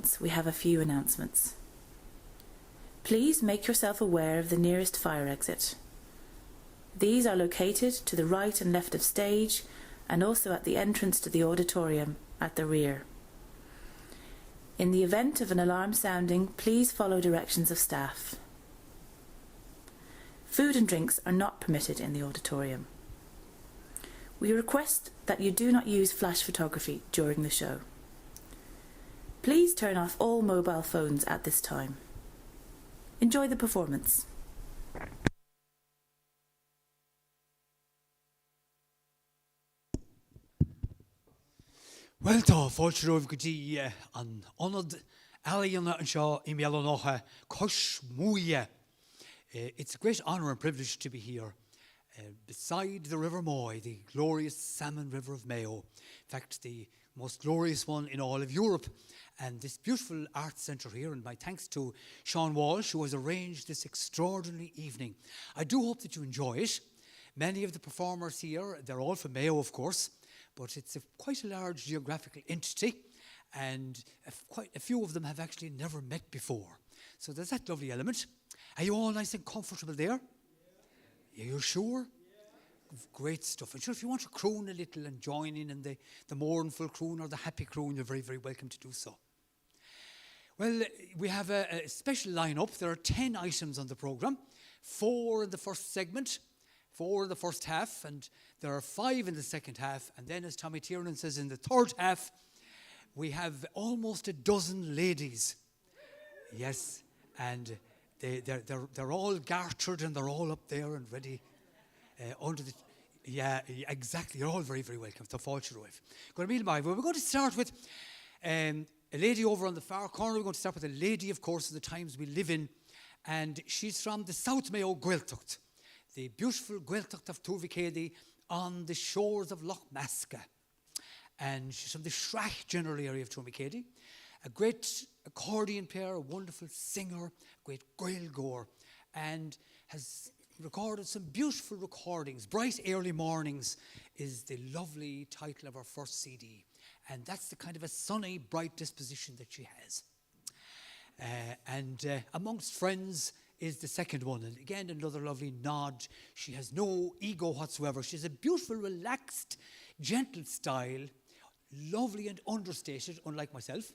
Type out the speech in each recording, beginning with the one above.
events, we have a few announcements. Please make yourself aware of the nearest fire exit. These are located to the right and left of stage and also at the entrance to the auditorium at the rear. In the event of an alarm sounding, please follow directions of staff. Food and drinks are not permitted in the auditorium. We request that you do not use flash photography during the show. Please turn off all mobile phones at this time. Enjoy the performance. Well, tá, fáilte roimh go dtí an ionad ealaíonna anseo I Mealonócha Cois Múige. It's a great honour and privilege to be here beside the River Moy, the glorious salmon river of Mayo. In fact, the most glorious one in all of Europe. And this beautiful arts centre here, and my thanks to Sean Walsh, who has arranged this extraordinary evening. I do hope that you enjoy it. Many of the performers here, they're all from Mayo, of course, but it's quite a large geographical entity, and quite a few of them have actually never met before. So there's that lovely element. Are you all nice and comfortable there? Yeah. You're sure? Yeah. Great stuff. And sure, if you want to croon a little and join in the Mournful Croon or the Happy Croon, you're very, very welcome to do so. Well, we have a special lineup. There are 10 items on the programme, 4 in the first segment, 4 in the first half, and there are 5 in the second half. And then, as Tommy Tiernan says, in the third half, we have almost a dozen ladies. Yes, and they're all gartered and they're all up there and ready under the... Yeah, exactly. You're all very, very welcome. Tá fáilte roimh. We're going to start with a lady over on the far corner. We're going to start with a lady, of course, of the times we live in. And she's from the South Mayo Gaeltacht, the beautiful Gaeltacht of Turvicady on the shores of Loch Maska. And she's from the Shrach general area of Turvicady. A great accordion player, a wonderful singer, great Gaelgore, and has recorded some beautiful recordings. Bright Early Mornings is the lovely title of her first CD. And that's the kind of a sunny, bright disposition that she has. And amongst friends is the second one. And again, another lovely nod. She has no ego whatsoever. She has a beautiful, relaxed, gentle style, lovely and understated, unlike myself.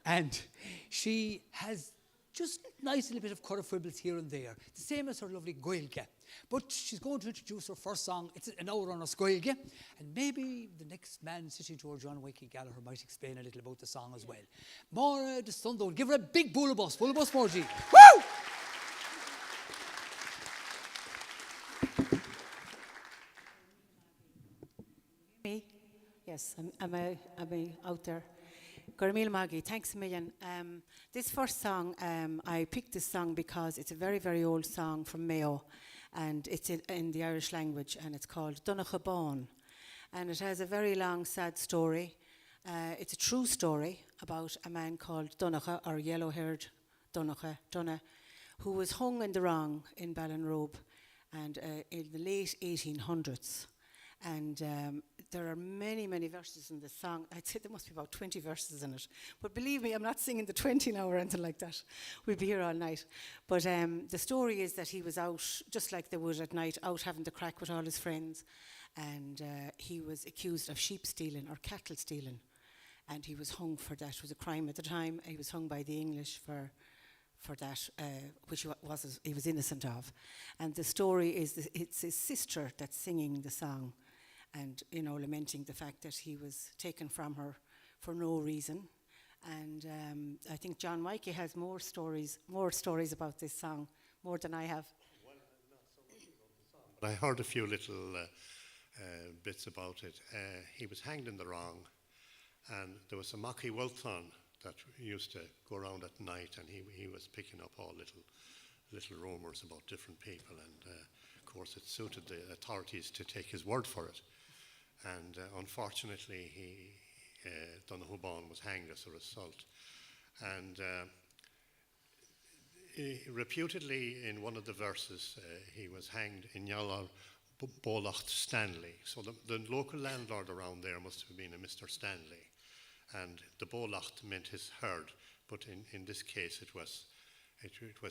And she has just nice little bit of colourfibbles here and there. The same as her lovely Gaeilge. But she's going to introduce her first song. It's an hour on her Gaeilge. And maybe the next man sitting to her, John Wakey Gallagher, might explain a little about the song as well. Maura de Sundone, give her a big bullabus. Bullabus, Margie. Woo! Me? Yes, I'm out there. Gormil Maggie, thanks a million. This first song, I picked this song because it's a very, very old song from Mayo, and it's in the Irish language, and it's called Eanach Dhúin. And it has a very long, sad story. It's a true story about a man called Eanach, or yellow-haired Eanach, who was hung in the wrong in Ballinrobe, and in the late 1800s. And there are many, many verses in this song. I'd say there must be about 20 verses in it. But believe me, I'm not singing the 20 now or anything like that. We'll be here all night. But the story is that he was out, just like they would at night, out having the crack with all his friends. And he was accused of sheep stealing or cattle stealing. And he was hung for that. It was a crime at the time. He was hung by the English for that, which he was innocent of. And the story is, it's his sister that's singing the song. And, you know, lamenting the fact that he was taken from her for no reason. And I think John Mikey has more stories about this song, more than I have. Well, not so much about the song, but I heard a few little bits about it. He was hanged in the wrong, and there was a Maki Welthon that used to go around at night, and he was picking up all little rumours about different people, and of course it suited the authorities to take his word for it. And unfortunately, Eanach Dhúin was hanged as a result. And reputedly, in one of the verses, he was hanged in Yallar Bolacht Stanley. So the local landlord around there must have been a Mr. Stanley. And the Bolacht meant his herd. but in this case it was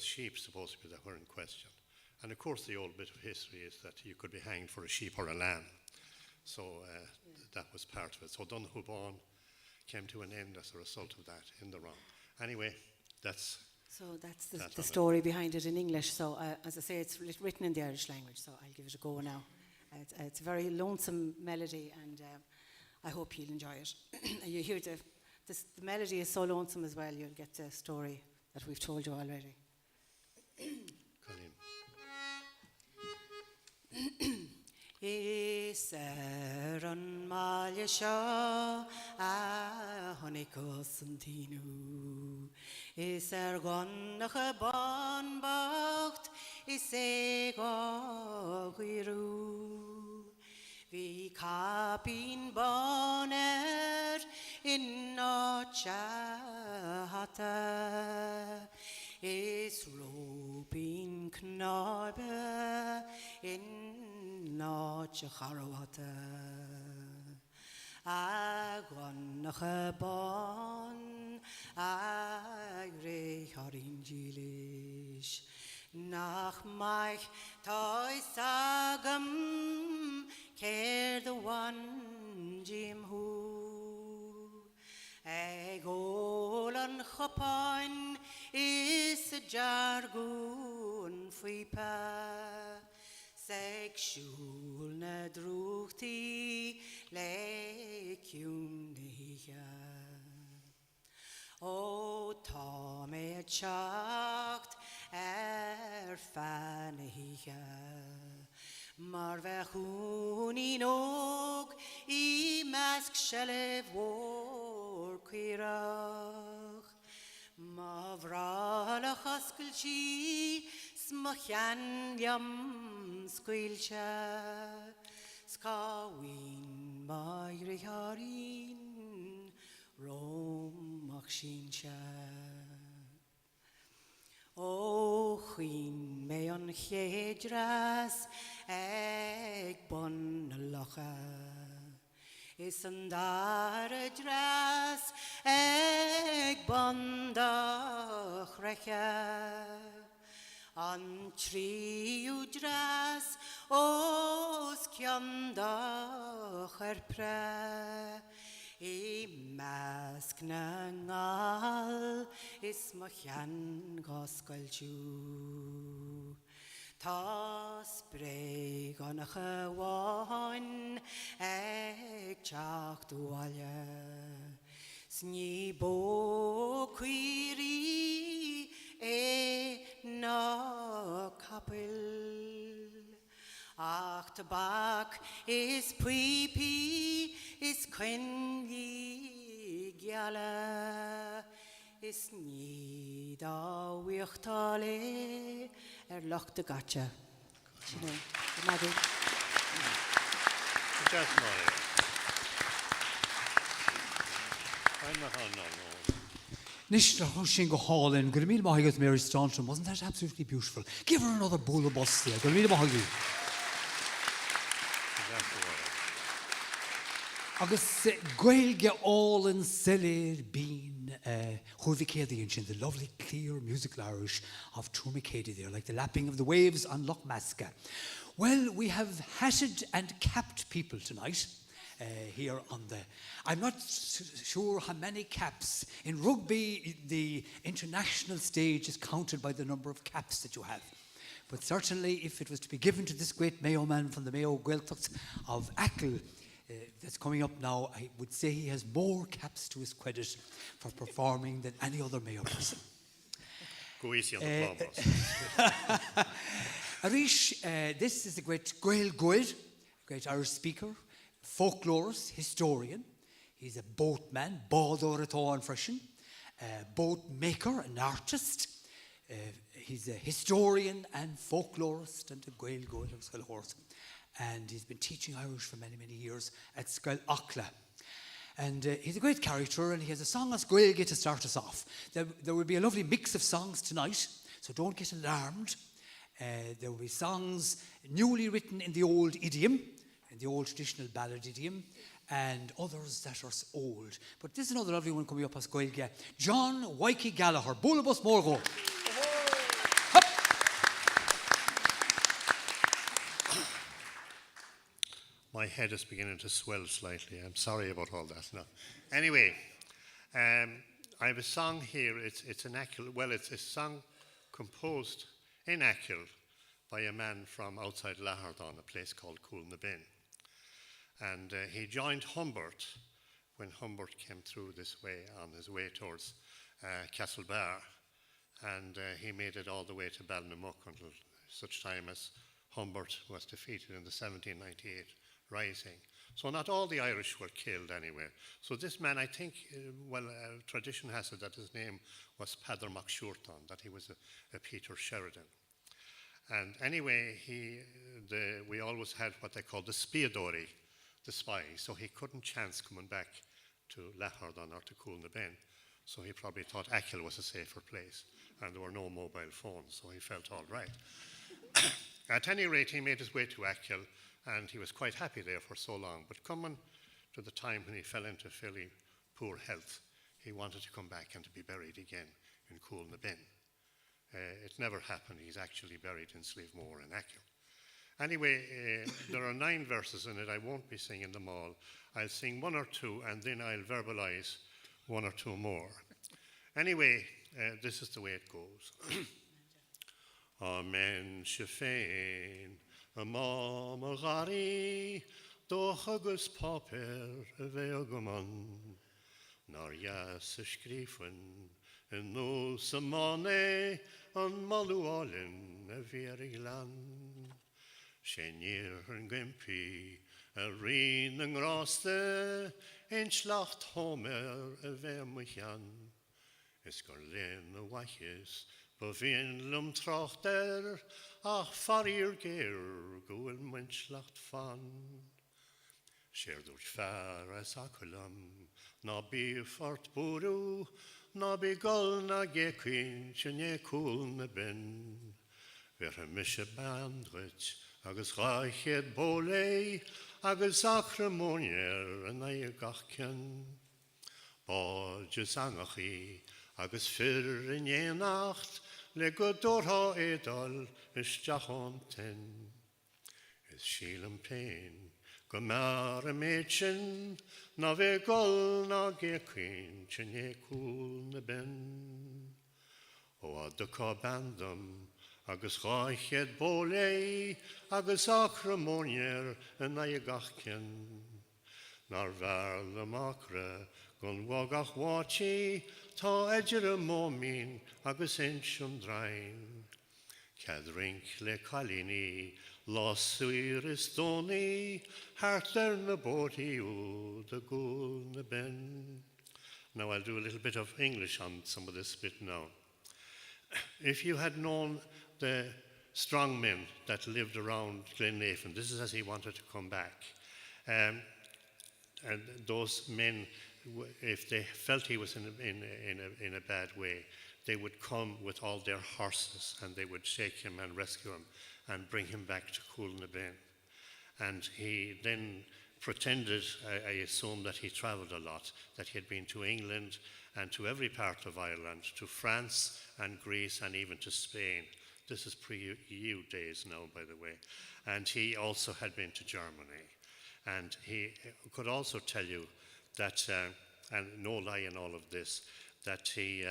sheep supposed to be that were in question. And of course the old bit of history is that you could be hanged for a sheep or a lamb. So that was part of it. So Dunhuban came to an end as a result of that in the wrong. Anyway, that's the story behind it in English. So as I say, it's written in the Irish language, so I'll give it a go now. It's a very lonesome melody, and I hope you'll enjoy it. You hear the melody is so lonesome as well, you'll get the story that we've told you already. Is an malya seo a honig Constantinu. Is gonnach a bonbocht is go gwiru. Vi capin boner in nocha hata. Is roping knarbe in nocha harawata. Agonnach a bon agre harin jilish. Nach maich toi sagam care the one Jim who Egolan chapain is a jargon fripa sexual na druchti lekiunia. O ta me chacht fanniga. Mar vechun in og I mask shelev war quirach. Ma vralach askelchi smachan yam squilcha. Skawin mairiharin rom machshincha. O chyn me on chedras eg bon locha. Is an dar dras eg bon da chrecha. An triu dras os kian da cherpre. I mask na ngal is machan goskalju. Ta spreg on a chawan eg chach dualja. Sni bo quiri na kapil. Ach tabak is preepy, is quenly gyala, is ni da wichtale loch de gotcha. Maggie. That's Mario. I'm not on no. Nishna Hushingo Hall and Gurmil Mahigat Mary Staunton, wasn't that absolutely beautiful? Give her another bowl of bus there. Gurmil Mahagi. Agus Gaelge all in Selir Bean Hurvikedian in the lovely clear musical Irish of Tourmacady there, like the lapping of the waves on Loch Maska. Well, we have hatted and capped people tonight here on the... I'm not sure how many caps. In rugby, the international stage is counted by the number of caps that you have. But certainly, if it was to be given to this great Mayo man from the Mayo Gaeltacht of Achill, that's coming up now, I would say he has more caps to his credit for performing than any other Mayo person. Go easy on the club. Arish, this is the great Gael Goid, great Irish speaker, folklorist, historian. He's a boatman, bádor atá an freisin, boat maker, an artist. He's a historian and folklorist and a Gael Goid of Skelhort. And he's been teaching Irish for many, many years at Skel Achla. And he's a great character, and he has a song as Gaelge to start us off. There will be a lovely mix of songs tonight, so don't get alarmed. There will be songs newly written in the old idiom, in the old traditional ballad idiom, and others that are old. But this is another lovely one coming up as Gaeilge. John Waikey Gallagher, Búlabus Morgo. My head is beginning to swell slightly. I'm sorry about all that. No. Anyway, I have a song here. It's an Achill. Well, it's a song composed in Achill by a man from outside Lahardon, a place called Coolnabin. And he joined Humbert when Humbert came through this way on his way towards Castlebar. And he made it all the way to Ballinamuk until such time as Humbert was defeated in the 1798 rising. So not all the Irish were killed anyway. So this man, I think, tradition has it that his name was Padder MacShurton, that he was a Peter Sheridan. And anyway, we always had what they called the Spiadori, the spy. So he couldn't chance coming back to Lahardon or to Coolnabin. So he probably thought Achill was a safer place. And there were no mobile phones, so he felt all right. At any rate, he made his way to Achill, and he was quite happy there for so long. But coming to the time when he fell into fairly poor health, he wanted to come back and to be buried again in Coolnabin. It never happened. He's actually buried in Slievemore in Achill. Anyway, there are 9 verses in it. I won't be singing them all. I'll sing 1 or 2, and then I'll verbalize 1 or 2 more. Anyway, this is the way it goes. Amen, Shefein. Amma magari doch agus paper vegaman nar jas skrifen en no samane an malualen veriglan Shenir en gempi a rin en raste en slacht homer vermichan es garlen a waches Bovin lum trochter, ach farir geir, goel menslacht fan. Scher durch far as aculam, na bi fort buru, na bi gol na gequin, chene cool na ben. Ver a mische bandrich, agus raichet bole, agus acrimonier, an aie gachken. Bodges angachi, agus fyr in Eanach le godorha edal is jachonten. Is shielem pain, gomar a mädchen, na ve gol na gequin, chene cool na ben. O adaka bandam, agus raichet bole, agus acrimonier en aegachken. Nar var le macre, gon wagach wachi, ta edger a momin, agus inchum drain. Cadrink le calini, los iris doni, hartler na boti o the gul na ben. Now I'll do a little bit of English on some of this bit now. If you had known the strong men that lived around Glennavan, this is as he wanted to come back. And those men, if they felt he was in a bad way, they would come with all their horses and they would shake him and rescue him and bring him back to Coolnabin. And he then pretended, I assume, that he travelled a lot, that he had been to England and to every part of Ireland, to France and Greece and even to Spain. This is pre-EU days now, by the way. And he also had been to Germany. And he could also tell you that, and no lie in all of this, that he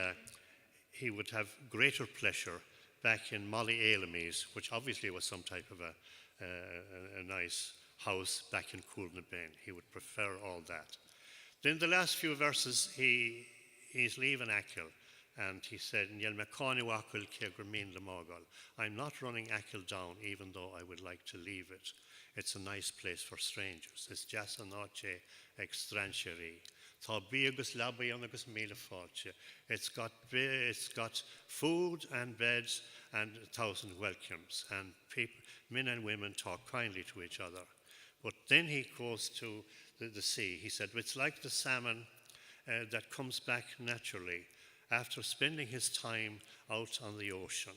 would have greater pleasure back in Molly Ailemies, which obviously was some type of a nice house back in Coolnabin. He would prefer all that. Then the last few verses, he's leaving Achill, and he said, I'm not running Achill down, even though I would like to leave it. It's a nice place for strangers. It's just a noche extranjeri. It's got food and beds and 1,000 welcomes, and people, men and women talk kindly to each other. But then he goes to the sea. He said, it's like the salmon that comes back naturally after spending his time out on the ocean.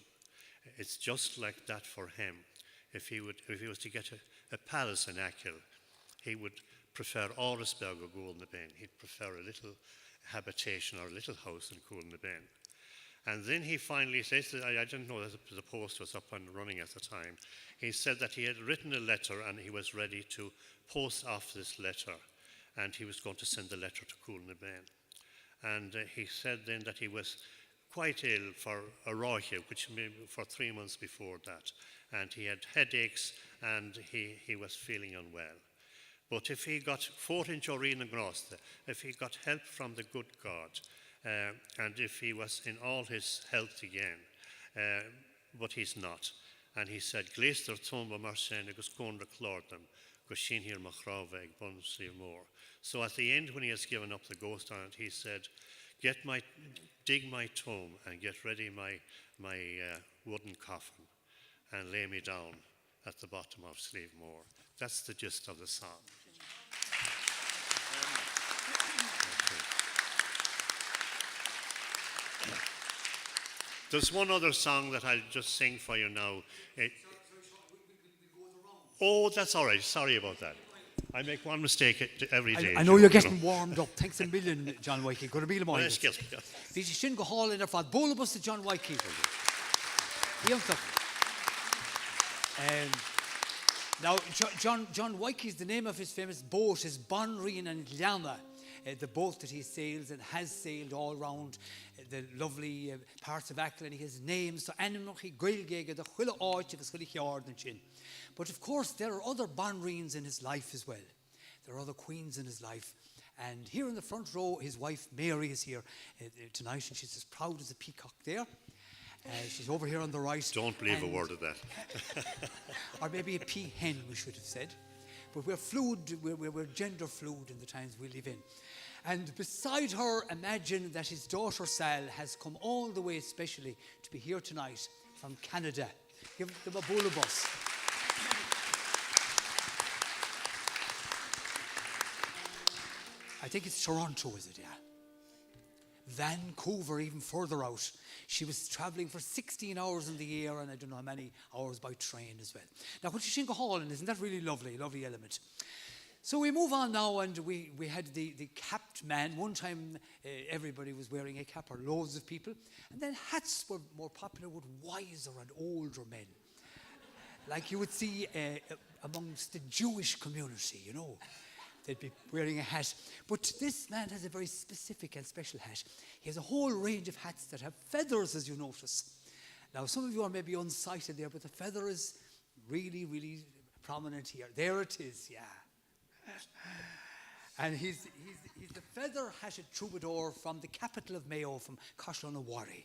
It's just like that for him. If he was to get a palace in Achill, he would prefer Áras-beg or Cool na Ben. He'd prefer a little habitation or a little house in Cool na Ben. And then he finally says, I didn't know that the post was up and running at the time. He said that he had written a letter and he was ready to post off this letter. And he was going to send the letter to Cool na Ben. And he said then that he was quite ill for a ráithí, which maybe for 3 months before that. And he had headaches and he was feeling unwell. But if he got if he got help from the good God, and if he was in all his health again, but he's not. And he said, Gleister tomba marsen agus gonda clordam, gus sin here machrave bun more. So at the end, when he has given up the ghost on it, he said, dig my tomb and get ready my wooden coffin and lay me down at the bottom of Slievemore. That's the gist of the song. There's one other song that I'll just sing for you now. Oh, that's all right. Sorry about that. I make one mistake every day. I know you're getting warmed up. Thanks a million, John Wakey. Go to Ballina Arts Centre. Did you shouldn't go haul in there for Bolabus to John Wakey? Now, John Wakey is the name of his famous boat, is Bonreen and Liana. The boat that he sails and has sailed all around the lovely parts of Ackland. He has names, so Animachi, Gailgega, the Huila Arch of his Chin. But of course, there are other Bonreens in his life as well. There are other queens in his life. And here in the front row, his wife Mary is here tonight, and she's as proud as a peacock there. She's over here on the right. Don't believe a word of that. Or maybe a peahen, we should have said. But we're fluid, we're gender fluid in the times we live in. And beside her, imagine that his daughter Sal has come all the way especially to be here tonight from Canada. Give them a bowl of bus. I think it's Toronto, is it? Yeah. Vancouver, even further out. She was travelling for 16 hours in the air and I don't know how many hours by train as well. Now, what you think of Holland, isn't that really lovely? Lovely element. So we move on now, and we had the capped man. One time everybody was wearing a cap, or loads of people. And then hats were more popular with wiser and older men. Like you would see amongst the Jewish community, you know. They'd be wearing a hat. But this man has a very specific and special hat. He has a whole range of hats that have feathers, as you notice. Now, some of you are maybe unsighted there, but the feather is really, really prominent here. There it is, yeah. And he's the feather-hatted troubadour from the capital of Mayo, from Coshlanawari.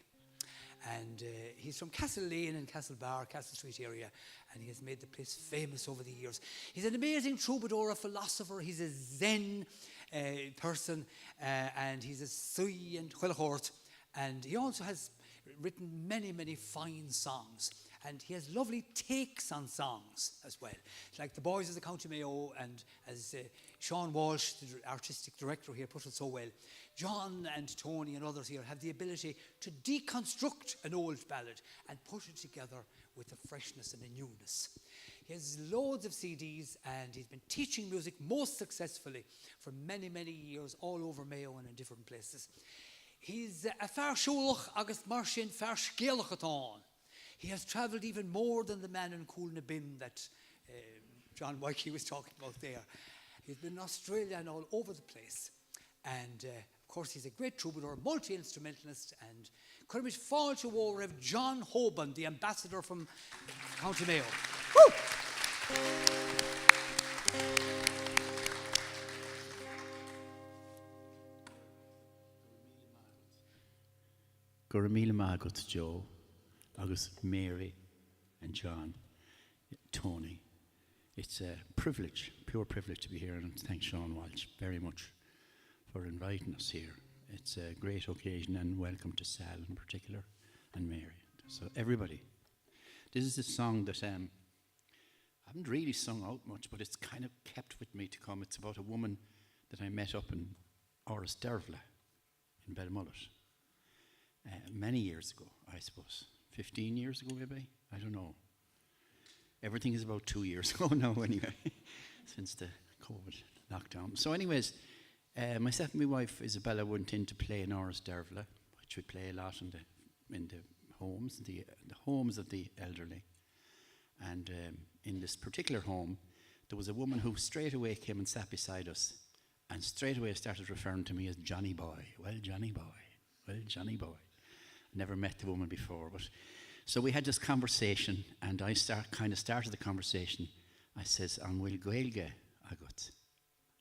And he's from Castle Lane and Castle Bar, Castle Street area, and he has made the place famous over the years. He's an amazing troubadour, a philosopher. He's a Zen person, and he's a Sui and Huilhort. And he also has written many, many fine songs. And he has lovely takes on songs as well. Like the boys of the County Mayo, and as Sean Walsh, the artistic director here, put it so well, John and Tony and others here have the ability to deconstruct an old ballad and put it together with a freshness and a newness. He has loads of CDs, and he's been teaching music most successfully for many, many years all over Mayo and in different places. He's a far shulach agus marsin far scéalachatán. He has travelled even more than the man in Cool na Bin that John Wakey was talking about there. He's been in Australia and all over the place. And of course, he's a great troubadour, multi-instrumentalist, and Kermit Fall to War of John Hoban, the ambassador from County Mayo. Woo! Gurmil Magot Joe, August Mary and John, Tony. It's a privilege, pure privilege to be here, and thank Sean Walsh very much for inviting us here. It's a great occasion, and welcome to Sal in particular and Mary. So everybody, this is a song that I haven't really sung out much, but it's kind of kept with me to come. It's about a woman that I met up in Rafteirí in Belmullet many years ago, I suppose. 15 years ago, maybe? I don't know. Everything is about 2 years ago now, anyway, since the COVID lockdown. So anyways, myself and my wife Isabella went in to play in Oris Dervla, which we play a lot in the homes, the homes of the elderly. And in this particular home, there was a woman who straight away came and sat beside us, and straight away started referring to me as Johnny Boy. Well, Johnny Boy. Well, Johnny Boy. Never met the woman before, but so we had this conversation, and I started the conversation. I says, "An bhfuil gaeilge agat?"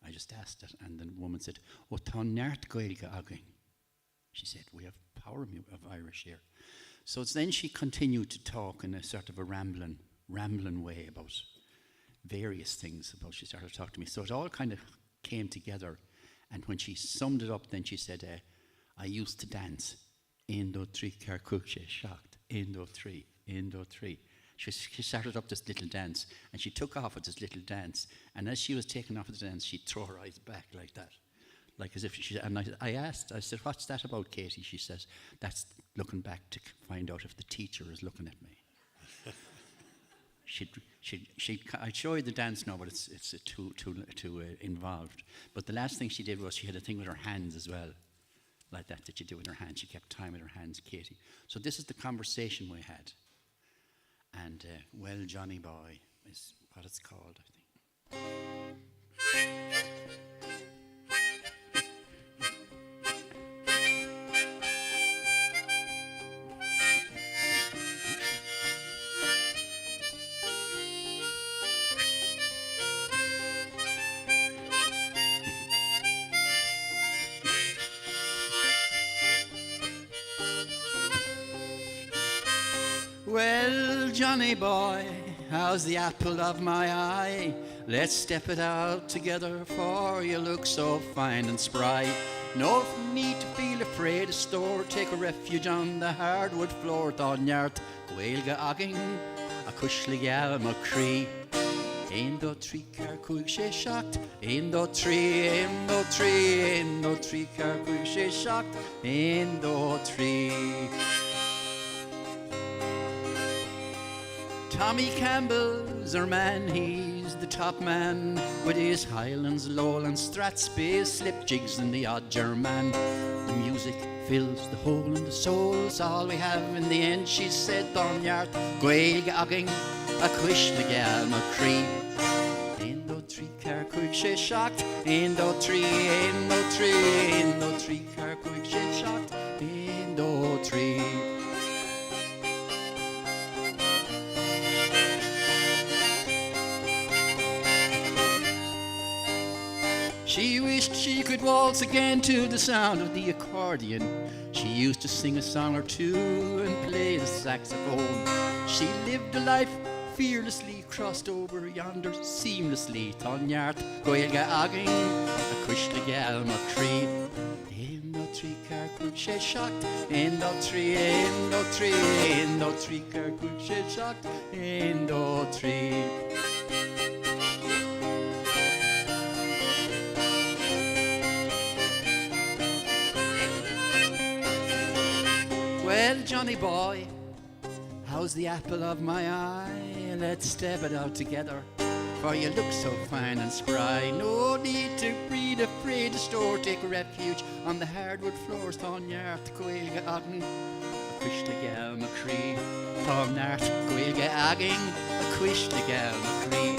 I just asked it, and the woman said, "O tá neart gaeilge agin." She said, "We have power of Irish here." So then she continued to talk in a sort of a rambling way about various things. She started to talk to me. So it all kind of came together. And when she summed it up, then she said, "I used to dance. Indo tri carcuche shocked. Indo three. Indo three." She started up this little dance, and she took off with this little dance. And as she was taking off with the dance, she'd throw her eyes back like that. Like as if and I said, "What's that about, Katie?" She says, "That's looking back to find out if the teacher is looking at me." I'd show you the dance now, but it's too involved. But the last thing she did was she had a thing with her hands as well, like that you do with her hands. She kept time with her hands, Katie. So this is the conversation we had. And Well, Johnny Boy is what it's called, I think. Well, Johnny Boy, how's the apple of my eye? Let's step it out together, for you look so fine and spry. No need to feel afraid to store, take a refuge on the hardwood floor. Thonyart, Gaelga Agging, a cushly alma cree. Indo tri carcuig she shocked, Indo tri carcuig she shocked, Indo tri. Tommy Campbell's our man, he's the top man, with his Highlands, Lowlands, Strathspey, slip jigs and the odd German. The music fills the hole in the soul, it's all we have in the end, she said. Thonyart, Gaelga Agging, a cuish the gal McCree. Indo tri carcuig she shocked, Indo tri carcuig she shocked, Indo tri. She wished she could waltz again to the sound of the accordion. She used to sing a song or two and play the saxophone. She lived a life fearlessly, crossed over yonder seamlessly. Thonyart, Gaelga Agging, a cushla gal McCree. Indo tri carcuig she shocked, Indo tri carcuig she shocked, Indo tri. Well, Johnny Boy, how's the apple of my eye? Let's step it out together, for you look so fine and spry. No need to be afraid to store, take refuge on the hardwood floors. Thonyart, Gaelga Agging, a cuishla gal McCree. Thonyart, Gaelga Agging, a cuishla gal McCree.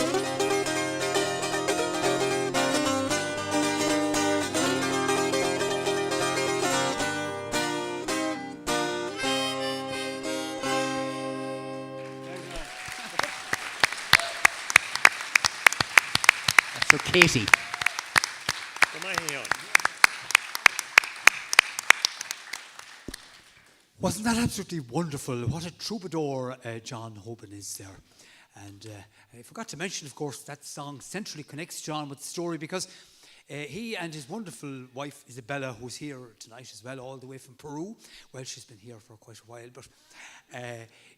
So Katie. Wasn't that absolutely wonderful? What a troubadour John Hoban is there. And I forgot to mention, of course, that song centrally connects John with the story, because he and his wonderful wife, Isabella, who's here tonight as well, all the way from Peru. Well, she's been here for quite a while, but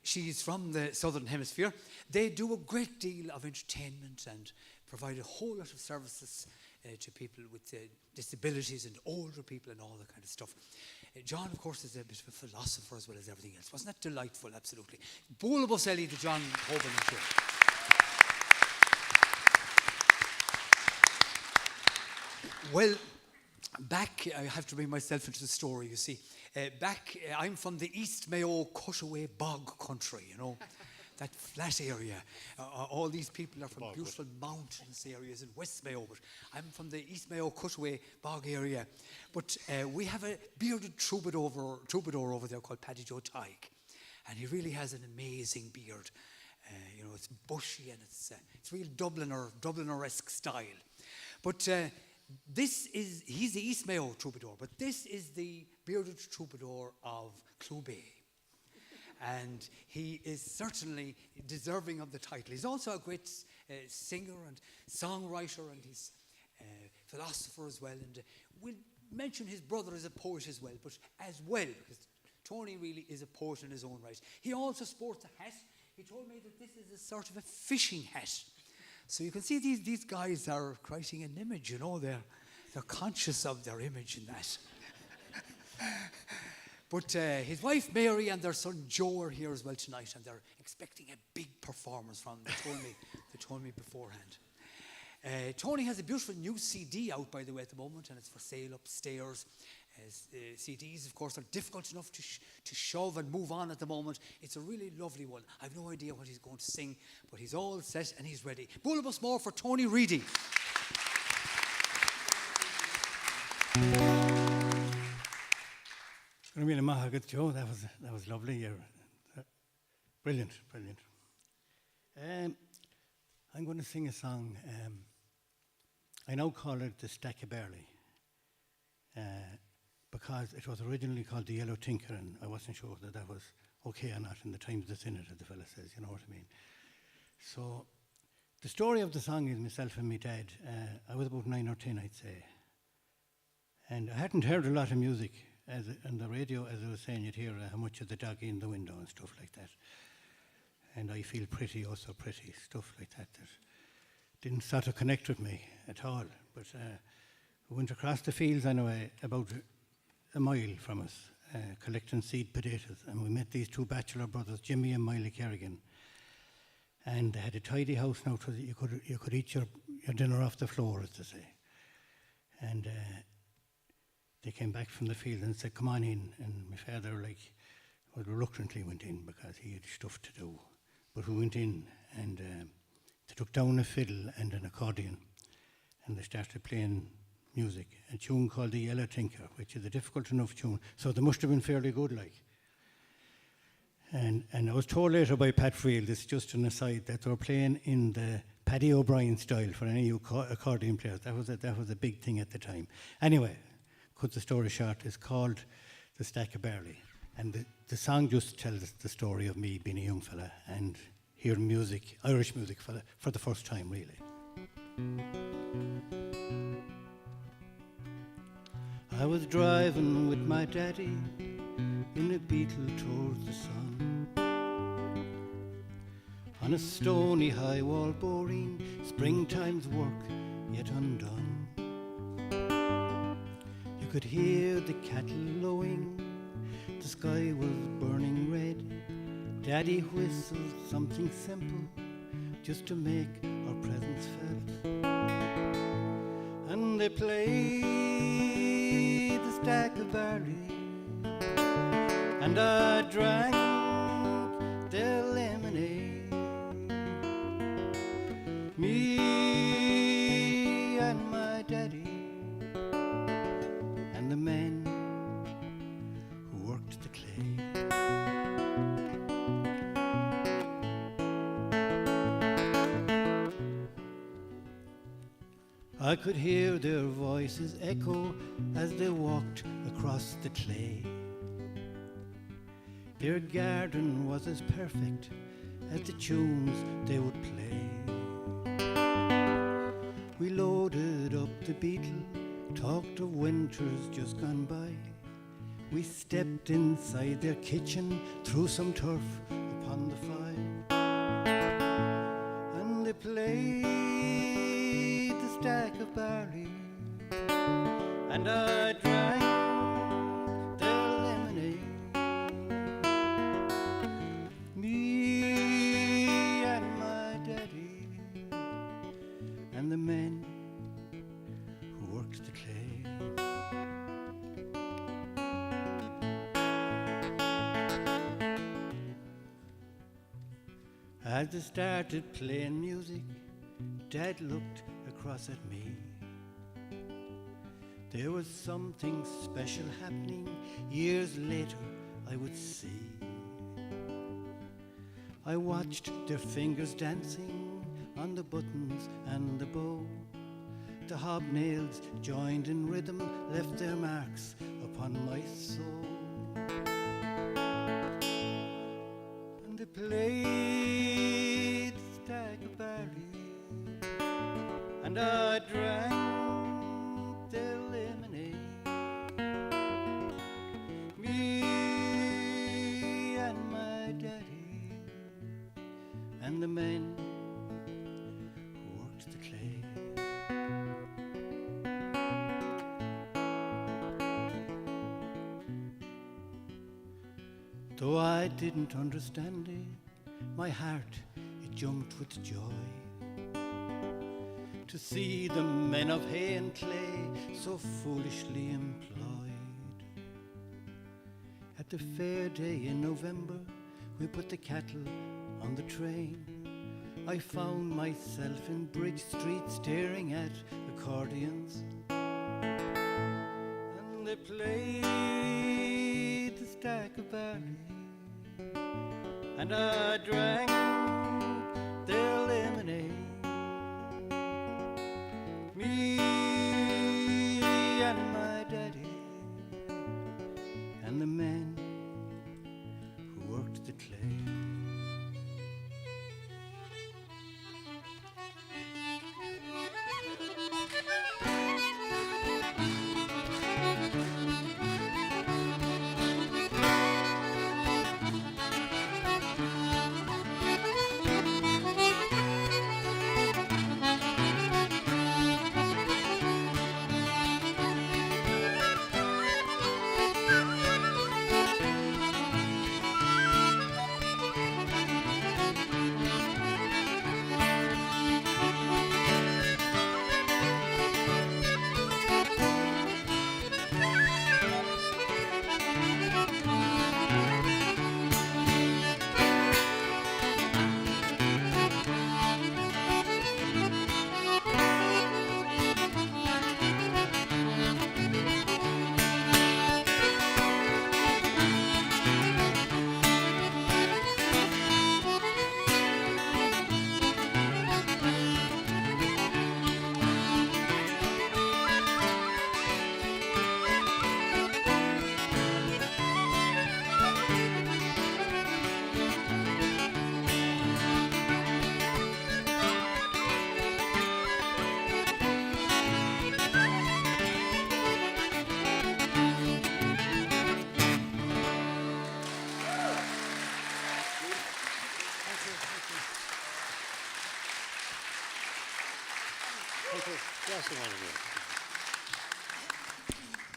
she's from the Southern Hemisphere. They do a great deal of entertainment and provide a whole lot of services to people with disabilities and older people and all that kind of stuff. John, of course, is a bit of a philosopher as well as everything else. Wasn't that delightful? Absolutely. Bóla Boselli, the John Hoban show. Well, back, I have to bring myself into the story, you see. I'm from the East Mayo Cushaway Bog country, you know, that flat area. All these people are from beautiful mountainous areas in West Mayo, but I'm from the East Mayo Cushaway Bog area. But we have a bearded troubadour over there called Paddy Joe Tyke, and he really has an amazing beard. You know, it's bushy and it's real Dubliner-esque style. But he's the East Mayo troubadour, but this is the bearded troubadour of Clubay. And he is certainly deserving of the title. He's also a great singer and songwriter, and he's philosopher as well. And we'll mention his brother as a poet as well, because Tony really is a poet in his own right. He also sports a hat. He told me that this is a sort of a fishing hat. So you can see these guys are creating an image, you know, they're conscious of their image in that. But his wife Mary and their son Joe are here as well tonight, and they're expecting a big performance from them. They told me beforehand. Tony has a beautiful new CD out, by the way, at the moment, and it's for sale upstairs. CDs, of course, are difficult enough to shove and move on at the moment. It's a really lovely one. I've no idea what he's going to sing, but he's all set and he's ready. Bullabus more for Tony Reedy. Good, Joe. That was lovely. Brilliant. I'm going to sing a song. I now call it the Stack of Barley. Because it was originally called the Yellow Tinker, and I wasn't sure whether that was okay or not in the times that's in it, as the fella says, you know what I mean. So the story of the song is myself and my dad. I was about 9 or 10, I'd say. And I hadn't heard a lot of music on the radio. As I was saying, you'd hear how much of the doggy in the window and stuff like that. And I feel pretty, oh so pretty, stuff like that didn't sort of connect with me at all. But we went across the fields anyway, about a mile from us, collecting seed potatoes, and we met these two bachelor brothers, Jimmy and Miley Kerrigan, and they had a tidy house now, so that you could eat your dinner off the floor, as they say. And they came back from the field and said, "Come on in." And my father, reluctantly went in because he had stuff to do. But we went in, and they took down a fiddle and an accordion, and they started playing music, a tune called the Yellow Tinker, which is a difficult enough tune, so they must have been fairly good, like. And I was told later by Pat Friel, this is just an aside, that they were playing in the Paddy O'Brien style for any accordion players. That was a big thing at the time. Anyway, cut the story short, it's called The Stack of Barley. And the song just tells the story of me being a young fella and hearing music, Irish music, for the first time, really. I was driving with my daddy in a Beetle towards the sun, on a stony high wall boring, springtime's work yet undone. You could hear the cattle lowing, the sky was burning red. Daddy whistled something simple just to make our presence felt, and they played the Stack of Barley, and I drank their lemonade. Me and my daddy and the men who worked the clay. I could hear their voices echo as they walked across the clay. Their garden was as perfect as the tunes they would play. We loaded up the Beetle, talked of winters just gone by. We stepped inside their kitchen, threw some turf upon the fire, and they played the Stack of Barley, and I drank their lemonade. Me and my daddy and the men who worked the As they started playing music, Dad looked across at me. There was something special happening. Years later I would see. I watched their fingers dancing on the buttons and the bow. The hobnails joined in rhythm, left their marks upon my soul. And they played Staccaberry, and I drank their lemonade. Me and my daddy and the men who worked the clay. Though I didn't understand it, my heart, it jumped with joy to see the men of hay and clay so foolishly employed. At the fair day in November, we put the cattle on the train. I found myself in Bridge Street staring at accordions, and they played the Staccaberry, and I drank their lemonade. Me and my daddy and the men who worked the clay.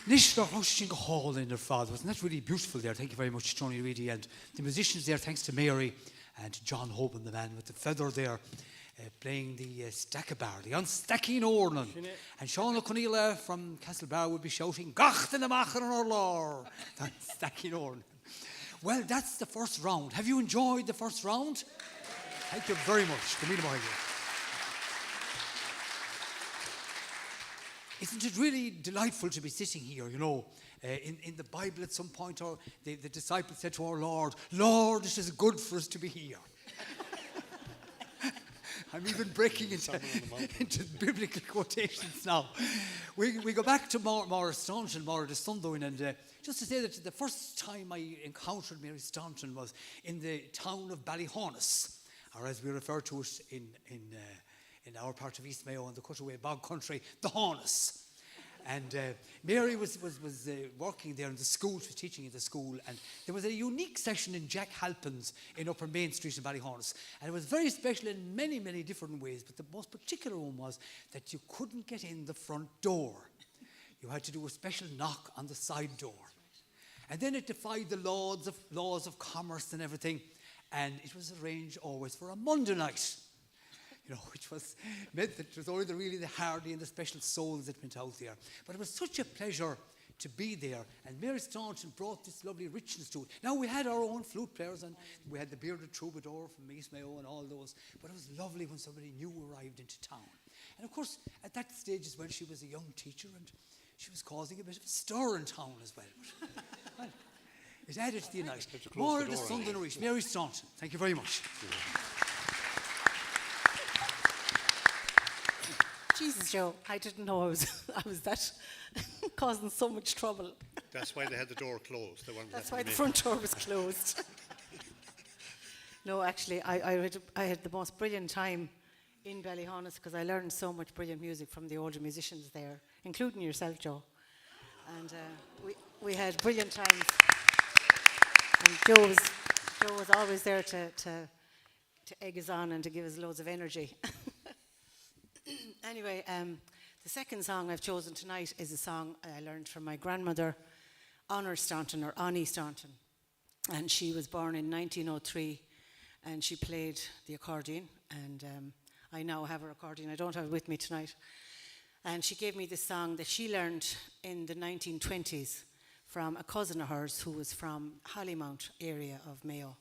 Nish hosting hall in their father. Wasn't that really beautiful there? Thank you very much, Tony Reedy. And the musicians there, thanks to Mary and John Hoban, the man with the feather there, playing the Staccabar, the unstacking ornan. And Sean O'Connell from Castlebar would be shouting, Gach in the Machar or Lor, that stacking ornan. Well, that's the first round. Have you enjoyed the first round? Thank you very much. Isn't it really delightful to be sitting here, you know, in the Bible at some point, or the disciples said to our Lord, Lord, it is good for us to be here. I'm even breaking into biblical quotations now. We go back to Mara Staunton, Mara de Sundoin, and just to say that the first time I encountered Mary Staunton was in the town of Ballyhonus, or as we refer to it in our part of East Mayo and the cutaway bog country, the Hornus. And Mary was working there in the school, she was teaching in the school, and there was a unique session in Jack Halpin's in Upper Main Street in Ballyhonus. And it was very special in many, many different ways, but the most particular one was that you couldn't get in the front door. You had to do a special knock on the side door. And then it defied the laws of commerce and everything, and it was arranged always for a Monday night. You know, which meant that it was only really the hardy and the special souls that went out there. But it was such a pleasure to be there. And Mary Staunton brought this lovely richness to it. Now, we had our own flute players, and we had the bearded troubadour from East Mayo and all those, but it was lovely when somebody new arrived into town. And of course, at that stage as well, she was a young teacher, and she was causing a bit of a stir in town as well. Well, it added to the night. More the Sunday Reach, Mary Staunton. Thank you very much. Jesus, Joe, I didn't know I was that causing so much trouble. That's why they had the door closed. That's why the front door was closed. No, actually, I had the most brilliant time in Ballyhonus because I learned so much brilliant music from the older musicians there, including yourself, Joe. And we had brilliant times. And Joe was always there to egg us on and to give us loads of energy. Anyway, the second song I've chosen tonight is a song I learned from my grandmother, Honor Staunton, or Annie Staunton. And she was born in 1903, and she played the accordion. And I now have her accordion. I don't have it with me tonight. And she gave me this song that she learned in the 1920s from a cousin of hers who was from Hollymount area of Mayo.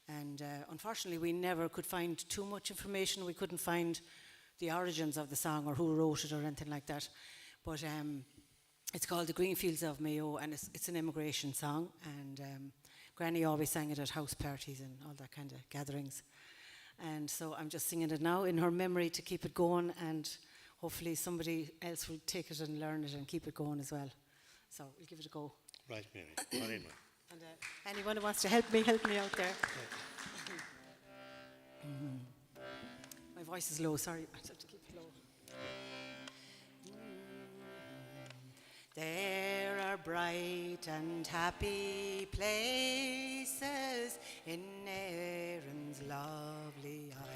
And unfortunately, we never could find too much information. We couldn't find the origins of the song or who wrote it or anything like that. But it's called The Greenfields of Mayo, and it's an immigration song. And Granny always sang it at house parties and all that kind of gatherings. And so I'm just singing it now in her memory to keep it going, and hopefully somebody else will take it and learn it and keep it going as well. So we'll give it a go. Right, Mary. Well, anyway. And anyone who wants to help me out there. My voice is low, sorry. I have to keep it low. There are bright and happy places in Erin's lovely isle.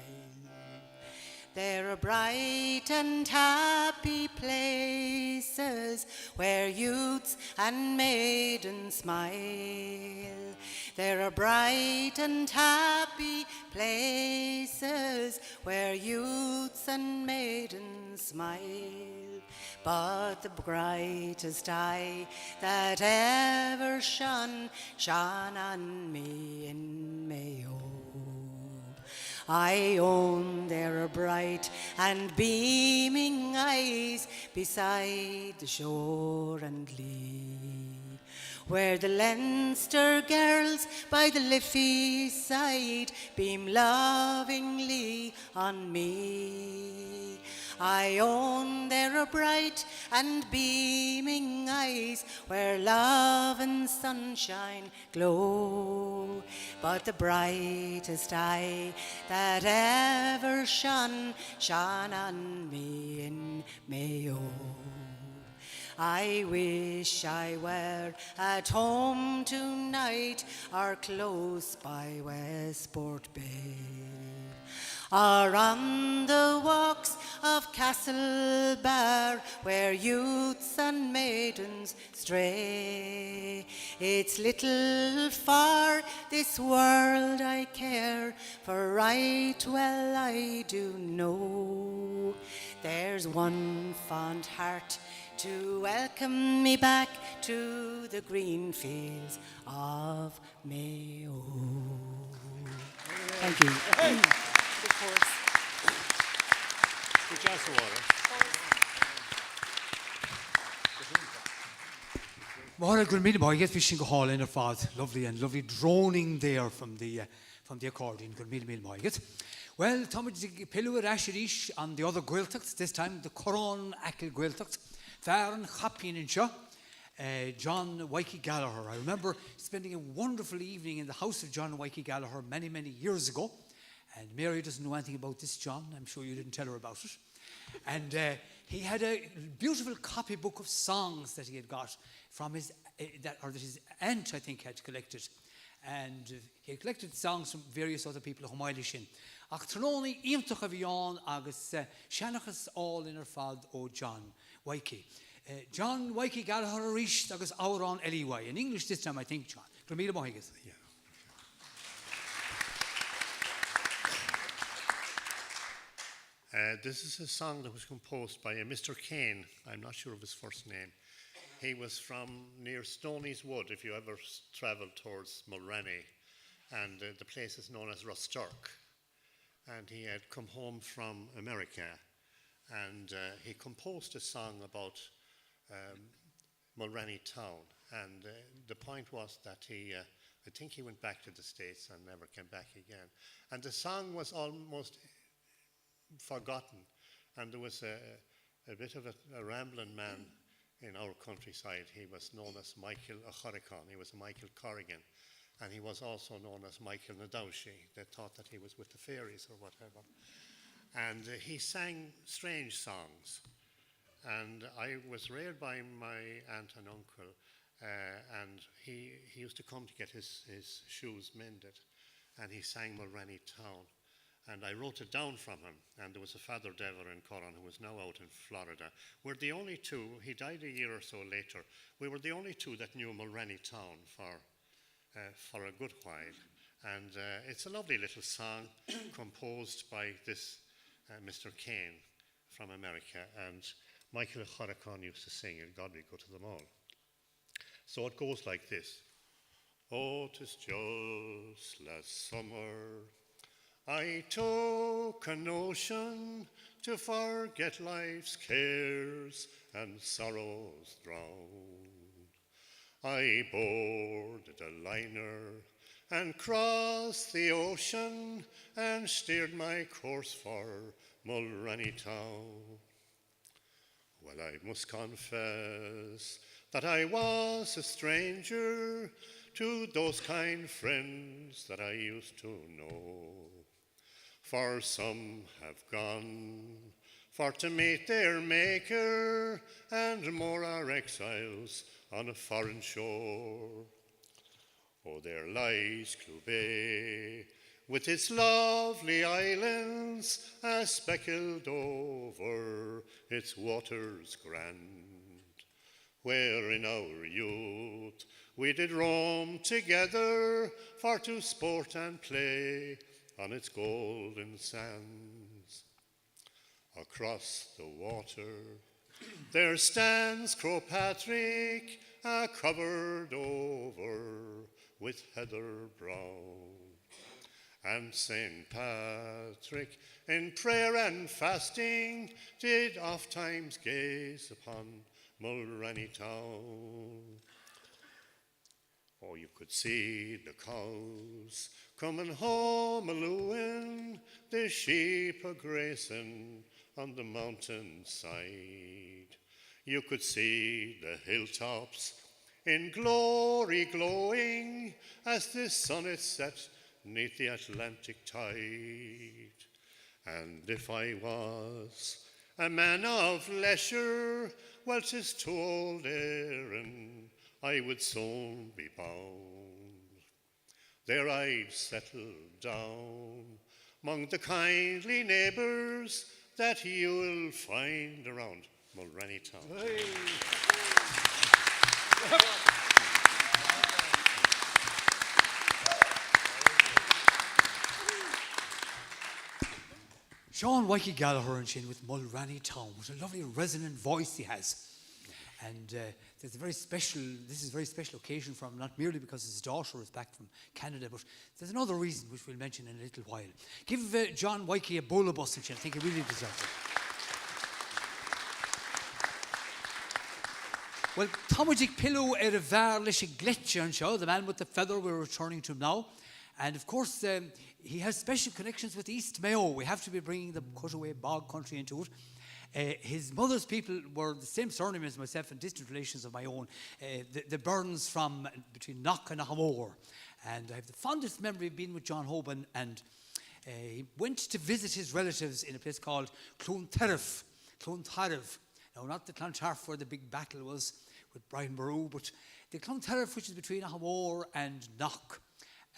There are bright and happy places where youths and maidens smile. There are bright and happy places where youths and maidens smile. But the brightest eye that ever shone on me in Mayo. I own there are bright and beaming eyes beside the shore and lea, where the Leinster girls by the Liffey side beam lovingly on me. I own there are bright and beaming eyes where love and sunshine glow. But the brightest eye that ever shone on me in Mayo. I wish I were at home tonight or close by Westport Bay, or on the walks of Castlebar where youths and maidens stray. It's little for this world I care, for right well I do know there's one fond heart to welcome me back to the green fields of Mayo. Thank you. Good glass of water. More good meeting boy, get fishing hall in a fad. Lovely droning there from the accordion. Good meeting boy, get. Well, Tommy Pillow Rashirish and the other Gaeltachts, this time the Coron Ackle Gaeltachts. Farron Chappin in Shaw, John Wyke Gallagher. I remember spending a wonderful evening in the house of John Wyke Gallagher many years ago. And Mary doesn't know anything about this, John. I'm sure you didn't tell her about it. And he had a beautiful copybook of songs that he had got from that his aunt, I think, had collected. And he had collected songs from various other people whom I lishin. Ach trononi imtach of yon agus shanachas all in her fad o John Wyke. John Wyke Gallagher reached agus Auron Eliway. In English this time, I think, John. Gramila Mohigas. Yeah. This is a song that was composed by a Mr. Kane. I'm not sure of his first name. He was from near Stoney's Wood, if you ever travel towards Mulrenny, and the place is known as Rusturk. And he had come home from America, and he composed a song about Mulrenny town. And the point was that I think he went back to the States and never came back again. And the song was almost forgotten. And there was a bit of a rambling man in our countryside. He was known as Michael O'Choricon. He was Michael Corrigan. And he was also known as Michael Nadowshi. They thought that he was with the fairies or whatever. And he sang strange songs. And I was reared by my aunt and uncle. And he used to come to get his shoes mended. And he sang Mulrenny Town. And I wrote it down from him. And there was a Father Dever in Corran who was now out in Florida. We're the only two, he died a year or so later, we were the only two that knew Mulrenny Town for a good while. And it's a lovely little song composed by this Mr. Kane from America. And Michael O'Choricon used to sing it, God be good to them all. So it goes like this. Oh, 'tis just last summer I took a notion to forget life's cares and sorrows drowned. I boarded a liner and crossed the ocean and steered my course for Mulrenny Town. Well, I must confess that I was a stranger to those kind friends that I used to know. For some have gone for to meet their Maker, and more are exiles on a foreign shore. Oh, there lies Cloubet, with its lovely islands, as speckled over its waters grand, where in our youth we did roam together for to sport and play on its golden sands. Across the water there stands Croagh-Patrick, covered over with heather brown. And St. Patrick in prayer and fasting did oft times gaze upon Mulrenny Town. Oh, you could see the cows coming home a-looing, the sheep a-grazing on the mountainside. You could see the hilltops in glory glowing as the sun had set 'neath the Atlantic tide. And if I was a man of leisure, well, 'tis to old Erin I would soon be bound. There I'd settle down 'mong the kindly neighbours that you'll find around Mulrenny Town. Hey. Sean Wakey Gallagher and Shin with Mulrenny Town. What a lovely resonant voice he has. And this is a very special occasion for him, not merely because his daughter is back from Canada, but there's another reason which we'll mention in a little while. Give John Wakey a bowl of bus and Shin. I think he really deserves it. Well, Tomajic Pillow Bhar leis Gletje an seo, the man with the feather, we're returning to him now. And of course, he has special connections with East Mayo. We have to be bringing the cutaway bog country into it. His mother's people were the same surname as myself and distant relations of my own, the Byrnes from between Knock and Nahamore. And I have the fondest memory of being with John Hoban, and he went to visit his relatives in a place called Clontarf. Now, not the Clontarf where the big battle was with Brian Boru, but the Clontarf, which is between Nahamore and Knock.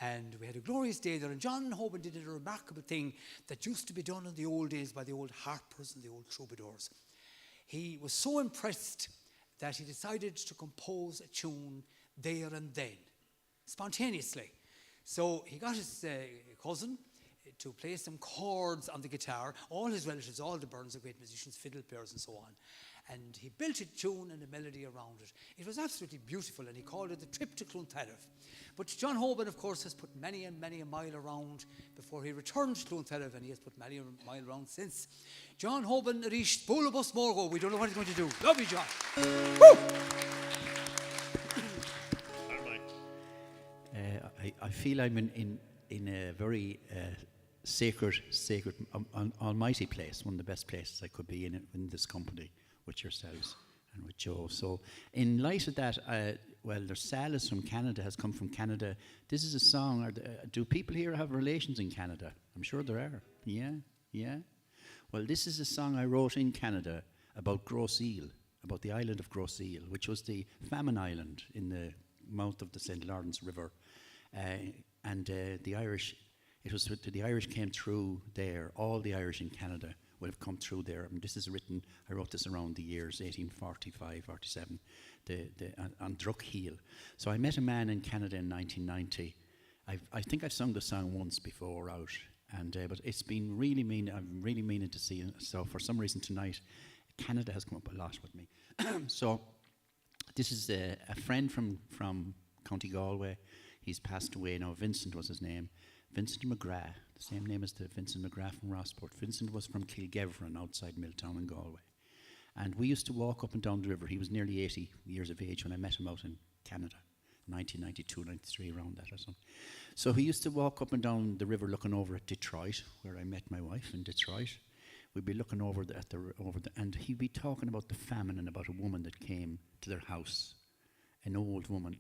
And we had a glorious day there. And John Hoban did a remarkable thing that used to be done in the old days by the old harpers and the old troubadours. He was so impressed that he decided to compose a tune there and then, spontaneously. So he got his cousin to play some chords on the guitar. All his relatives, all the Byrnes are great musicians, fiddle players and so on. and he built a tune and a melody around it. It was absolutely beautiful, and he called it the Trip to Clontarf. But John Hoban, of course, has put many and many a mile around before he returned to Clontarf, and he has put many a mile around since. John Hoban reached Bólabus Morgo. We don't know what he's going to do. Love you, John. Woo! I feel I'm in a very sacred, almighty place, one of the best places I could be in this company with yourselves and with Joe. So in light of that, there's Salas from Canada, has come from Canada. This is a song. Do people here have relations in Canada? I'm sure there are. Yeah. Well, this is a song I wrote in Canada about Gros Isle, about the island of Gros Isle, which was the famine island in the mouth of the St. Lawrence River. And the Irish, the Irish came through there. All the Irish in Canada would have come through there. I mean, this is written, I wrote this around the years 1845, 47, on Druk Heel. So I met a man in Canada in 1990. I think I've sung the song once before out, and but it's been really I'm really meaning to see it. So for some reason tonight, Canada has come up a lot with me. So this is a friend from County Galway. He's passed away now. Vincent was his name. Vincent McGrath, the same name as the Vincent McGrath from Rossport. Vincent was from Kilgevran, outside Milltown in Galway. And we used to walk up and down the river. He was nearly 80 years of age when I met him out in Canada, 1992, 93, around that or something. So he used to walk up and down the river looking over at Detroit, where I met my wife in Detroit. We'd be looking over and he'd be talking about the famine and about a woman that came to their house. An old woman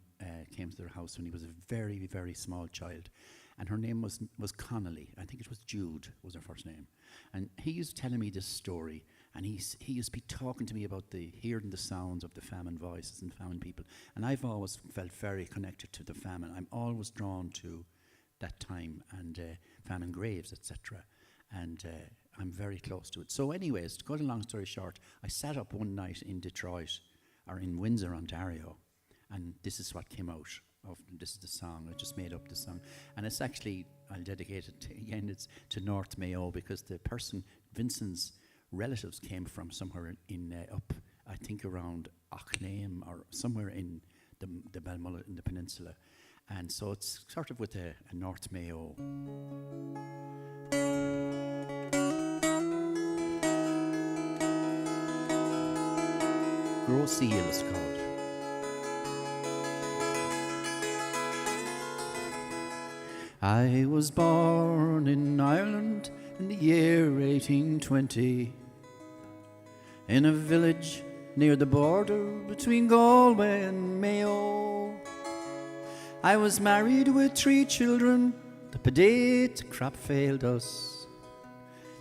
came to their house when he was a very, very small child. And her name was Connolly. I think it was Jude was her first name. And he was telling me this story. And he used to be talking to me about hearing the sounds of the famine voices and famine people. And I've always felt very connected to the famine. I'm always drawn to that time and famine graves, etc. And I'm very close to it. So anyways, to cut a long story short, I sat up one night in Detroit, or in Windsor, Ontario, and this is what came out of, this is the song. I just made up the song. And it's actually, I'll dedicate it it's to North Mayo, because the person, Vincent's relatives came from somewhere in up, I think around Auckland or somewhere in the Balmulla, in the peninsula. And so it's sort of with a North Mayo. Gros Isle is called. I was born in Ireland in the year 1820, in a village near the border between Galway and Mayo. I was married with 3 children, the pedate crop failed us.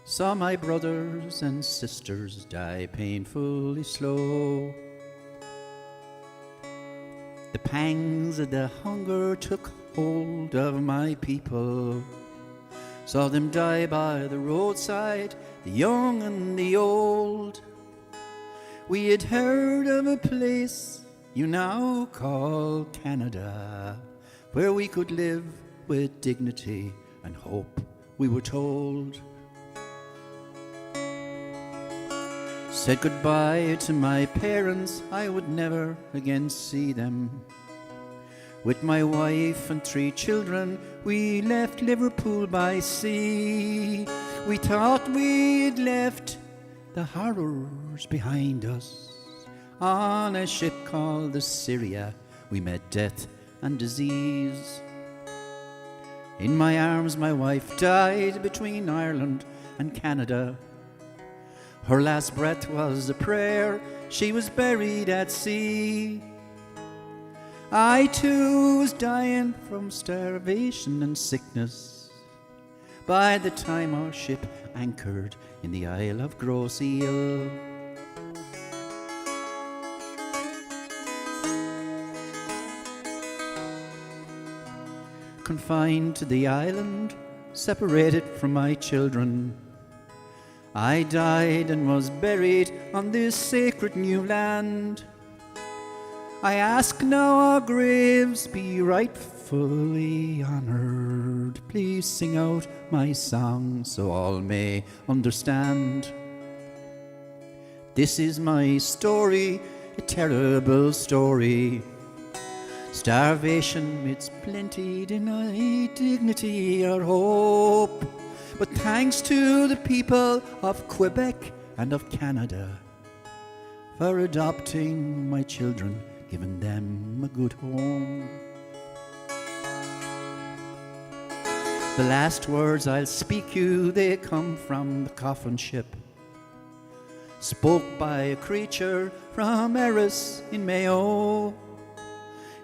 Saw my brothers and sisters die painfully slow. The pangs of the hunger took hold of my people. Saw them die by the roadside, the young and the old. We had heard of a place you now call Canada, where we could live with dignity and hope, we were told. Said goodbye to my parents, I would never again see them. With my wife and 3 children, we left Liverpool by sea. We thought we'd left the horrors behind us. On a ship called the Syria, we met death and disease. In my arms, my wife died between Ireland and Canada. Her last breath was a prayer, she was buried at sea. I too was dying from starvation and sickness by the time our ship anchored in the Isle of Gros Isle. Confined to the island, separated from my children, I died and was buried on this sacred new land. I ask now our graves be rightfully honoured. Please sing out my song so all may understand. This is my story, a terrible story. Starvation midst plenty denied dignity or hope. But thanks to the people of Quebec and of Canada for adopting my children, giving them a good home. The last words I'll speak you, they come from the coffin ship, spoke by a creature from Eris in Mayo.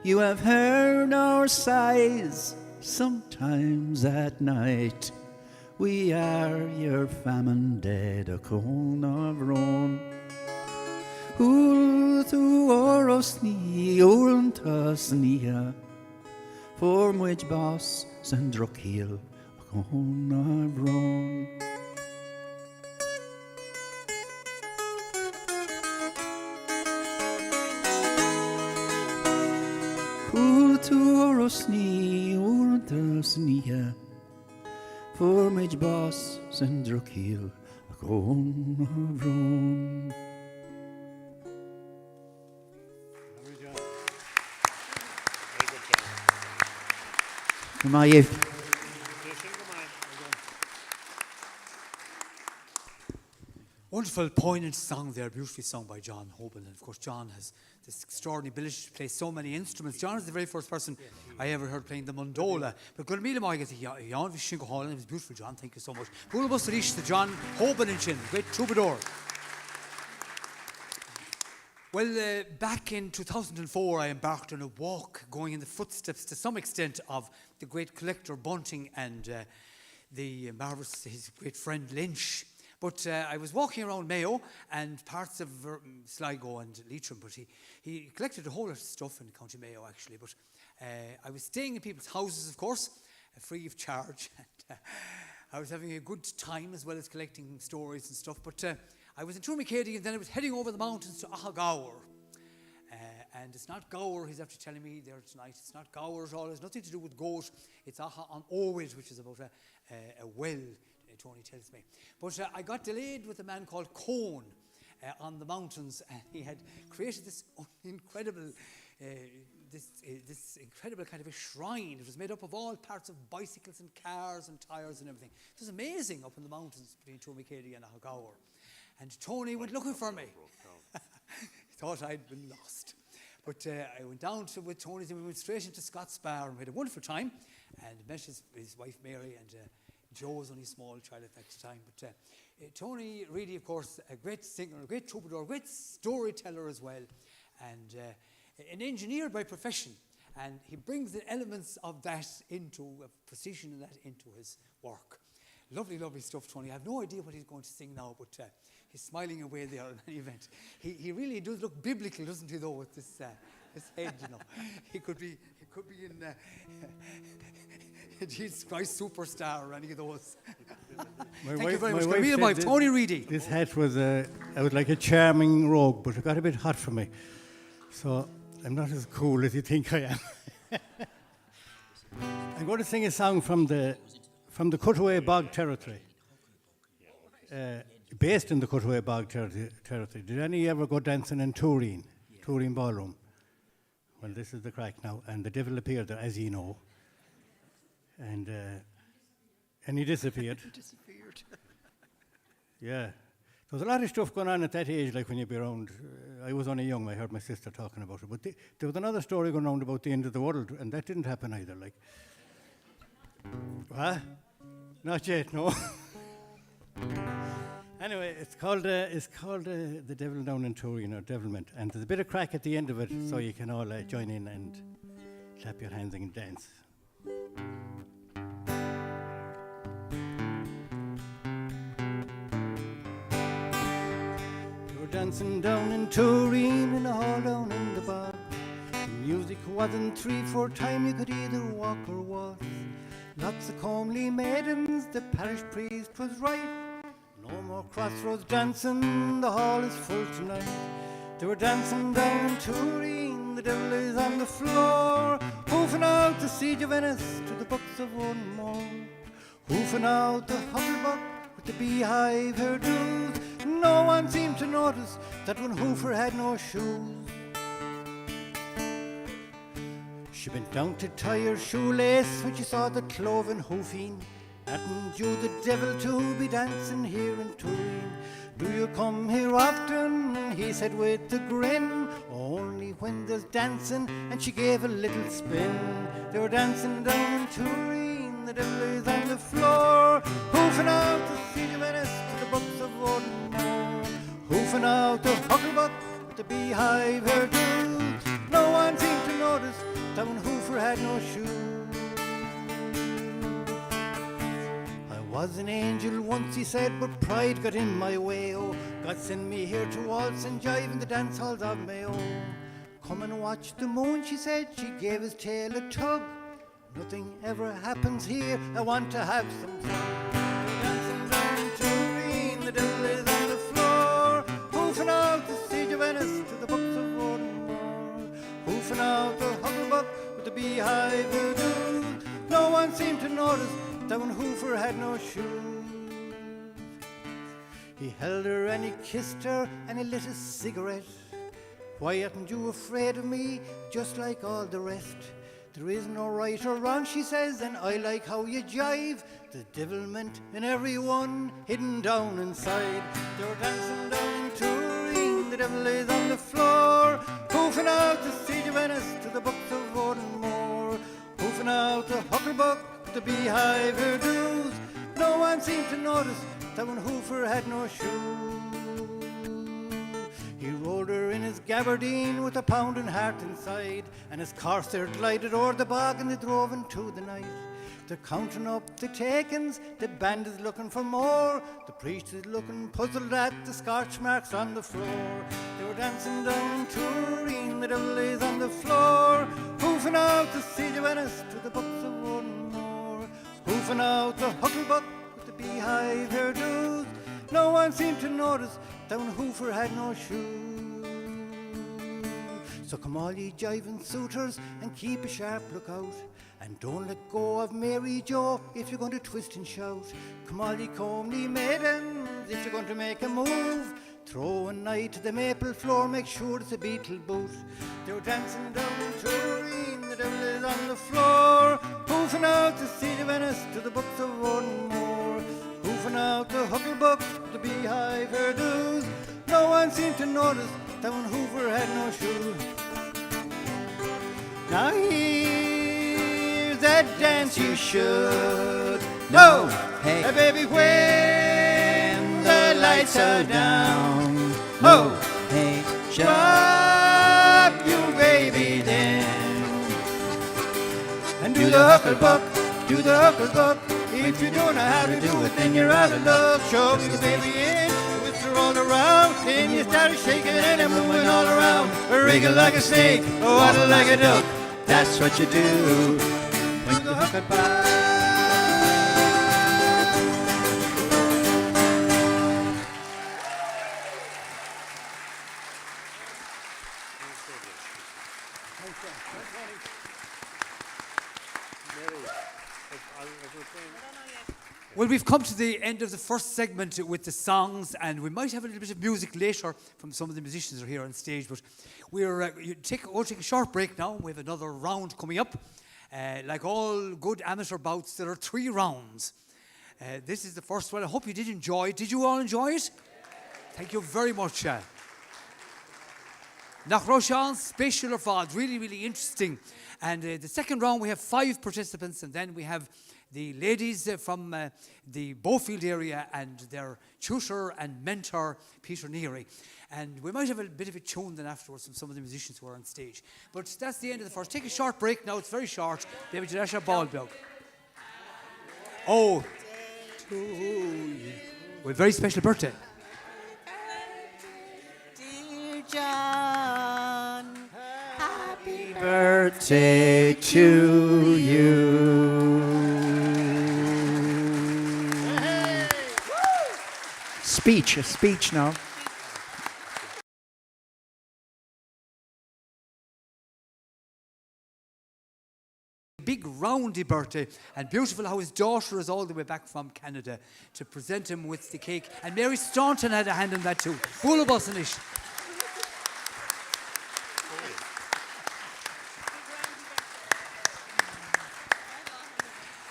You have heard our sighs sometimes at night. We are your famine dead, a cone of Rome. Tu oros ni orantas nia, for which boss sandrokil, a cone of Rome. Tu oros ni orantas nia, for which boss sandrokil, a cone of Rome. Mayo. Wonderful, poignant song there, beautifully sung by John Hoban. And of course, John has this extraordinary ability to play so many instruments. John is the very first person I ever heard playing the mandola. But good meal, I get to Jan Vishinko Hall, and it was beautiful, John. Thank you so much. Bulbus Rish, the John Hoban in Chin, great troubadour. Well, back in 2004, I embarked on a walk going in the footsteps, to some extent, of the great collector Bunting and the marvellous, his great friend Lynch. But I was walking around Mayo and parts of Sligo and Leitrim, but he collected a whole lot of stuff in County Mayo, actually. But I was staying in people's houses, of course, free of charge. And I was having a good time as well as collecting stories and stuff. But I was in Tourmacady, and then I was heading over the mountains to Ahagower. And it's not Gower, he's after telling me there tonight. It's not Gower at all. It's nothing to do with goat. It's Aha on Owid, which is about a well, Tony tells me. But I got delayed with a man called Cone on the mountains, and he had created this incredible this incredible kind of a shrine. It was made up of all parts of bicycles and cars and tyres and everything. It was amazing up in the mountains between Tourmacady and Ahagower. And Tony went looking for me. He thought I'd been lost. But I went down with Tony, and we went straight into Scott's Bar, and we had a wonderful time, and met his wife Mary, and Joe was only a small child at that time. But Tony really, of course, a great singer, a great troubadour, a great storyteller as well, and an engineer by profession. And he brings the elements of that into precision and that into his work. Lovely, lovely stuff, Tony. I have no idea what he's going to sing now, but he's smiling away there in any event. He really does look biblical, doesn't he, though, with this head, you know. He could be in Jesus Christ Superstar or any of those. Thank you very much. My wife, Tony Reedy. This hat was I was like a charming rogue, but it got a bit hot for me. So I'm not as cool as you think I am. I'm going to sing a song from the Cutaway Bog Territory. Based in the Cutaway Bog Territory. Did any ever go dancing in Turin Ballroom? Well, this is the crack now. And the devil appeared there, as you know. And he disappeared. Yeah. There was a lot of stuff going on at that age, like when you'd be around. I was only young, I heard my sister talking about it. But there was another story going around about the end of the world, and that didn't happen either. Like, what? Not yet, no. Anyway, it's called The Devil Down in Turin, or Devilment. And there's a bit of crack at the end of it, so you can all join in and clap your hands and dance. Dancing down in Turin in a hall down in the bar. The music wasn't 3/4 time, you could either walk or waltz. Lots of comely maidens, the parish priest was right. No more crossroads dancing, the hall is full tonight. They were dancing down in Turin, the devil is on the floor, hoofing out the siege of Venice to the bucks of one more. Hoofing out the hucklebuck with the beehive hairdos, No one seemed to notice that when Hoofer had no shoes. She bent down to tie her shoelace when she saw the cloven hoofing. Hadn't you the devil to be dancing here in Turin? Do you come here often? He said with a grin. Only when there's dancing, and she gave a little spin. They were dancing down in Turin, the devil is on the floor, hoofing out the siege of Venice to the books of Mournful. Hoofing out the hucklebuck with the beehive hairdo. No one seemed to notice that when Hoofer had no shoes. I was an angel once, he said, but pride got in my way. Oh, God sent me here to waltz and jive in the dance halls of Mayo. Come and watch the moon, she said. She gave his tail a tug. Nothing ever happens here, I want to have some fun. Dancing down in Turin, the devil is on the floor, hoofing out the siege of Venice to the books of Mournful. Hoofing out the hucklebuck with the beehive hairdo. No one seemed to notice that when Hoofer had no shoes. He held her and he kissed her and he lit a cigarette. Why aren't you afraid of me, just like all the rest? There is no right or wrong, she says, and I like how you jive. The devilment in everyone hidden down inside. They were dancing down in Turin, the devil is on the floor, hoofing out the siege of Venice to the books of Mournful. Hoofing out the hucklebuck, the beehive hairdos. No one seemed to notice that when Hoofer had no shoes. He rolled her in his gabardine with a pounding heart inside, and his corsair glided o'er the bog and they drove into the night. They're counting up the takings, the band is looking for more, the priest is looking puzzled at the scorch marks on the floor. They were dancing down in Turin, the devil is on the floor, hoofing out the siege of Venice to the books of Mournful. Hoofing out the hucklebuck with the beehive hairdos. No one seemed to notice that when Hoofer had no shoes. So come all ye jiving suitors and keep a sharp lookout, and don't let go of Mary Jo if you're going to twist and shout. Come all ye comely maidens if you're going to make a move. Throw an eye to the maple floor, make sure it's a beetle boot. They were dancing down in Turin, the devil is on the floor, hoofing out the siege of Venice to the books of Mournful. Hoofing out the hucklebuck, the beehive hairdos. No one seemed to notice that when Hoofer had no shoes. Now here's that dance you should know, hey baby, when the lights are down. Oh, hey, shut you baby then, and do the hucklebuck, do the hucklebuck. If you don't know how to do it, then you're out of luck. Show me the baby in, twist her all around, then you start shaking and moving all around. Wriggle like a snake, waddle like a duck. That's what you do when the hucklebuck. Well, we've come to the end of the first segment with the songs, and we might have a little bit of music later from some of the musicians who are here on stage, but we'll take a short break now. We have another round coming up. Like all good amateur bouts, there are 3 rounds. This is the first one. I hope you did enjoy it. Did you all enjoy it? Thank you very much. Nach Roshan, Special or Fad, really, really interesting. And the second round, we have 5 participants, and then we have the ladies from the Beaufield area and their tutor and mentor, Peter Neary. And we might have a bit of a tune then afterwards from some of the musicians who are on stage. But that's the end of the first. Take a short break now. It's very short. David Jadasha Ballblog. Oh, to you. Well, very special birthday. Dear John, happy Birthday to you. A speech now. big roundy birthday, and beautiful how his daughter is all the way back from Canada to present him with the cake. And Mary Staunton had a hand in that too. Bula Bussanish.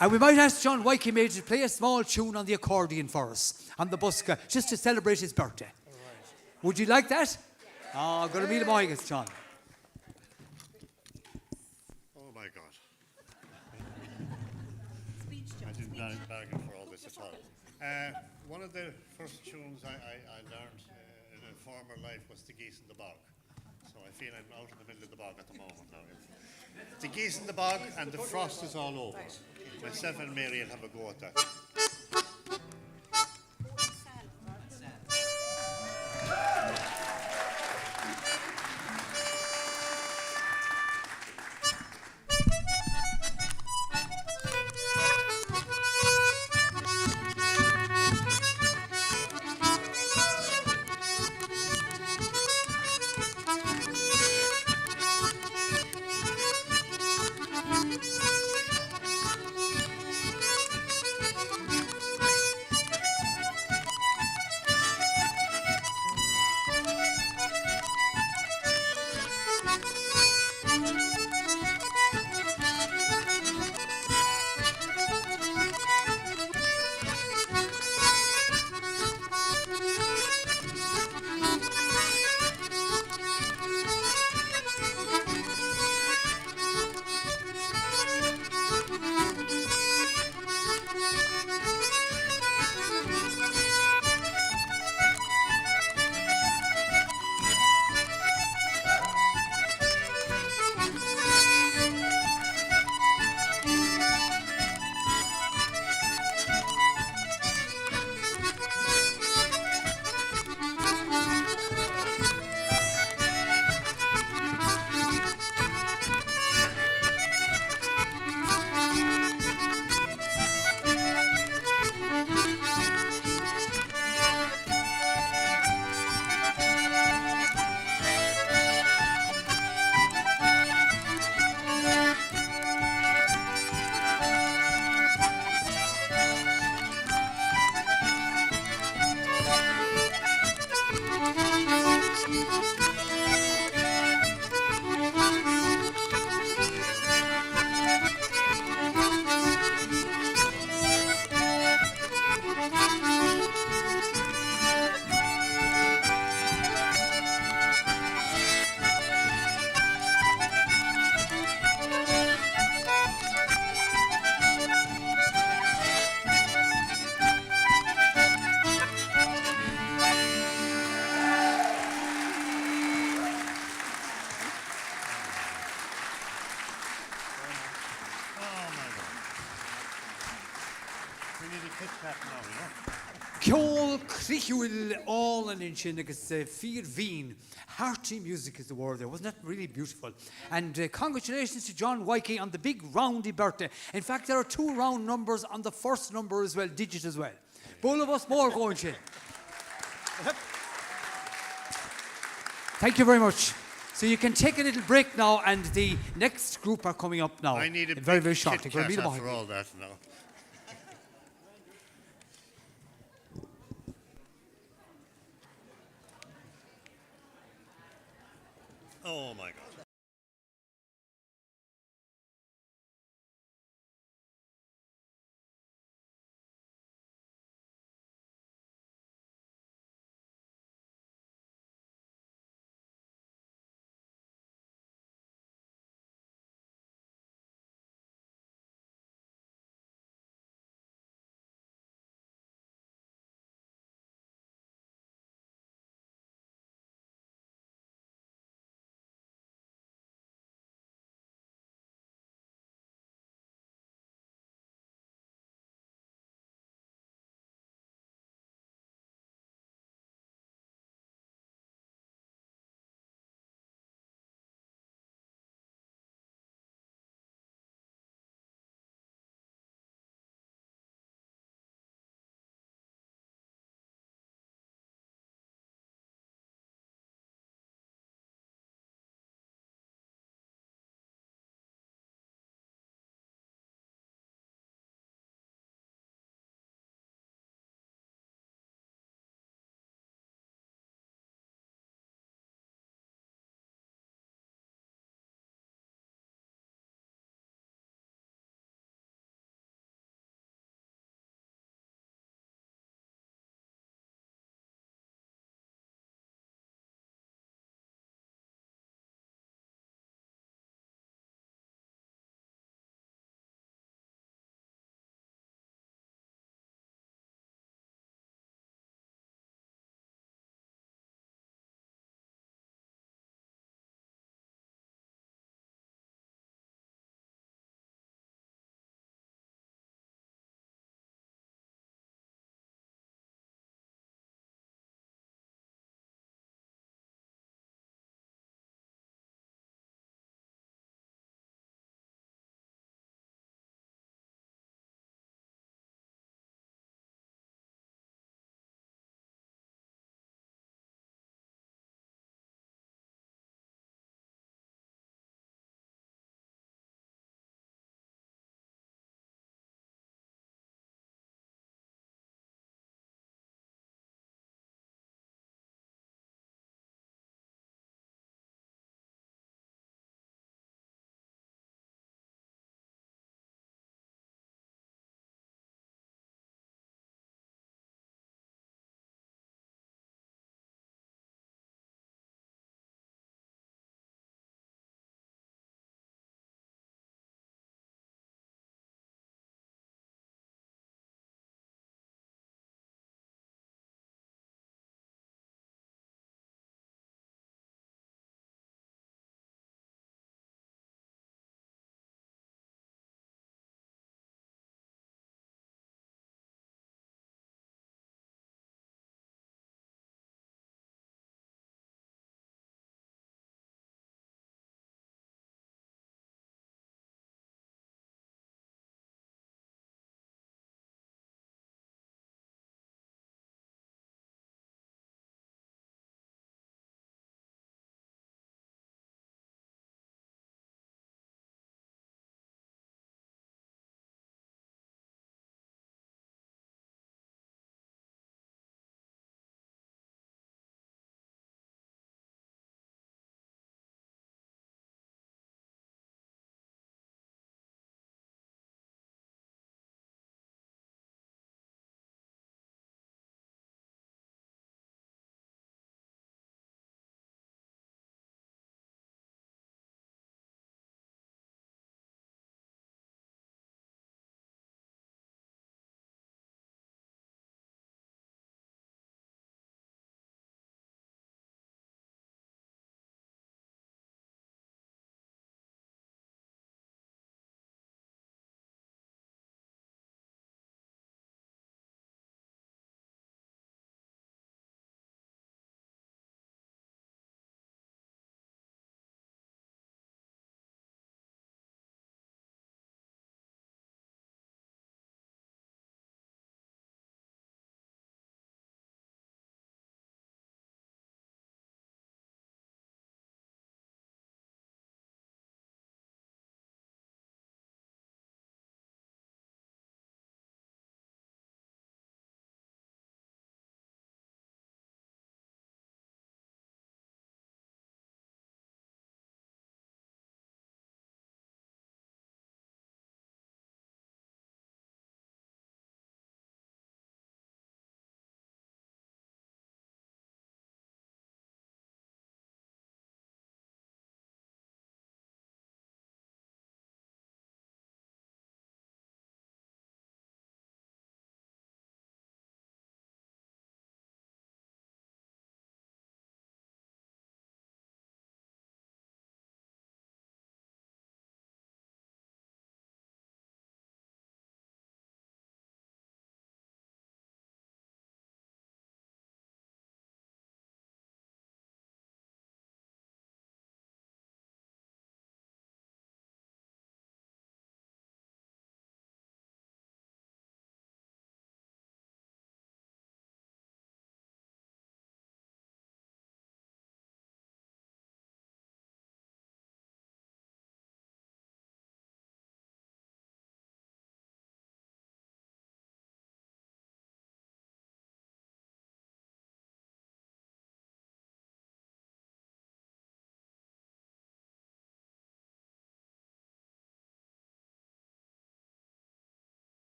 And we might ask John Wyke Major to play a small tune on the accordion for us, on the buska, just to celebrate his birthday. Would you like that? Oh, go to meet him, John. Oh my God. I did not bargain for all this at all. One of the first tunes I learned in a former life was The Geese in the Bog. So I feel I'm out in the middle of the bog at the moment now. The geese in the bog and the frost is all over. Myself and Mary will have a go at that. Ceol Crichuil all an inch in agus Fear Veen. Hearty music is the word there. Wasn't that really beautiful? And congratulations to John Wyke on the big roundy birthday. In fact, there are 2 round numbers on the first number as well, digit as well. Both of us more going to. Thank you very much. So you can take a little break now, and the next group are coming up now. I need a very, big very shortly. chit-chat after all that now. Oh my God.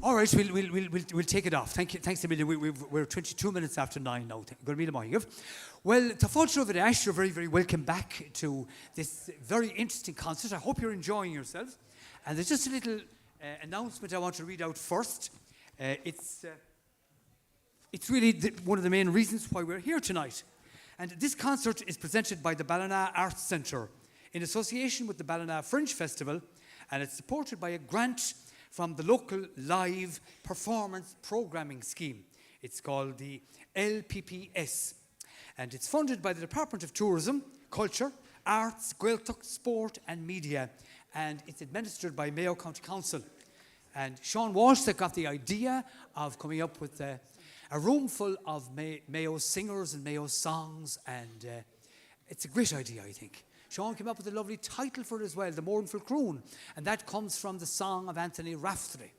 All right, we'll take it off. Thank you, thanks a million. We're 22 minutes after 9 now. Well, to Fáilte over Ash, you're very, very welcome back to this very interesting concert. I hope you're enjoying yourselves. And there's just a little announcement I want to read out first. It's really one of the main reasons why we're here tonight. And this concert is presented by the Ballina Arts Centre in association with the Ballina Fringe Festival, and it's supported by a grant from the local live performance programming scheme. It's called the LPPS, and it's funded by the Department of Tourism, Culture, Arts, Gaeltacht, Sport and Media, and it's administered by Mayo County Council. And Sean Walsh that got the idea of coming up with a room full of Mayo singers and Mayo songs, and it's a great idea, I think. Sean came up with a lovely title for it as well, the Mournful Croon, and that comes from the song of Anthony Rafteirí,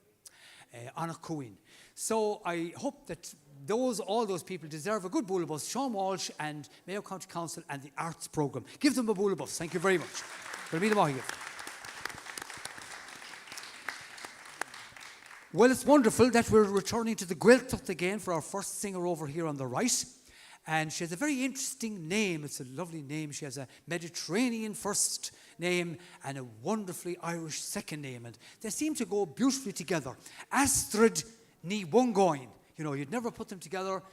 Eanach Dhúin. So I hope that all those people deserve a good bullabus, Sean Walsh and Mayo County Council and the Arts Programme. Give them a bullabus. Thank you very much. Well, it's wonderful that we're returning to the Gaeltacht again for our first singer over here on the right. And she has a very interesting name. It's a lovely name. She has a Mediterranean first name and a wonderfully Irish second name. And they seem to go beautifully together. Astrid ní Bhungáin. You know, you'd never put them together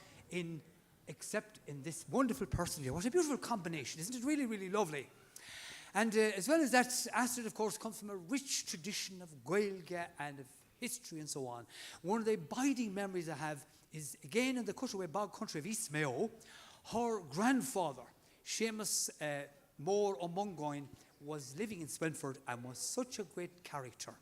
except in this wonderful person here. What a beautiful combination. Isn't it really, really lovely? And as well as that, Astrid, of course, comes from a rich tradition of Gaeilge and of history and so on. One of the abiding memories I have is, again, in the cutaway bog country of East Mayo. Her grandfather, Seamus Mór O'Mungáin, was living in Swinford and was such a great character.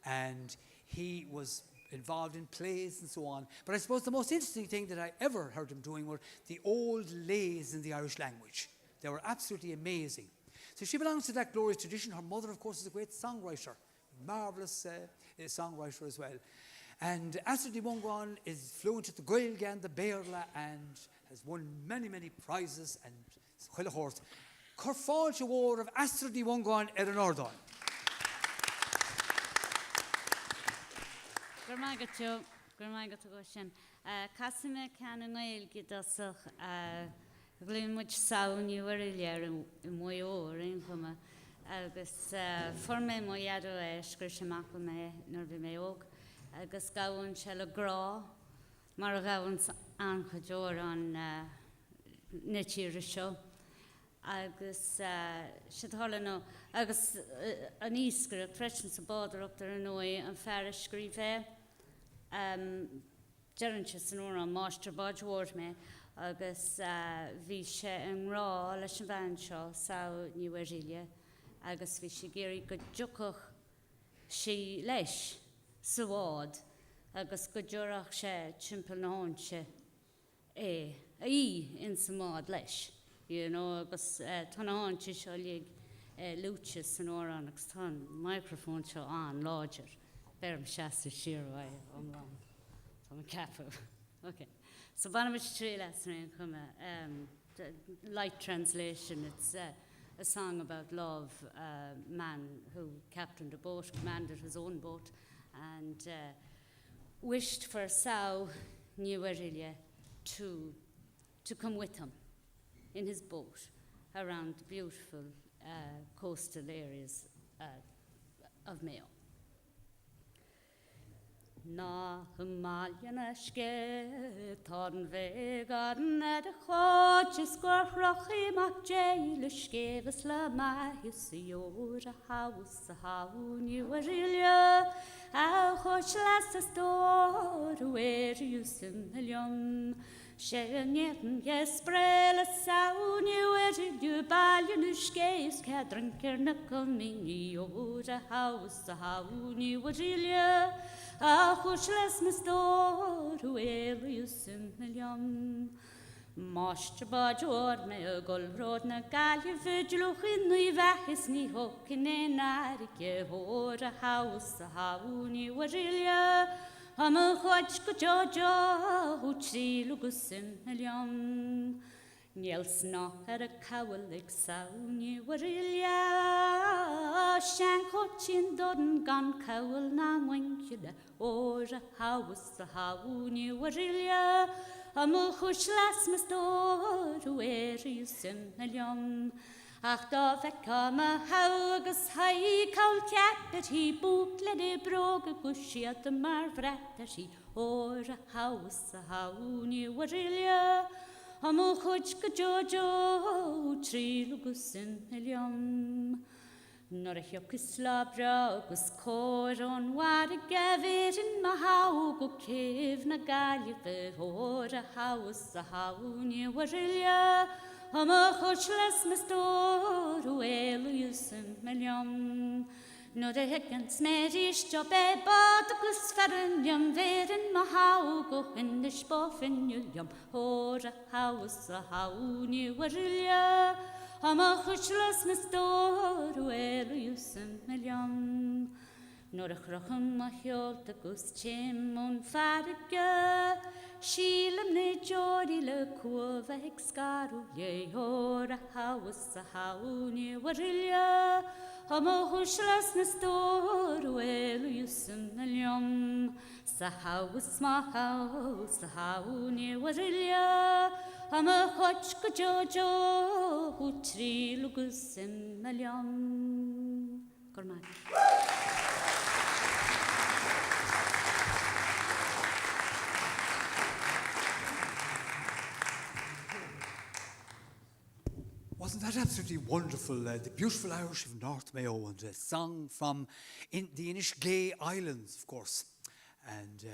And he was involved in plays and so on. But I suppose the most interesting thing that I ever heard him doing were the old lays in the Irish language. They were absolutely amazing. So she belongs to that glorious tradition. Her mother, of course, is a great songwriter, marvellous songwriter as well. And Astrid ní Bhungáin is fluent at the Gaeilge and the Béarla and has won many, many prizes and chuile horse. Cur fáilte mhór of Astrid ní Bhungáin ar an ordáin. Gur maigad Joe, gur maigad go sin. Casime cean an Gaeilge dasach glúmuid saoiniú ar iléir I Mayo in chuma. Agus formé mo iadú scríoch amach go mé nor bhí mé óg. Agus gawan se le grá, mar a gawan an chadeoir an na tíre seo. Agus siad thola nó, agus an íscre, freisin sa bádar up dar an ói an fear scríomh Gerantse san óra an máiste bádhóir me, agus bhí se an rá leis an bhain seo sao ní Uairíola, agus bhí se géirí go dúchach sí leis. Sawad, agus go dúrach sé timpeall na háinse in samad leis. You know, agus tá na háinse seo liag lúte san óran agus tá microphone seo an láidir. Beirm seasta siarhai omlán. Tá an capú. Okay. So banamid trí lesson chuma light translation. It's a song about love, a man who captained a boat, commanded his own boat, and wished for Sao ní Uairíola to come with him in his boat around the beautiful coastal areas of Mayo. Na Ballina Tarn vegan at a hodges gorrochi mac jailish gave us la mahis your house how Ní Uairíola a hoch last door where you similion Shenyetin yes brella sao Ní Uairíola Ballina skates ca drinker na coming your house how Ní Uairíola a chuisles na stór uéir you similion. Máiste bádhór me a golród na gaile fidluch in nuí bhechis ní hokin é nárice hór a haus a haú Ní Uairíola am a chuid go jojo hútí lugus similion. Nielsna ar a cawlig sao Ní Uairíola Sian chochin dodden gan cawl na wankile Ora haus a hauni warilya Amul chushlas mastor Uerius in Helium Ach da fekka ma haugus hai kaul tjappet hi bukle de broge gushiat de mar vretter hi Ora haus a hauni warilya Amul chuchka jojo Trilugus in Helium Nor a hiocus labra agus coron war a gafir in ma haug o civ na galifir or a haus a hauni warilya am a chuchlas mistor o elius in million Nor a higgins medish job e bad agus ferinium ver in ma haug o in the spoffin yulium or a haus a hauni warilya Am a chuchlas mistor o elius in million Nor a chrochem a hiolta gus chim on farga Sheelam ne jodi le cuova excaru ye or a haus a hauni warilya Am a chuchlas mistor o elius in million Sa haus ma haus a hauni warilya Am a chochka jojo hu trilugus in million Gorman. Wasn't that absolutely wonderful? The beautiful Irish of North Mayo and a song from the Eanach Dhúin Islands, of course. And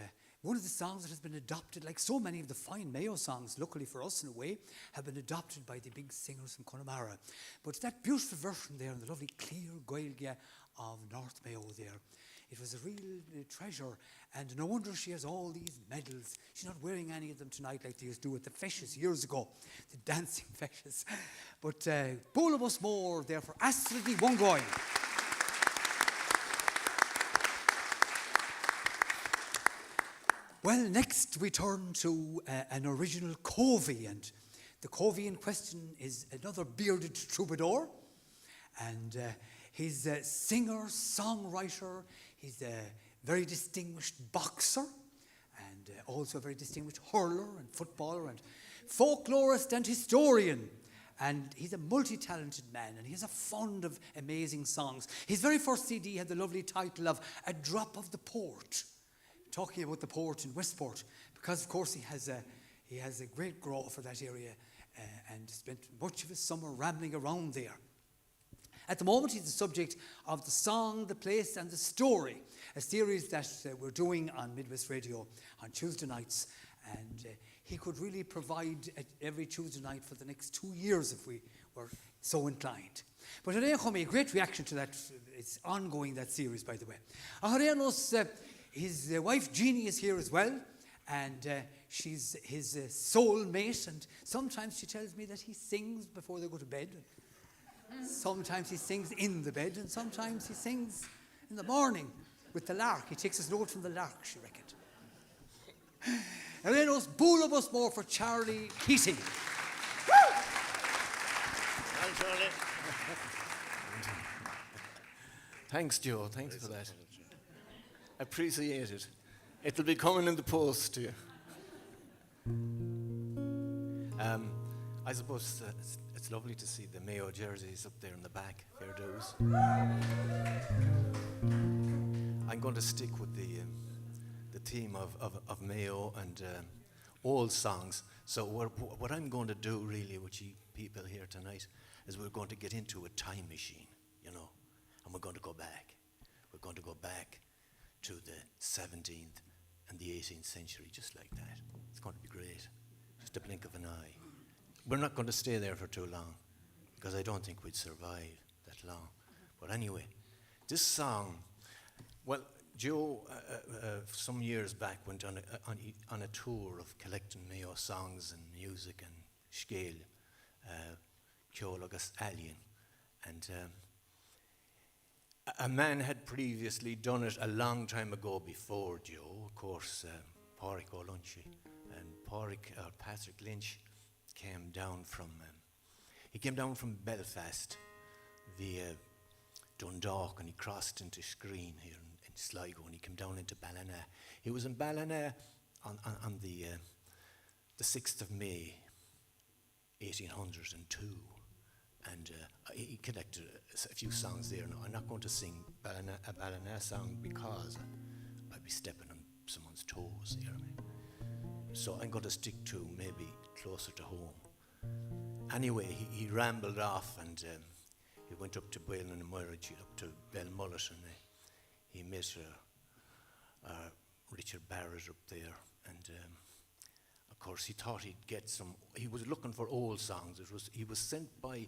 one of the songs that has been adopted, like so many of the fine Mayo songs, luckily for us in a way, have been adopted by the big singers from Connemara. But that beautiful version there, and the lovely clear Gaeilge of North Mayo there, it was a real treasure, and no wonder she has all these medals. She's not wearing any of them tonight like they used to do at the Feshes years ago, the dancing Feshes. But Bula Bus Mór there for Astrid Wongoin. Well, next we turn to an original covey, and the covey in question is another bearded troubadour, and he's a singer, songwriter, he's a very distinguished boxer, and also a very distinguished hurler and footballer and folklorist and historian. And he's a multi-talented man, and he's a fond of amazing songs. His very first CD had the lovely title of A Drop of the Port, talking about the port in Westport, because of course he has a great grow for that area and spent much of his summer rambling around there. At the moment he's the subject of The Song, the Place and the Story, a series that we're doing on Midwest Radio on Tuesday nights, and he could really provide every Tuesday night for the next 2 years if we were so inclined. But today a great reaction to that. It's ongoing, that series, by the way. His wife Jeannie is here as well, and she's his soul mate, and sometimes she tells me that he sings before they go to bed. Sometimes he sings in the bed, and sometimes he sings in the morning with the lark. He takes his note from the lark, she reckoned. And then us Bula Bus Mór for Charlie Keating. Hi, Charlie. Thanks, Joe. Thanks for that. Appreciate it. It'll be coming in the post to you. I suppose it's lovely to see the Mayo jerseys up there in the back. Fair dues. I'm going to stick with the theme of Mayo and old songs. So what I'm going to do really with you people here tonight is we're going to get into a time machine, you know, and we're going to go back. We're going to go back to the 17th and the 18th century, just like that. It's going to be great. Just a blink of an eye. We're not going to stay there for too long, because I don't think we'd survive that long. But anyway, this song, well, Joe, some years back, went on a tour of collecting Mayo songs and music and scale, Ceol agus Alien. And a man had previously done it a long time ago before Joe, of course, Pádraig Ó Lynch. And Patrick Lynch came down from Belfast via Dundalk, and he crossed into Skryne here in Sligo, and he came down into Ballina. He was in Ballina on the 6th of May, 1802, and he collected a few songs there. Now, I'm not going to sing a Ballina song because I'd be stepping on someone's toes, you know what I mean? So I'm going to stick to maybe closer to home. Anyway, he rambled off, and he went up to Ballina and Mayo, up to Belmullet, and he met Richard Barrett up there, and of course he thought he'd get some. He was looking for old songs. He was sent by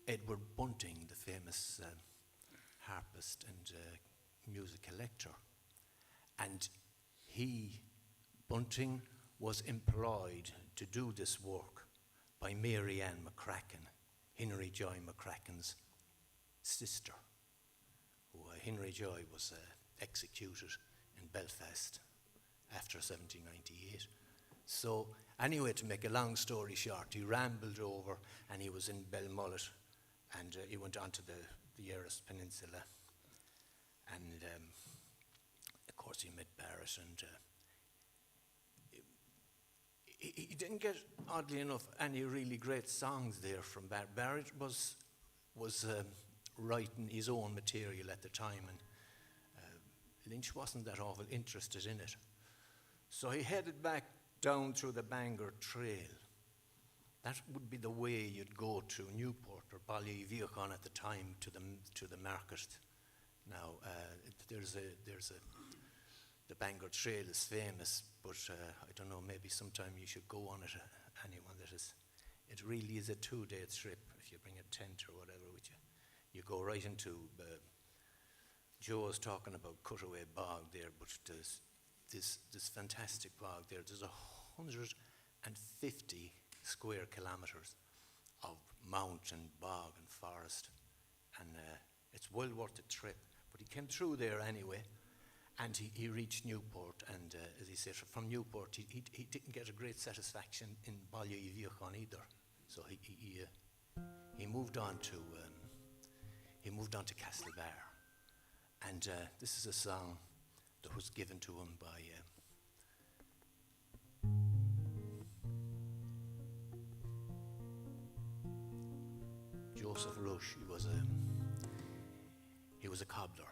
Edward Bunting, the famous harpist and music collector, and Bunting was employed to do this work by Mary Ann McCracken, Henry Joy McCracken's sister. Henry Joy was executed in Belfast after 1798. So anyway, to make a long story short, he rambled over, and he was in Belmullet, and he went on to the Erris Peninsula, and of course he met Barrett, and he didn't get, oddly enough, any really great songs there from Barrett. Barrett was writing his own material at the time, and Lynch wasn't that awful interested in it. So he headed back down through the Bangor Trail. That would be the way you'd go to Newport or Ballyviacon at the time, to the market. Now the Bangor Trail is famous, but I don't know, maybe sometime you should go on it. Anyone that is, it really is a 2-day trip if you bring a tent or whatever with you. You go right into, Joe was talking about Cutaway Bog there, but there's this fantastic bog there. There's 150 square kilometres of mountain, bog and forest, and it's well worth the trip. But he came through there anyway, and he reached Newport, and as he said, from Newport he didn't get a great satisfaction in Ballyviacon either. So he moved on to Castlebar, and this is a song that was given to him by Joseph Rush. He was a cobbler.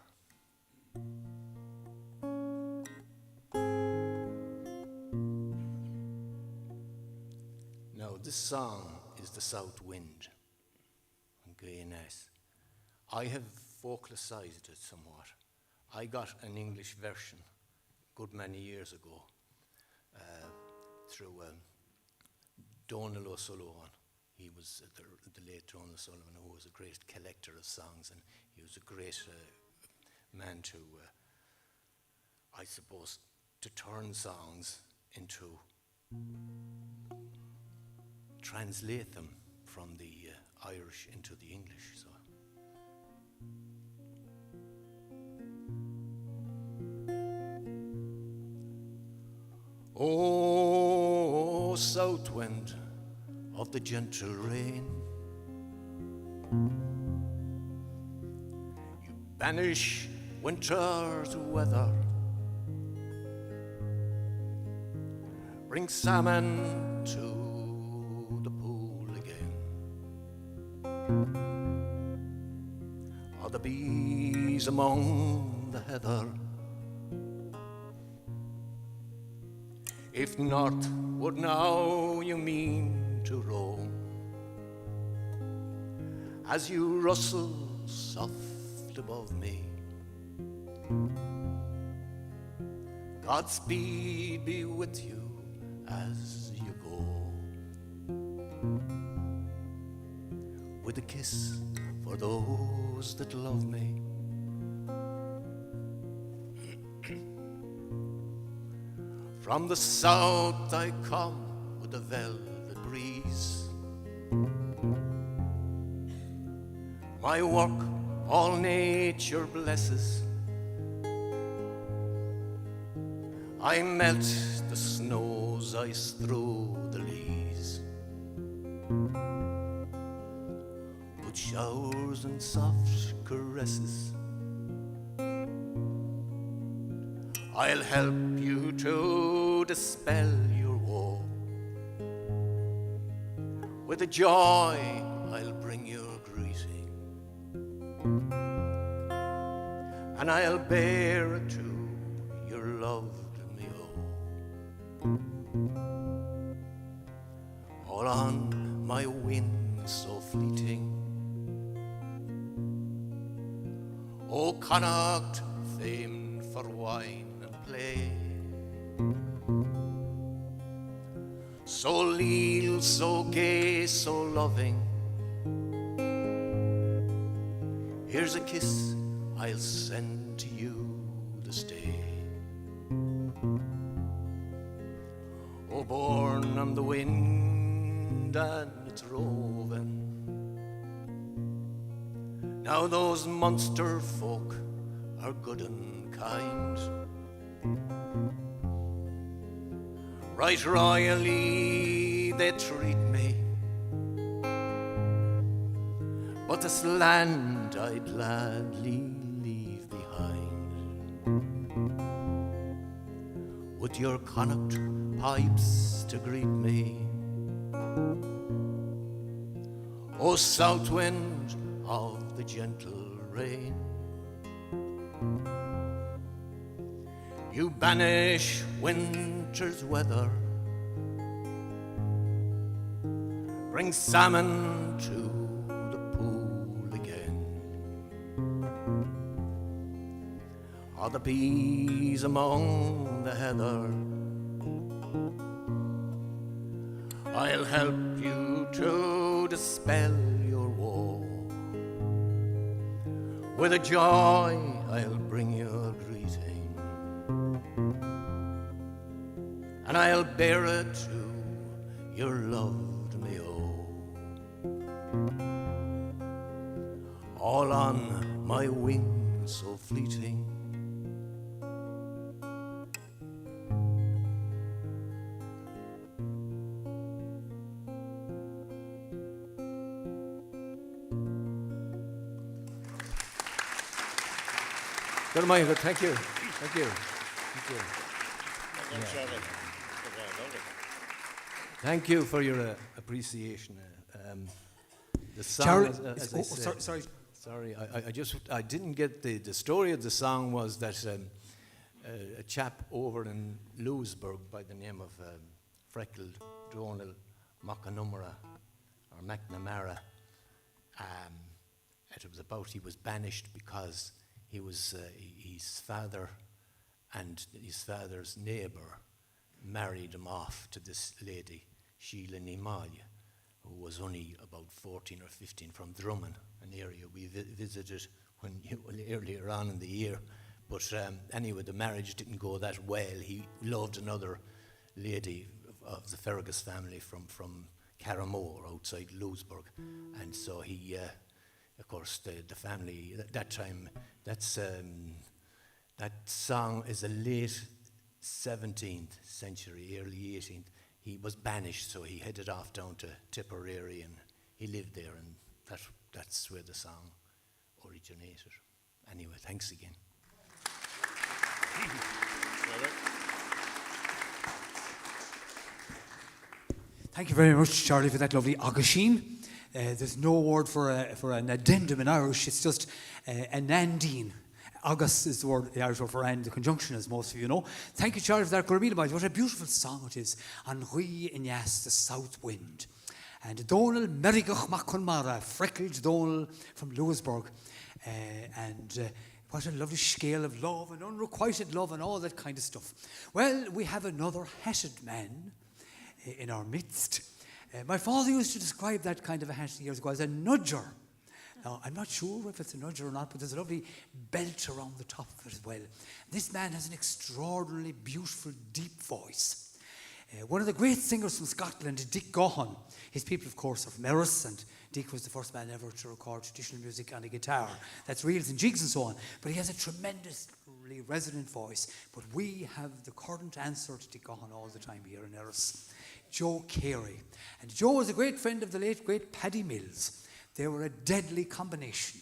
Now this song is The South Wind in Eanach. I have vocalised it somewhat. I got an English version a good many years ago through Donal O'Sullivan. He was the late Donal O'Sullivan, who was a great collector of songs, and he was a great man to, I suppose, to turn songs into, translate them from the Irish into the English. So. Oh, south wind of the gentle rain, you banish winter's weather, bring salmon to the pool again, are the bees among the heather? If not, would now you mean to roam, as you rustle soft above me? Godspeed be with you as you go, with a kiss for those that love me. From the south I come with a velvet breeze. My work all nature blesses. I melt the snow's ice through the leaves, with showers and soft caresses. I'll help you to dispel your woe. With a joy I'll bring your greeting, and I'll bear it to your loved Mayo. All on my wings so fleeting, O Connacht famed for wine and play, so leal, so gay, so loving. Here's a kiss I'll send to you this day. Oh, born on the wind and it's roving. Now those monster folk are good and kind. Right royally they treat me, but this land I'd gladly leave behind. With your Connacht pipes to greet me, O south wind of the gentle rain, you banish winter's weather, bring salmon to the pool again. Are the bees among the heather? I'll help you to dispel your woe. With a joy I'll bring your greeting, and I'll bear it to your loved Mayo. All on my wings so fleeting, Good morning, thank you. Thank you. Thank you. Thank you for your appreciation. The song, as I said, sorry, I didn't get the story of the song was that a chap over in Louisburg by the name of Freckled Dronal Macnamara or McNamara. It was about he was banished because he was his father and his father's neighbour married him off to this lady, Sheila Nimalia, who was only about 14 or 15 from Drummond, an area we visited earlier on in the year. But anyway, the marriage didn't go that well. He loved another lady of the Fergus family from Carramore outside Louisburg, and so he. Of course, the family at that time. That song is a late 17th century, early 18th. He was banished, so he headed off down to Tipperary, and he lived there, and that's where the song originated. Anyway, thanks again. Thank you very much, Charlie, for that lovely Augustine. There's no word for an addendum in Irish. It's just an andine. August is the word, the Irish word for and, the conjunction, as most of you know. Thank you, Charlie, for that. What a beautiful song it is. An Hui Inyas, the south wind. And Donal Merigach Macunmara, Freckled Donal from Louisburg. What a lovely scale of love and unrequited love and all that kind of stuff. Well, we have another hatted man in our midst. My father used to describe that kind of a hat years ago as a nudger. Now, I'm not sure if it's a nudger or not, but there's a lovely belt around the top of it as well. This man has an extraordinarily beautiful, deep voice. One of the great singers from Scotland, Dick Gaughan. His people, of course, are from Erris, and Dick was the first man ever to record traditional music on a guitar. That's reels and jigs and so on. But he has a tremendously resonant voice. But we have the current answer to Dick Gaughan all the time here in Erris. Joe Carey. And Joe was a great friend of the late, great Paddy Mills. They were a deadly combination.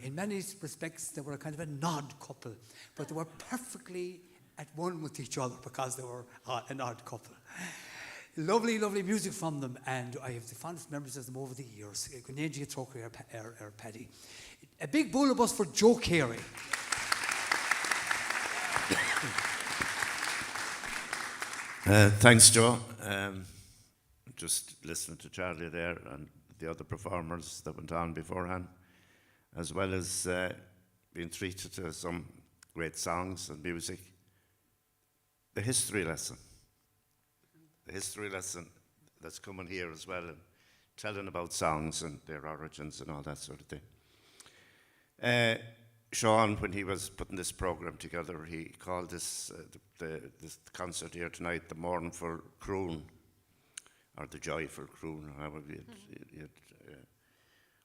In many respects, they were a kind of a nod couple, but they were perfectly at one with each other because they were an odd couple. Lovely, lovely music from them, and I have the fondest memories of them over the years. Paddy. A big bullabus for Joe Carey. Thanks, Joe. Just listening to Charlie there and the other performers that went on beforehand, as well as being treated to some great songs and music. The history lesson that's coming here as well, and telling about songs and their origins and all that sort of thing. Sean, when he was putting this program together, he called this this concert here tonight the Mournful Croon, or the Joyful Croon, or however you'd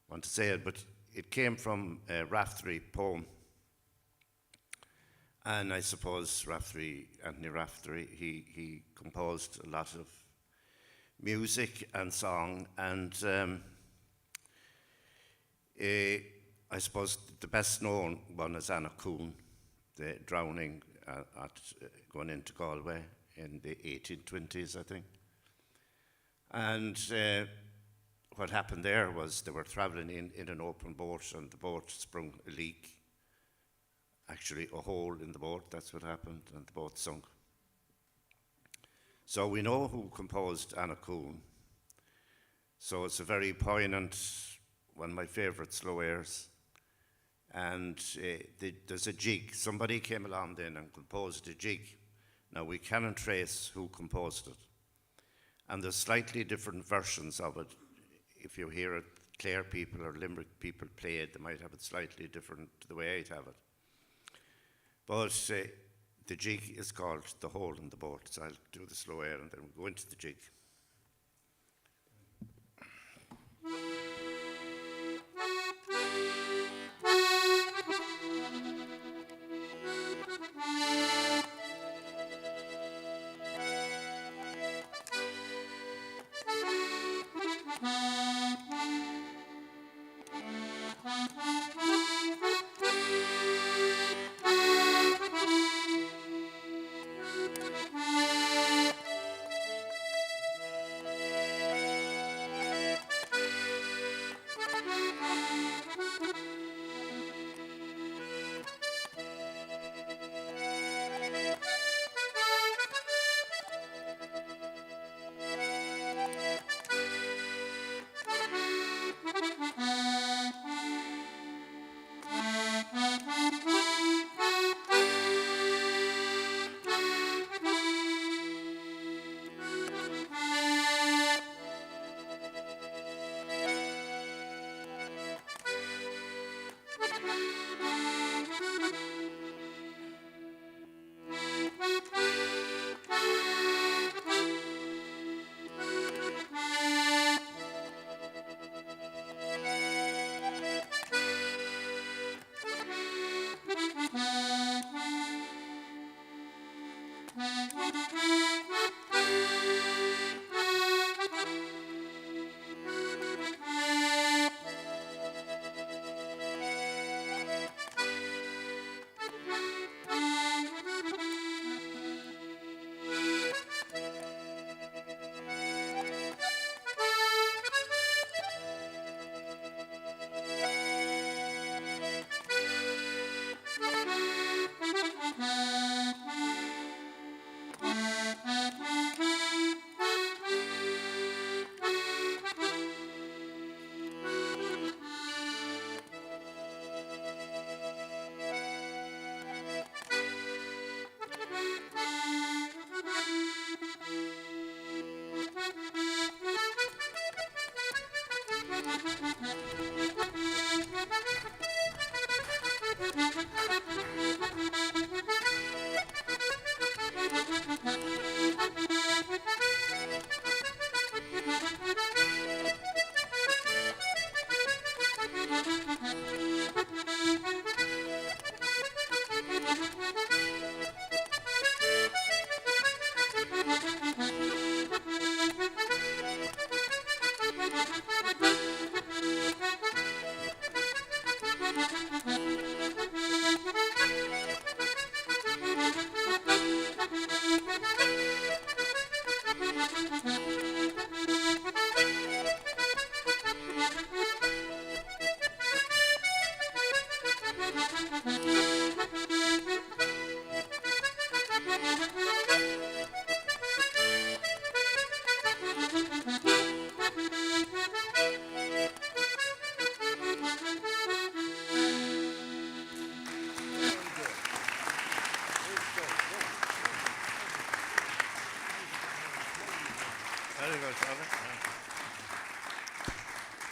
want to say it. But it came from a Rafteirí poem. And I suppose Anthony Rafteirí, he composed a lot of music and song, and I suppose the best known one is Eanach Dhúin, the drowning going into Galway in the 1820s, I think. And what happened there was they were travelling in an open boat, and the boat sprung a leak. Actually, a hole in the boat, that's what happened, and the boat sunk. So we know who composed Eanach Dhúin. So it's a very poignant, one of my favourite slow airs. And there's a jig. Somebody came along then and composed a jig. Now, we cannot trace who composed it. And there's slightly different versions of it. If you hear it, Clare people or Limerick people play it, they might have it slightly different to the way I'd have it. But the jig is called The Hole in the Boat, so I'll do the slow air and then we'll go into the jig.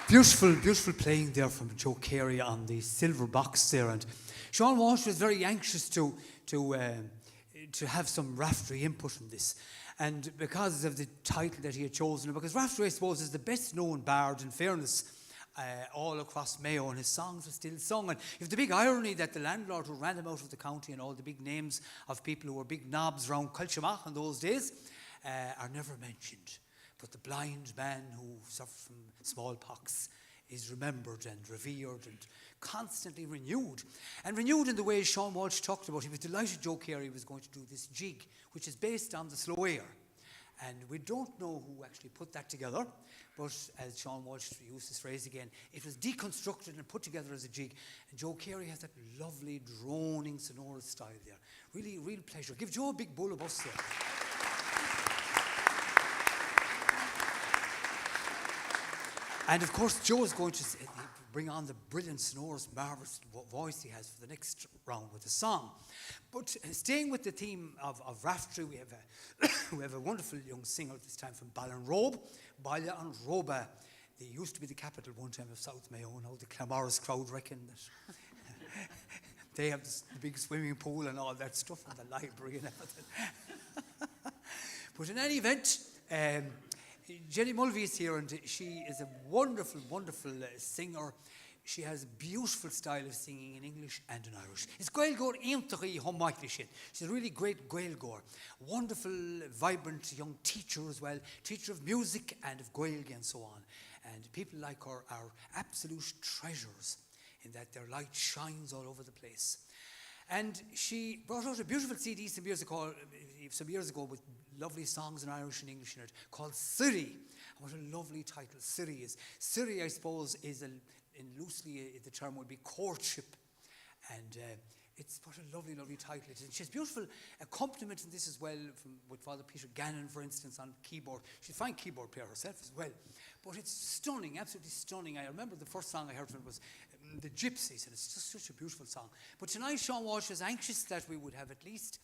Beautiful, beautiful playing there from Joe Carey on the silver box there. And Sean Walsh was very anxious to have some Rafteirí input in this. And because of the title that he had chosen, because Rafteirí, I suppose, is the best known bard, in fairness, all across Mayo, and his songs are still sung. And you have the big irony that the landlord who ran him out of the county and all the big names of people who were big knobs around Cultchimach in those days are never mentioned. But the blind man who suffered from smallpox is remembered and revered and constantly renewed. And renewed in the way Sean Walsh talked about. He was delighted Joe Carey was going to do this jig, which is based on the slow air. And we don't know who actually put that together, but as Sean Walsh used this phrase again, it was deconstructed and put together as a jig. And Joe Carey has that lovely droning sonorous style there. Really, real pleasure. Give Joe a big bull of us there. And of course, Joe is going to bring on the brilliant, sonorous, marvellous voice he has for the next round with the song. But staying with the theme of Rafteirí, we have a wonderful young singer this time from Ballina Arts. They used to be the capital one time of South Mayo. Now the Clamaris crowd reckon that they have the big swimming pool and all that stuff in the library and everything. But in any event, Jenny Mulvey is here, and she is a wonderful, wonderful singer. She has a beautiful style of singing in English and in Irish. It's Gaelgóir Eanach Dhúin. She's a really great Gaelgóir. Wonderful, vibrant young teacher as well, teacher of music and of Gaeilge and so on. And people like her are absolute treasures in that their light shines all over the place. And she brought out a beautiful CD some years ago with lovely songs in Irish and English in it called Siri. What a lovely title Siri is. Siri, I suppose, is loosely the term would be courtship. And it's what a lovely, lovely title it is. And she has beautiful accompaniment in this as well, with Father Peter Gannon, for instance, on keyboard. She's a fine keyboard player herself as well. But it's stunning, absolutely stunning. I remember the first song I heard from it was The Gypsies, and it's just such a beautiful song. But tonight, Sean Walsh was anxious that we would have at least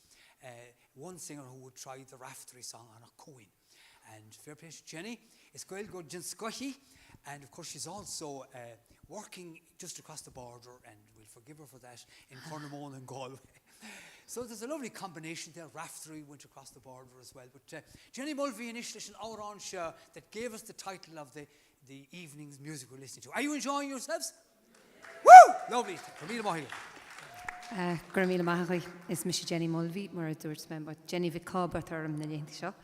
one singer who would try the Rafteirí song Eanach Dhúin. And fair play to Jenny. It's Gaelgóir Jinscochi. And of course, she's also working just across the border, and we'll forgive her for that, in Cornamone and Galway. So there's a lovely combination there. Rafteirí went across the border as well. But Jenny Mulvey initially an hour on show that gave us the title of the evening's music we're listening to. Are you enjoying yourselves? Woo! Lovely. Gurmila Mahari is Miss Jenny Mulvey, Mara Dúirsman, but Jenny Vicabatar am Nalintisha.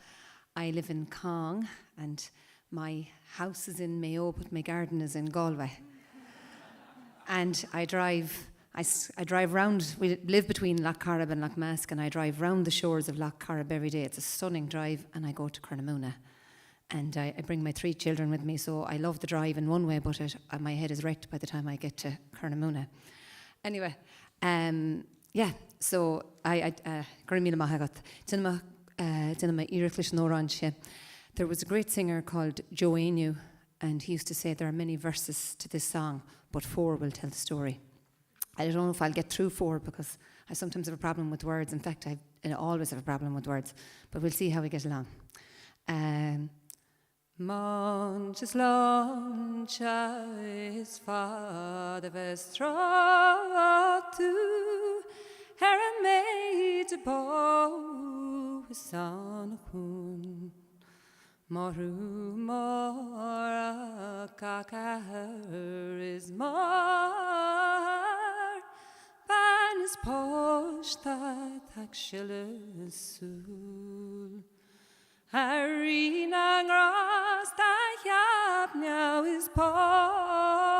I live in Cong, and my house is in Mayo, but my garden is in Galway. And I drive round, we live between Lough Corrib and Lough Mask, and I drive round the shores of Lough Corrib every day. It's a stunning drive, and I go to Cornamuna. And I bring my 3 children with me, so I love the drive in one way, but my head is wrecked by the time I get to Cornamuna. Anyway, so I Gurmila Mahagat, Dinama Eanach Dhúin. There was a great singer called Joe Byrne, and he used to say there are many verses to this song, but 4 will tell the story. I don't know if I'll get through 4 because I sometimes have a problem with words. In fact, I always have a problem with words, but we'll see how we get along. Monches loncha is father vestratu her maid bo son hun Moru mora kakar is mar ban is posta takshilisul Eanach Dhúin now is porous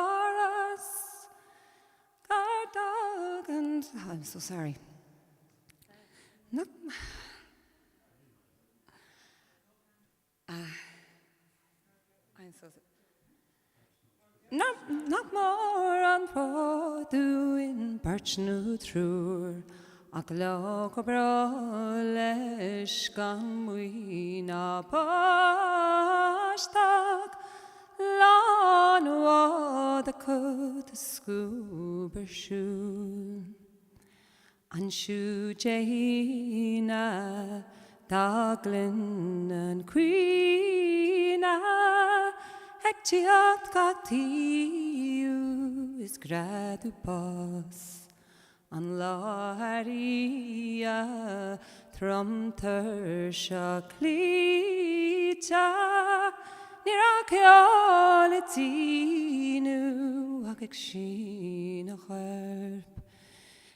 Gardog and I'm so sorry. No. I'm so sorry. Not more on Dhúin birch new through Ach lo leis gan muina pastag Lán wad a cud scuba shul An siú Eanach Dhúin and Queena ag tiad gatiú is gradu bos an láirí a tromtar seo clíte níor a ceála tíú ag ag sin a chuirp.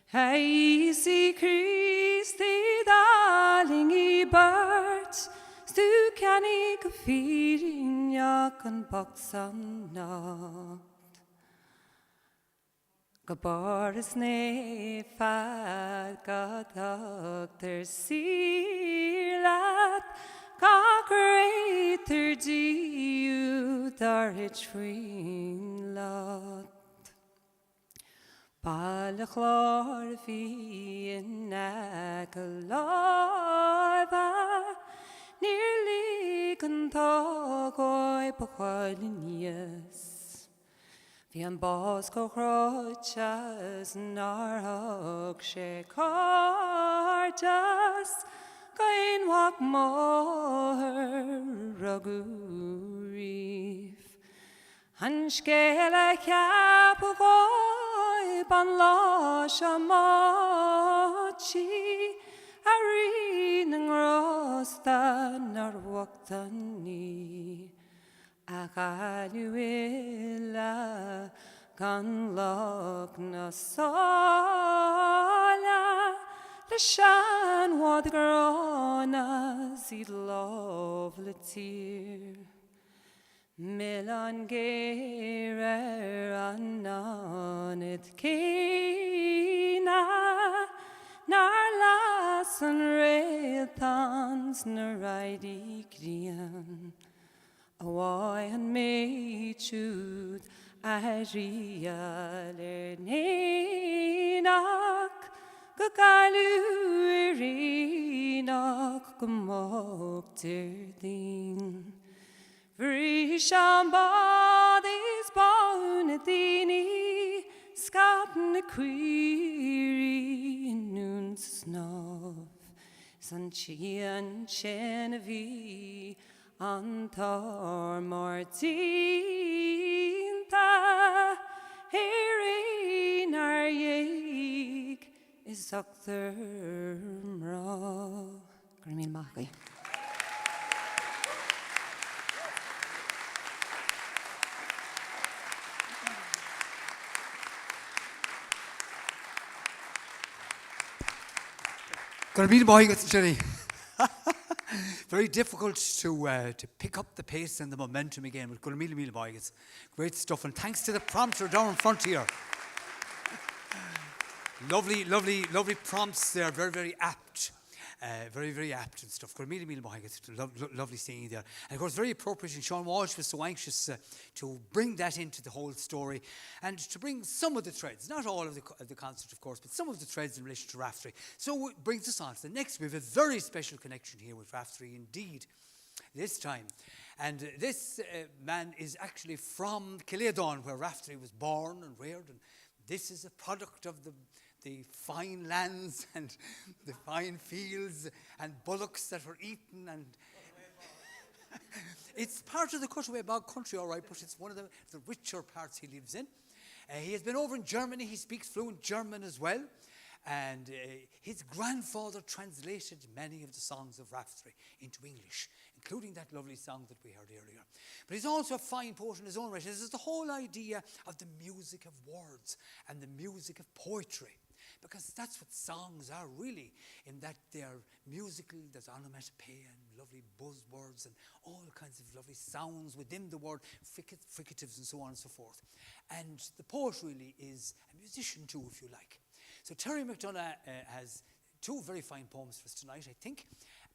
Hey, see Christi darling I burt Stu can I go feeding yak and box on not Go boris ne fad God their sealat Ga greater diu darich free lot Balachlor fi Eanach Dhúin nearly can talk oi bachalias. Fi an bosco crochas narhog she cartas gain walk more ragurif. Hanskele capogoi ban la shamachi arin ng rosta narwaktani akaluila kan lok na sala Lashan wad grona zid love letir Milan gerer annanet kina Nar lassen reiltans nareidi grian Awai an meichud arial Eanach Gagalu Eanach gomog din Vrishambad is bonadini Skatten a query noon snov Sanchian chenevi Antar martinta Herein ar yeig is Dr. Mra Gramil Machli Jenny. Very difficult to pick up the pace and the momentum again, but great stuff. And thanks to the prompter down in front here. Lovely prompts there, very, very apt. Very apt and stuff. Lovely seeing you there. And of course, very appropriate. And Sean Walsh was so anxious to bring that into the whole story and to bring some of the threads, not all of the concert, of course, but some of the threads in relation to Rafteirí. So it brings us on to the next. We have a very special connection here with Rafteirí indeed this time. And this man is actually from Killedon, where Rafteirí was born and reared. And this is a product of the fine lands and the fine fields and bullocks that were eaten, and it's part of the Cutaway Bog country, all right, but it's one of the richer parts he lives in. He has been over in Germany. He speaks fluent German as well, and his grandfather translated many of the songs of Rafteirí into English, including that lovely song that we heard earlier. But he's also a fine poet in his own right. This is the whole idea of the music of words and the music of poetry. Because that's what songs are really, in that they're musical, there's onomatopoeia and lovely buzzwords and all kinds of lovely sounds within the word, fricatives and so on and so forth. And the poet really is a musician too, if you like. So Terry McDonough has two very fine poems for us tonight, I think.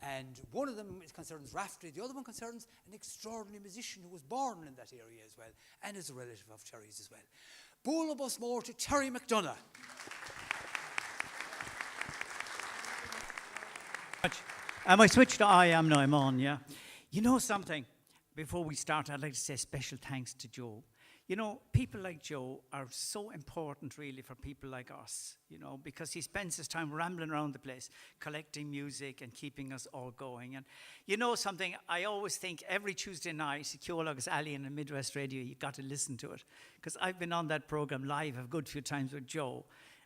And one of them concerns Rafteirí, the other one concerns an extraordinary musician who was born in that area as well, and is a relative of Terry's as well. Bula bus more to Terry McDonough. Am I switched? I am now. I'm on, yeah. You know something? Before we start, I'd like to say special thanks to Joe. You know, people like Joe are so important, really, for people like us, you know, because he spends his time rambling around the place, collecting music and keeping us all going. And you know something, I always think every Tuesday night, Ceolagus Alley and Midwest Radio, you've got to listen to it. Because I've been on that program live a good few times with Joe.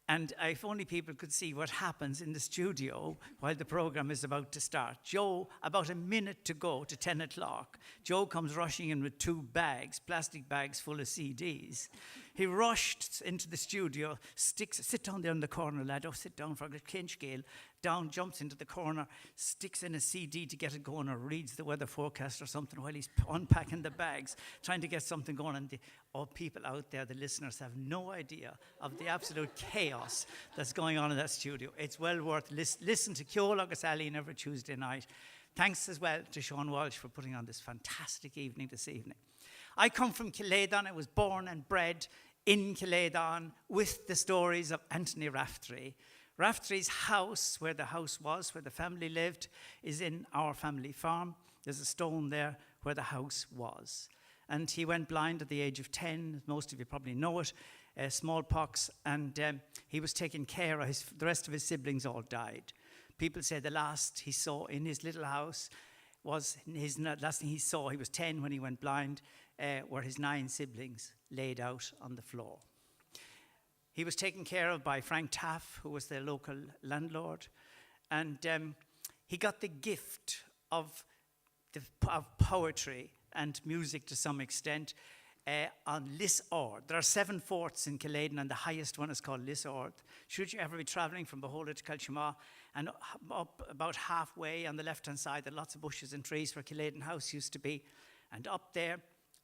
And if only people could see what happens in the studio while the program is about to start. Joe, about a minute to go to 10 o'clock, Joe comes rushing in with 2 bags, plastic bags full of CDs. He rushed into the studio, sit down there in the corner, lad, sit down for a cinch gale, down, jumps into the corner, sticks in a CD to get it going, or reads the weather forecast or something while he's unpacking the bags, trying to get something going. And all people out there, the listeners, have no idea of the absolute chaos that's going on in that studio. It's well worth listen to Ceolagus Alley every Tuesday night. Thanks as well to Sean Walsh for putting on this fantastic evening this evening. I come from Kiledon. I was born and bred in Kiledon with the stories of Anthony Rafteirí. Rafteirí's house, where the house was, where the family lived, is in our family farm. There's a stone there where the house was. And he went blind at the age of 10, most of you probably know it, smallpox, and he was taken care of. The rest of his siblings all died. People say the last he saw in his little house was last thing he saw, he was 10 when he went blind, were his 9 siblings laid out on the floor. He was taken care of by Frank Taff, who was their local landlord, and he got the gift of poetry and music to some extent on Lis Ord. There are 7 forts in Kiledon, and the highest one is called Lis Ord. Should you ever be travelling from Beholder to Kilchima, and up about halfway on the left-hand side, there are lots of bushes and trees where Kiledon House used to be, and up there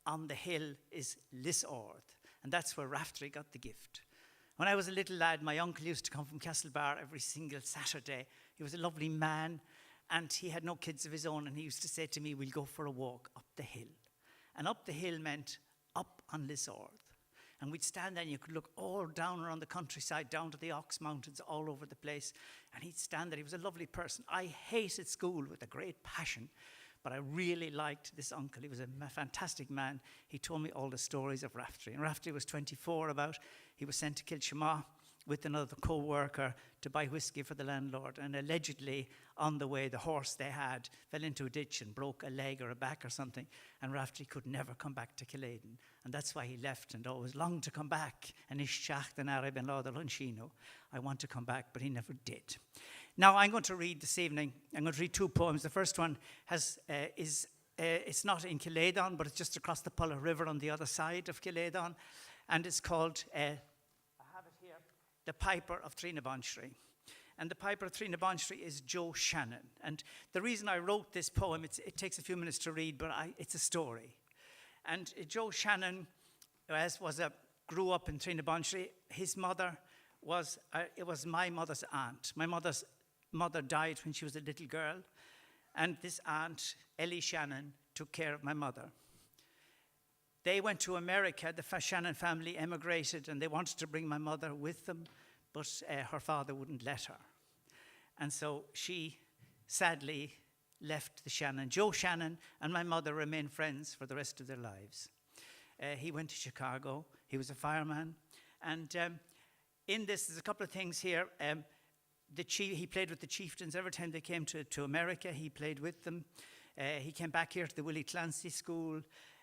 on the hill is Lis Ord, and that's where Rafteirí got the gift. When I was a little lad, my uncle used to come from Castlebar every single Saturday. He was a lovely man, and he had no kids of his own, and he used to say to me, we'll go for a walk up the hill. And up the hill meant up on Lis Ord. And we'd stand there, and you could look all down around the countryside, down to the Ox Mountains, all over the place. And he'd stand there. He was a lovely person. I hated school with a great passion, but I really liked this uncle. He was a fantastic man. He told me all the stories of Rafteirí. And Rafteirí was 24 about. He was sent to Kilchima with another co-worker to buy whiskey for the landlord. And allegedly, on the way, the horse they had fell into a ditch and broke a leg or a back or something. And Rafteirí could never come back to Kiledon. And that's why he left and always longed to come back. And Ishach den Arab and Lord Lunchino. I want to come back, but he never did. Now, I'm going to read this evening. I'm going to read 2 poems. The first one it's not in Kiledon, but it's just across the Pulla River on the other side of Kiledon. And it's called, I have it here, The Piper of Trinabanshri. And the Piper of Trinabanshri is Joe Shannon. And the reason I wrote this poem, it takes a few minutes to read, but it's a story. And Joe Shannon grew up in Trinabanshri. His mother was my mother's aunt. My mother's mother died when she was a little girl. And this aunt, Ellie Shannon, took care of my mother. They went to America. The Shannon family emigrated, and they wanted to bring my mother with them, but her father wouldn't let her. And so she sadly left the Shannon. Joe Shannon and my mother remained friends for the rest of their lives. He went to Chicago. He was a fireman. And in this, there's a couple of things here. He played with the Chieftains. Every time they came to America, he played with them. He came back here to the Willie Clancy School.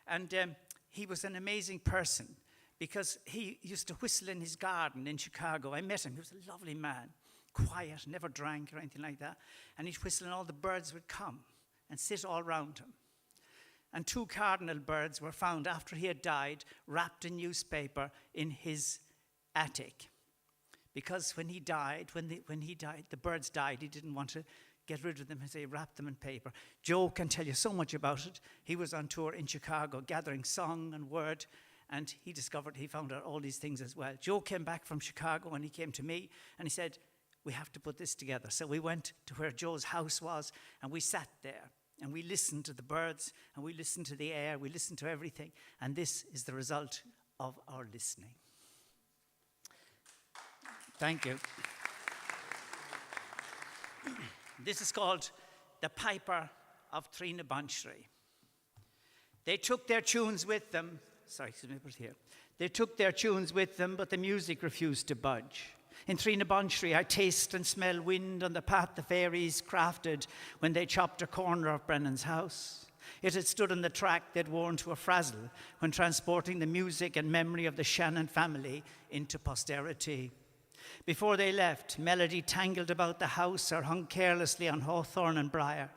And he was an amazing person because he used to whistle in his garden in Chicago. I met him. He was a lovely man, quiet, never drank or anything like that. And he'd whistle and all the birds would come and sit all around him. And 2 cardinal birds were found after he had died, wrapped in newspaper in his attic. Because when he died, the birds died, he didn't want to get rid of them, and so he wrapped them in paper. Joe can tell you so much about it. He was on tour in Chicago, gathering song and word, and he found out all these things as well. Joe came back from Chicago, and he came to me, and he said, we have to put this together. So we went to where Joe's house was, and we sat there, and we listened to the birds, and we listened to the air, we listened to everything, and this is the result of our listening. Thank you. This is called The Piper of Trinabanshri. They took their tunes with them Sorry, excuse me, put it here. They took their tunes with them, but the music refused to budge. In Eanach, I taste and smell wind on the path the fairies crafted when they chopped a corner of Brennan's house. It had stood on the track they'd worn to a frazzle when transporting the music and memory of the Shannon family into posterity. Before they left, melody tangled about the house or hung carelessly on hawthorn and briar.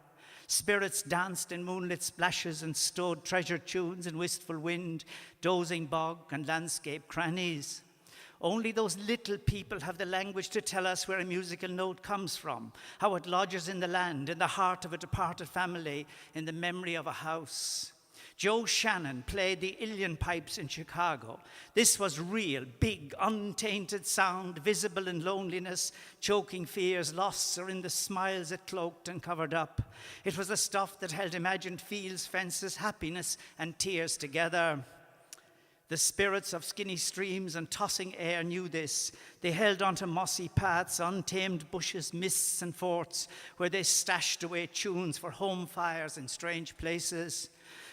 Spirits danced in moonlit splashes and stowed treasured tunes in wistful wind, dozing bog and landscape crannies. Only those little people have the language to tell us where a musical note comes from, how it lodges in the land, in the heart of a departed family, in the memory of a house. Joe Shannon played the Uilleann pipes in Chicago. This was real, big, untainted sound, visible in loneliness, choking fears, loss, or in the smiles it cloaked and covered up. It was the stuff that held imagined fields, fences, happiness, and tears together. The spirits of skinny streams and tossing air knew this. They held onto mossy paths, untamed bushes, mists and forts, where they stashed away tunes for home fires in strange places.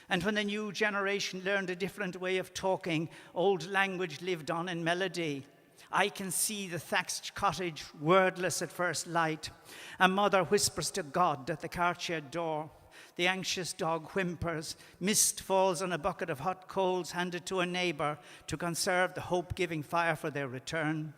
And when the new generation learned a different way of talking, old language lived on in melody. I can see the thatched cottage, wordless at first light. A mother whispers to God at the cartshed door. The anxious dog whimpers. Mist falls on a bucket of hot coals handed to a neighbour to conserve the hope-giving fire for their return.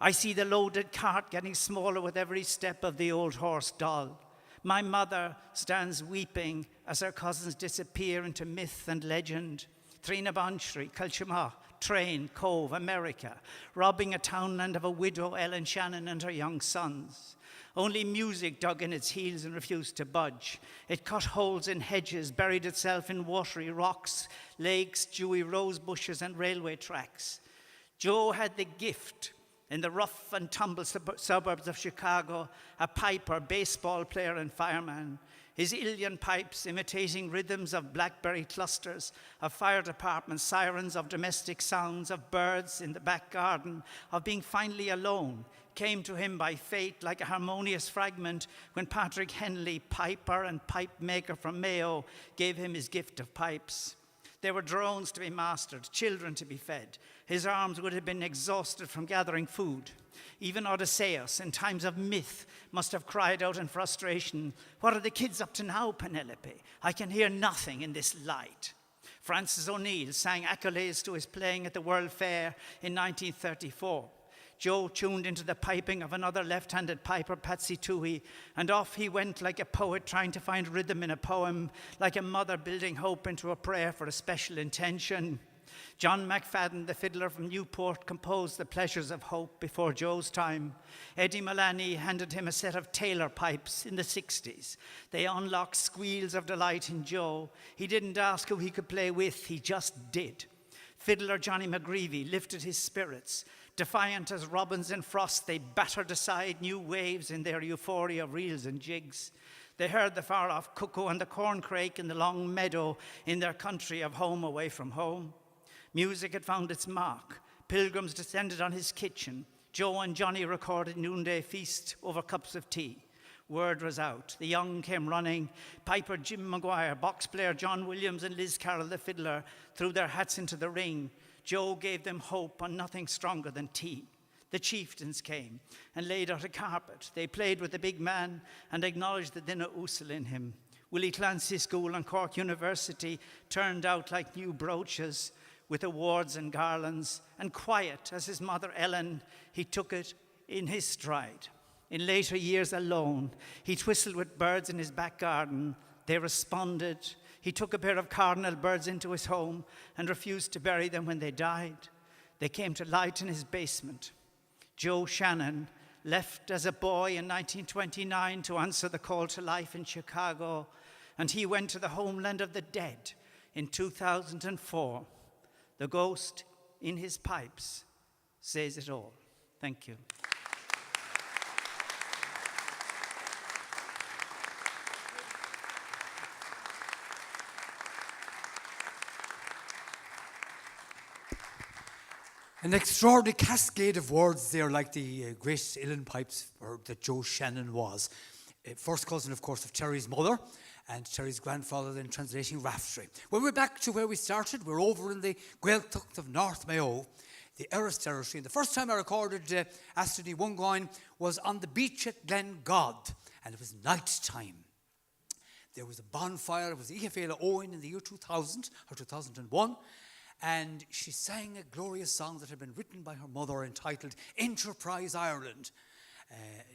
I see the loaded cart getting smaller with every step of the old horse doll. My mother stands weeping as her cousins disappear into myth and legend. Eanach, Culchima, Train, Cove, America, robbing a townland of a widow, Ellen Shannon, and her young sons. Only music dug in its heels and refused to budge. It cut holes in hedges, buried itself in watery rocks, lakes, dewy rose bushes, and railway tracks. Joe had the gift. In the rough and tumble suburbs of Chicago, a piper, baseball player, and fireman. His Uilleann pipes imitating rhythms of blackberry clusters, of fire department sirens, of domestic sounds, of birds in the back garden, of being finally alone, came to him by fate like a harmonious fragment when Patrick Henley, piper and pipe maker from Mayo, gave him his gift of pipes. There were drones to be mastered, children to be fed. His arms would have been exhausted from gathering food. Even Odysseus, in times of myth, must have cried out in frustration, "What are the kids up to now, Penelope? I can hear nothing in this light." Francis O'Neill sang accolades to his playing at the World Fair in 1934. Joe tuned into the piping of another left-handed piper, Patsy Toohey, and off he went like a poet trying to find rhythm in a poem, like a mother building hope into a prayer for a special intention. John McFadden, the fiddler from Newport, composed The Pleasures of Hope before Joe's time. Eddie Mullaney handed him a set of Taylor pipes in the 60s. They unlocked squeals of delight in Joe. He didn't ask who he could play with, he just did. Fiddler Johnny McGreevy lifted his spirits. Defiant as robins in frost, they battered aside new waves in their euphoria of reels and jigs. They heard the far-off cuckoo and the corncrake in the long meadow in their country of home away from home. Music had found its mark. Pilgrims descended on his kitchen. Joe and Johnny recorded Noonday Feast over cups of tea. Word was out. The young came running. Piper Jim Maguire, box player John Williams, and Liz Carroll, the fiddler, threw their hats into the ring. Joe gave them hope on nothing stronger than tea. The chieftains came and laid out a carpet. They played with the big man and acknowledged the dinner ousel in him. Willie Clancy School and Cork University turned out like new brooches with awards and garlands, and quiet as his mother Ellen, he took it in his stride. In later years alone, he whistled with birds in his back garden. They responded. He took a pair of cardinal birds into his home and refused to bury them when they died. They came to light in his basement. Joe Shannon left as a boy in 1929 to answer the call to life in Chicago, and he went to the homeland of the dead in 2004. The ghost in his pipes says it all. Thank you. An extraordinary cascade of words there, like the great Uilleann pipes that Joe Shannon was. First cousin, of course, of Terry's mother, and Terry's grandfather then translating Rafteirí. Well, we're back to where we started. We're over in the Gaeltacht of North Mayo, the Erris territory. And the first time I recorded Astraí Wongáin was on the beach at Glen God, and it was night time. There was a bonfire. It was Iaféla Owen in the year 2000 or 2001, and she sang a glorious song that had been written by her mother entitled Enterprise Ireland,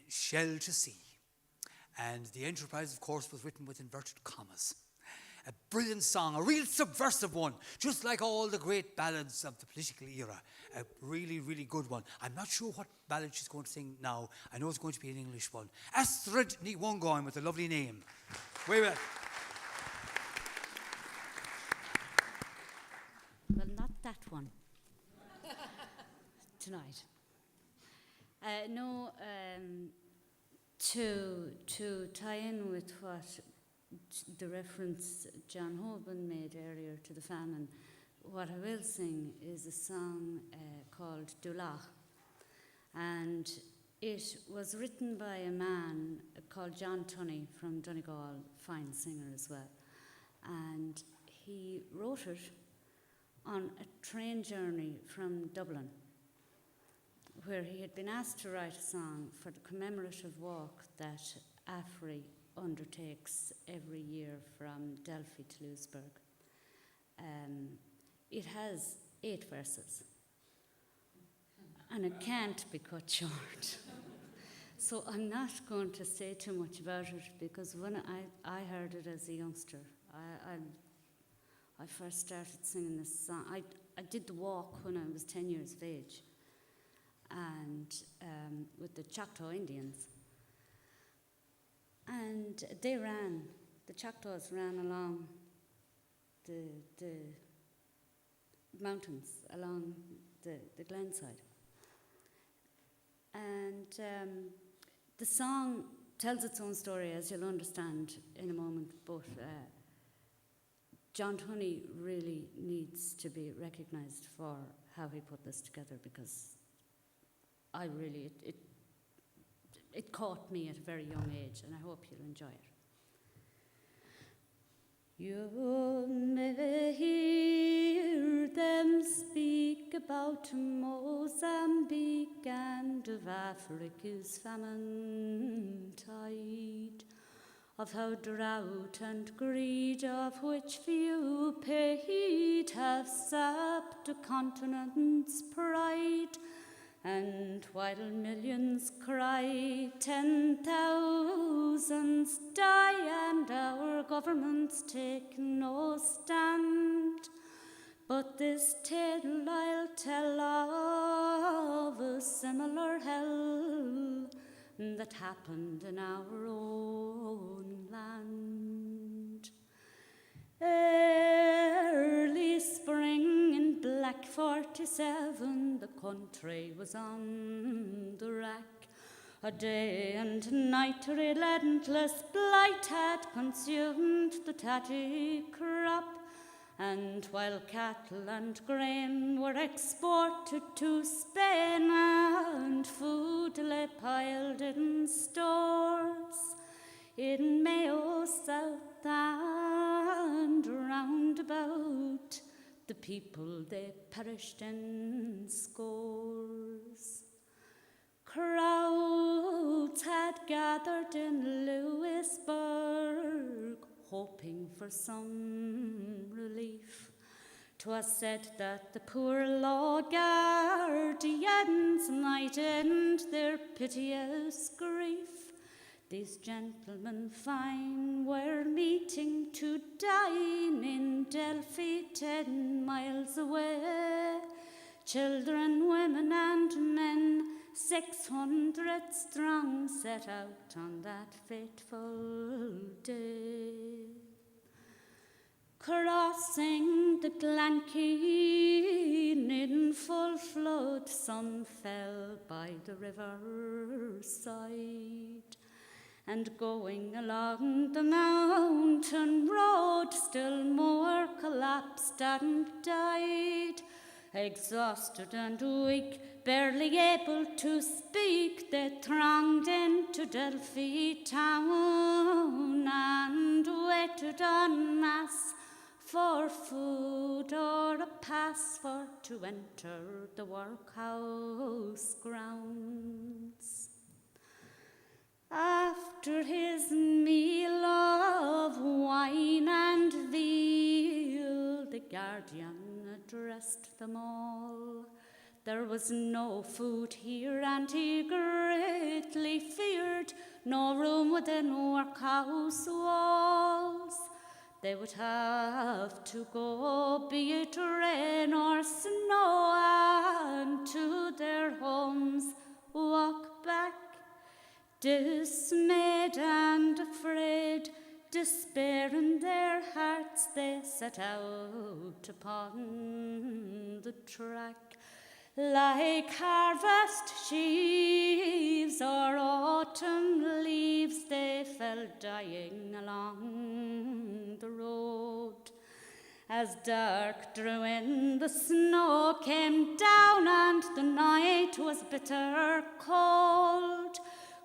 Shell to Sea. And the Enterprise, of course, was written with inverted commas. A brilliant song, a real subversive one, just like all the great ballads of the political era. A really, really good one. I'm not sure what ballad she's going to sing now. I know it's going to be an English one. Astraí Wongáin, with a lovely name. Way well. Well, not that one. Tonight. To tie in with what the reference John Hoban made earlier to the famine, what I will sing is a song called Dulach, and it was written by a man called John Tunney from Donegal, fine singer as well, and he wrote it on a train journey from Dublin, where he had been asked to write a song for the commemorative walk that Aphri undertakes every year from Delphi to Louisburg. It has 8 verses, and it can't be cut short. So I'm not going to say too much about it, because when I heard it as a youngster, I first started singing this song. I did the walk when I was 10 years of age, and with the Choctaw Indians. And the Choctaws ran along the mountains, along the glen side. And the song tells its own story, as you'll understand in a moment, but John Tunney really needs to be recognised for how he put this together, because it caught me at a very young age, and I hope you'll enjoy it. You may hear them speak about Mozambique and of Africa's famine tide, of how drought and greed, of which few paid, have sapped a continent's pride. And while millions cry, 10,000s die, and our governments take no stand. But this tale I'll tell of a similar hell that happened in our own land. Early spring in Black 47, the country was on the rack. A day and night relentless blight had consumed the tatty crop, and while cattle and grain were exported to Spain and food lay piled in stores, in Mayo, south and round about, the people they perished in scores. Crowds had gathered in Louisburg, hoping for some relief. 'Twas said that the poor law guardians might end their piteous grief. These gentlemen fine were meeting to dine in Delphi 10 miles away. Children, women and men, 600 strong, set out on that fateful day. Crossing the Glenkeen in full flood, sun fell by the riverside. And going along the mountain road, still more collapsed and died. Exhausted and weak, Barely able to speak, they thronged into Delphi town and waited en masse for food or a pass for to enter the workhouse grounds. After his meal of wine and veal, the guardian addressed them all. There was no food here, and he greatly feared no room within workhouse walls. They would have to go, be it rain or snow, and to their homes walk back. Dismayed and afraid, despair in their hearts, they set out upon the track. Like harvest sheaves or autumn leaves, they fell dying along the road. As dark drew in, the snow came down, and the night was bitter cold.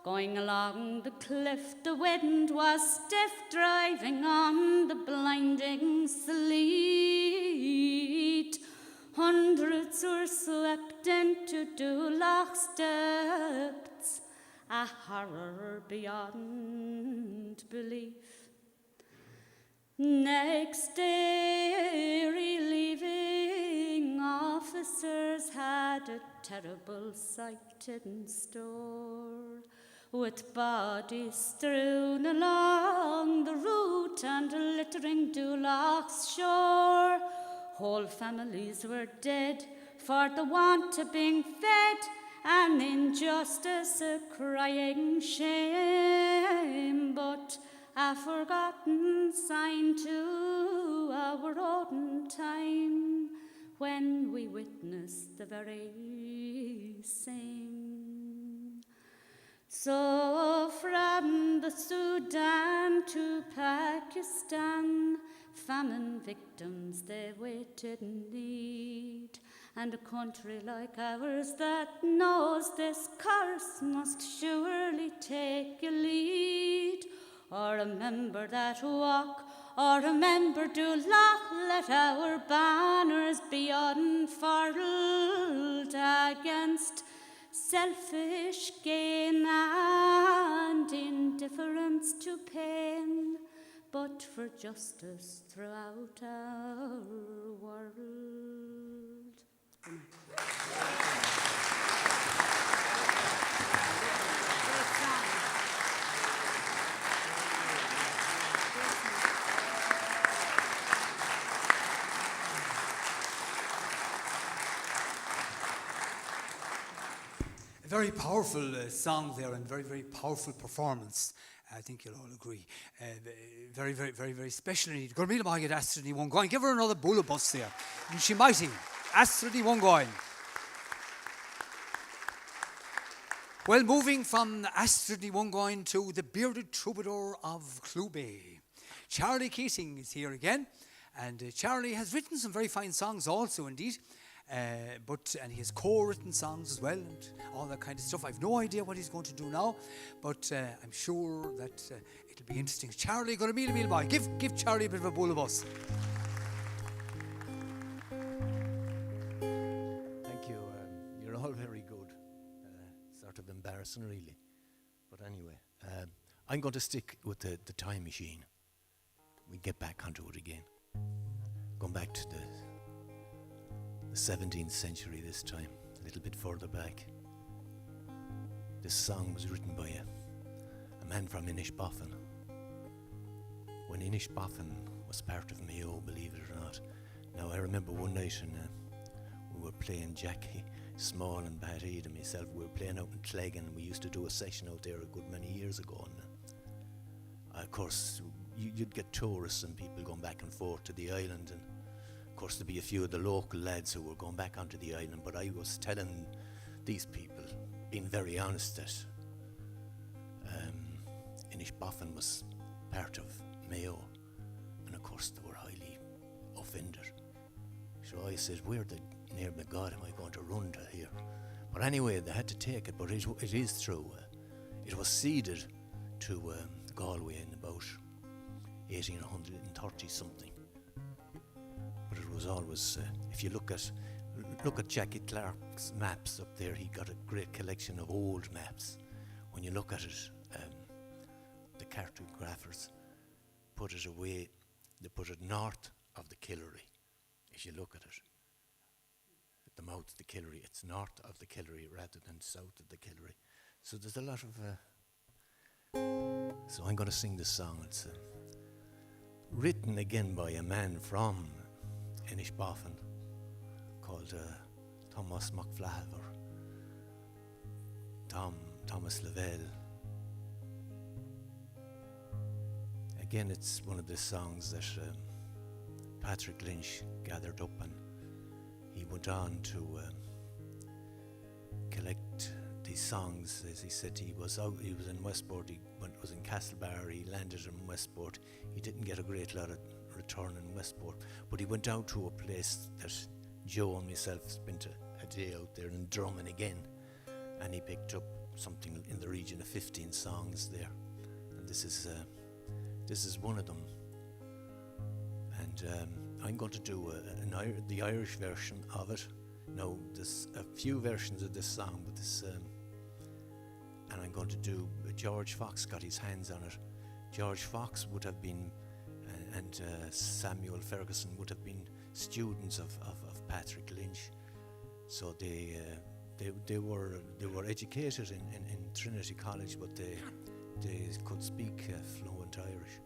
Going along the cliff, the wind was stiff, driving on the blinding sleet. Hundreds were swept into Dúlach's depths, a horror beyond belief. Next day, relieving officers had a terrible sight in store, with bodies strewn along the route and littering Dúlach's shore. Whole families were dead for the want of being fed, and injustice a crying shame, but a forgotten sign to our olden time, when we witnessed the very same. So from the Sudan to Pakistan, famine victims they waited in need, and a country like ours that knows this curse must surely take a lead. Or remember that walk, or remember Dúlach, let our banners be unfurled against selfish gain and indifference to pain, but for justice throughout our world. A very powerful song there, and very, very powerful performance. I think you'll all agree. Very, very, very, very special indeed. Gormila Magged Astrid ní Wongáin. Give her another bulla bus there. And she mighty. Astrid ní Wongáin. Well, moving from Astrid ní Wongáin to the bearded troubadour of Clúbe. Charlie Keating is here again. And Charlie has written some very fine songs also indeed. And he has co-written songs as well and all that kind of stuff. I've no idea what he's going to do now, but I'm sure that it'll be interesting. Charlie, go to meal boy. Give Charlie a bit of a bull of us. Thank you. You're all very good. Sort of embarrassing, really. But anyway, I'm going to stick with the time machine. We get back onto it again. Going back to the 17th century this time, a little bit further back. This song was written by a man from Eanach Dhúin. When Eanach Dhúin was part of Mayo, believe it or not. Now I remember one night and we were playing, Jackie Small and Pat Eade and myself, we were playing out in Cleggan, and we used to do a session out there a good many years ago. And of course you'd get tourists and people going back and forth to the island, and of course there'd be a few of the local lads who were going back onto the island, but I was telling these people, being very honest, that Eanach Dhúin was part of Mayo, and of course they were highly offended. So I said, we're the near me. God, am I going to run to here? But anyway, they had to take it, but it is true. It was ceded to Galway in about 1830 something. But it was always, if you look at Jackie Clark's maps up there, he got a great collection of old maps. When you look at it, the cartographers put it away, they put it north of the Killary. If you look at it, at the mouth of the Killary, it's north of the Killary rather than south of the Killary. So there's a lot of... so I'm going to sing this song. It's written again by a man from Eanach Dhúin called Thomas McFlav or Thomas Lavelle. Again, it's one of the songs that Patrick Lynch gathered up, and he went on to collect these songs. As he said, he was in Westport, he was in Castlebar, he landed in Westport. He didn't get a great lot of return in Westport, but he went down to a place that Joe and myself spent a day out there in Drummond again, and he picked up something in the region of 15 songs there, and this is one of them. And I'm going to do the Irish version of it. Now, there's a few versions of this song, but and I'm going to do. George Fox got his hands on it. George Fox would have been, and Samuel Ferguson would have been students of Patrick Lynch. So they were educated in Trinity College, but they could speak fluent Irish.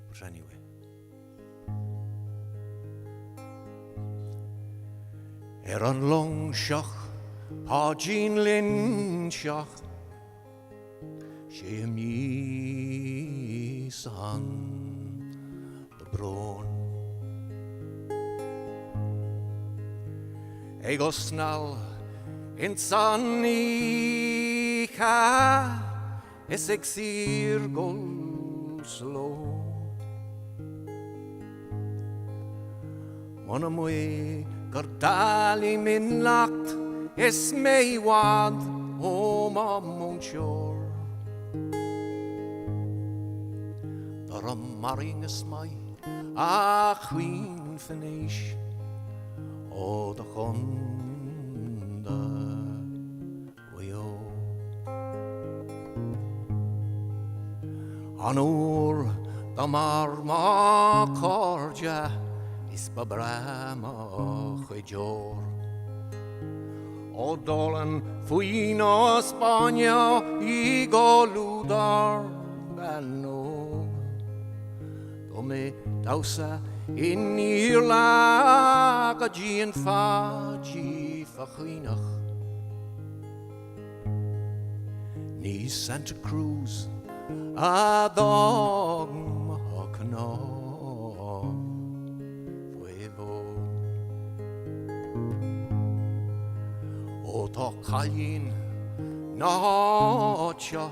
But anyway. An long seach, Jean Lynn seach, sé mí san the brón. Ego snal in san icha, es exir gol slow. Mona mwy Gordali min lacht is mei wad o ma monchor. Dar a maring is mai a queen finish o the honda weo. Anur the marma corja is babrama chujor. O dolan fuino Spagna I go ludar belno. Dome dausa in Irlag a gian faji fachinach. Ni Santa Cruz a dogma hakna. O to chalín nácha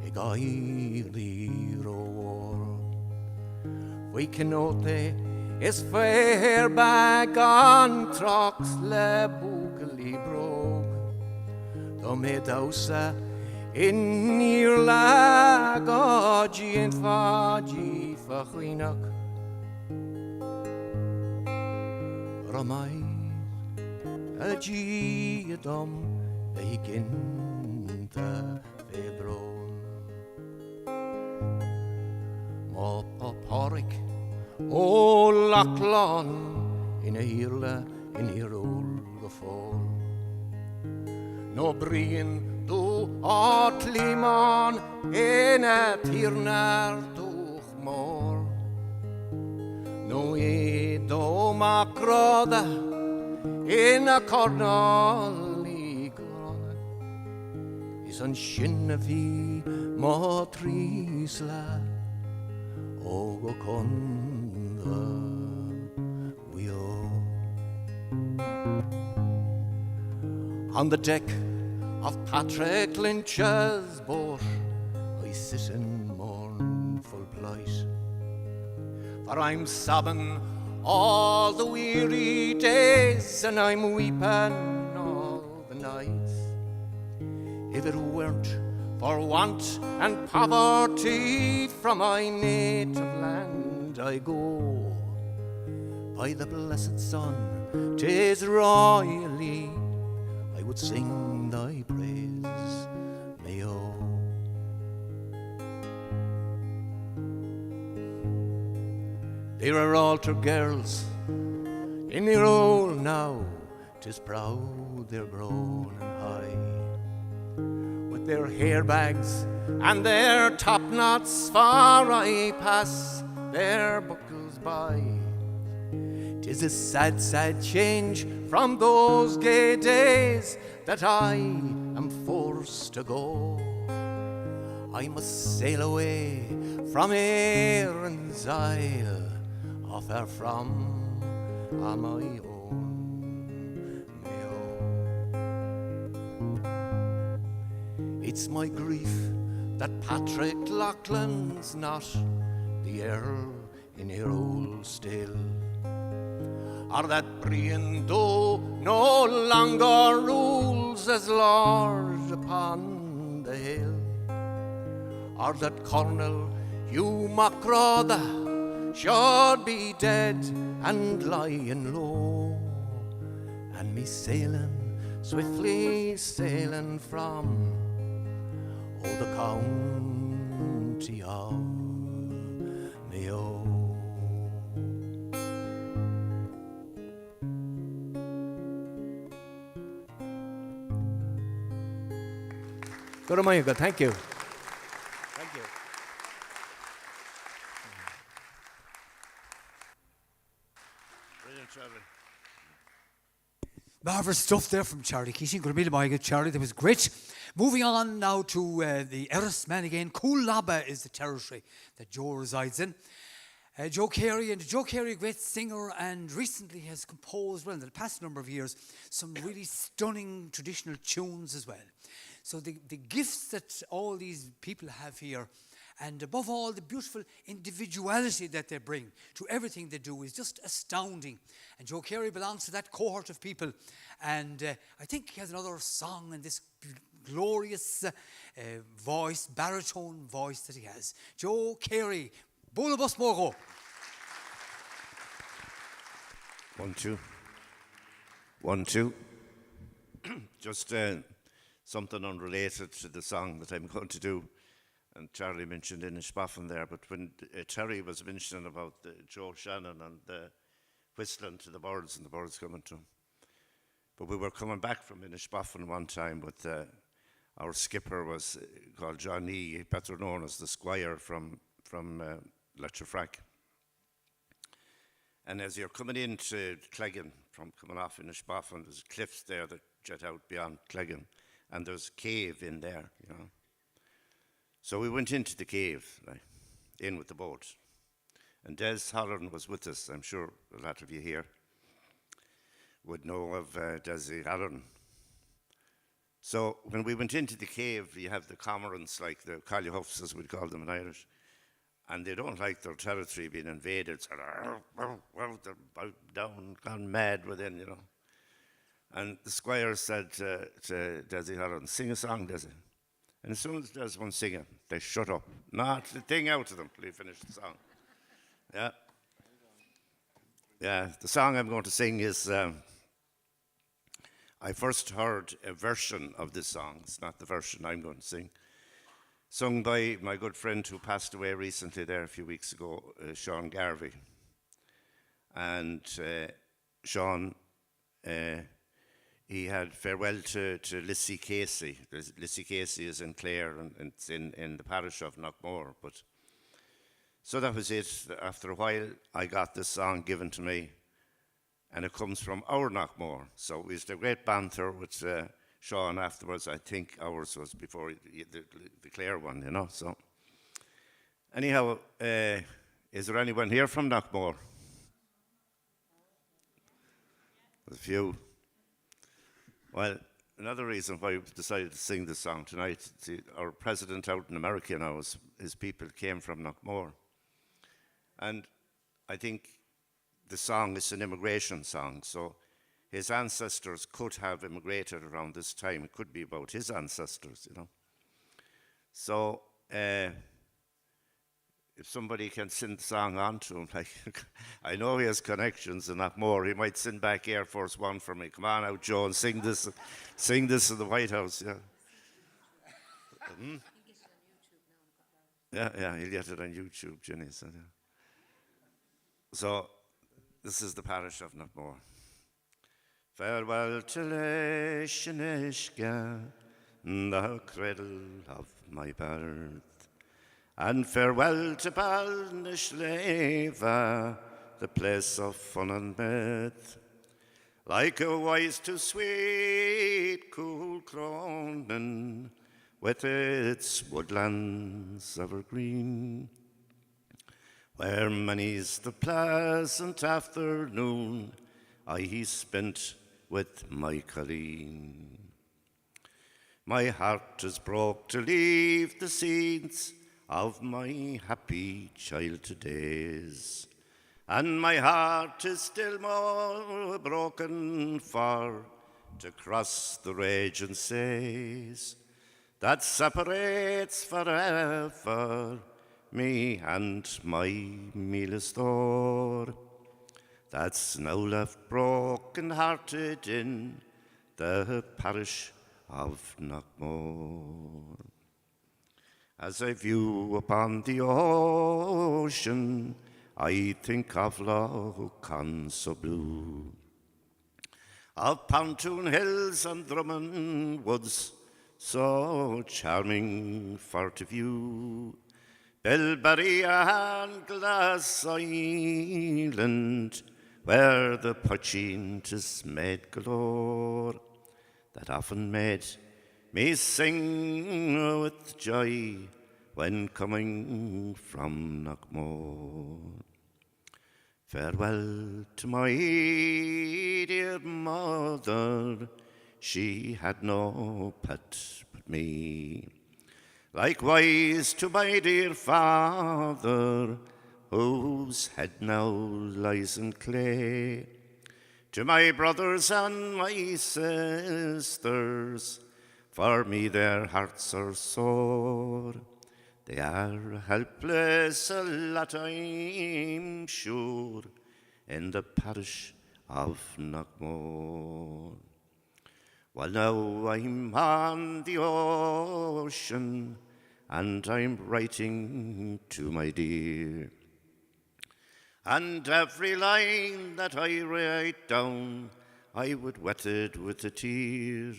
I gairi roar. We canote is fair bag on trucks le bugli brog. Do me dausa in your lagaji and faji fachinach. Ramai a giadom veiginta febron. Mo paparik o lachlon in a hirla in hirol gefall. No brien do atliman in a tirnar doch mor. No do macroda in a cornoli grona is an shinnavi motrisla o go conda wio. On the deck of Patrick Lynch's boat I sit in mournful plight, for I'm sobbing all the weary days, and I'm weeping all the nights. If it weren't for want and poverty from my native land, I go by the blessed sun, 'tis royally I would sing thy praise, Mayo. There are altar girls in the roll now, 'tis proud they're grown and high, with their hair bags and their top knots far I pass their buckles by. 'Tis a sad, sad change from those gay days that I am forced to go. I must sail away from Erin's Isle, far from my own Mayo. It's my grief that Patrick Loughlin's not the Earl in Errol still, or that Brian Doe no longer rules as Lord upon the hill, or that Colonel Hugh Macrotha should be dead and lying low, and me sailing, swiftly sailing from the county of Mayo. Good morning, good. Thank you. Thank you. Brilliant, Charlie. Marvellous stuff there from Charlie Keating. Good morning, Charlie. That was great. Moving on now to the Eris man again. Coolabba is the territory that Joe resides in. Joe Carey, a great singer, and recently has composed, well, in the past number of years, some really stunning traditional tunes as well. So the gifts that all these people have here, and above all, the beautiful individuality that they bring to everything they do is just astounding. And Joe Carey belongs to that cohort of people. And I think he has another song in this glorious voice, baritone voice that he has. Joe Carey, Bola Bus Mogo. 1, 2. 1, 2. Just something unrelated to the song that I'm going to do. And Charlie mentioned Eanach Dhúin there, but when Terry was mentioning about Joe Shannon and the whistling to the birds and the birds coming to him. But we were coming back from Eanach Dhúin one time with our skipper was called John E., better known as the Squire from Letterfrack. And as you're coming into Cleggan, from coming off Eanach Dhúin, there's cliffs there that jet out beyond Cleggan, and there's a cave in there, you know. So we went into the cave, like, in with the boat. And Des Holland was with us. I'm sure a lot of you here would know of Desi Holland. So when we went into the cave, you have the cormorants, like the collyhuffs, as we'd call them in Irish, and they don't like their territory being invaded. So they're down, gone mad within, you know. And the squire said to Desi Holland, "Sing a song, Desi." And as soon as there's one singing, they shut up. Not a thing out of them till he finished the song. Yeah. Yeah, the song I'm going to sing is, I first heard a version of this song. It's not the version I'm going to sing. Sung by my good friend who passed away recently there a few weeks ago, Sean Garvey. And Sean, he had farewell to Lissy Casey. Lissy Casey is in Clare and it's in the parish of Knockmore. But so that was it. After a while, I got this song given to me, and it comes from our Knockmore. So we used a great banter with Sean afterwards. I think ours was before the Clare one, you know. So anyhow, is there anyone here from Knockmore? There's a few. Well, another reason why we decided to sing this song tonight, our president out in America now, his people came from Knockmore. And I think the song is an immigration song, so his ancestors could have immigrated around this time. It could be about his ancestors, you know. So if somebody can sing the song on to him, like I know he has connections in Knockmore, he might send back Air Force One for me. Come on out, Joe, and sing this in the White House. Yeah. Yeah, he'll get it on YouTube, Jenny. So this is the parish of Knockmore. Farewell to Leishinishka, the cradle of my birth, and farewell to Balnishleva, the place of fun and mirth. Like a wise to sweet, cool Cronin, with its woodlands evergreen, where many's the pleasant afternoon I spent with my Colleen. My heart is broke to leave the scenes of my happy childhood days, and my heart is still more broken for to cross the raging seas that separates forever me and my meal store, that's now left broken-hearted in the parish of Knockmore. As I view upon the ocean, I think of Lough so blue, of Pontoon Hills and Drummond Woods, so charming for to view, Bilberry and Glass Island, where the poaching is made galore, that often made me sing with joy when coming from Knockmore. Farewell to my dear mother, she had no pet but me. Likewise to my dear father, whose head now lies in clay. To my brothers and my sisters, for me their hearts are sore. They are helpless, a lot I'm sure, in the parish of Knockmore. Well, now I'm on the ocean, and I'm writing to my dear. And every line that I write down, I would wet it with a tear.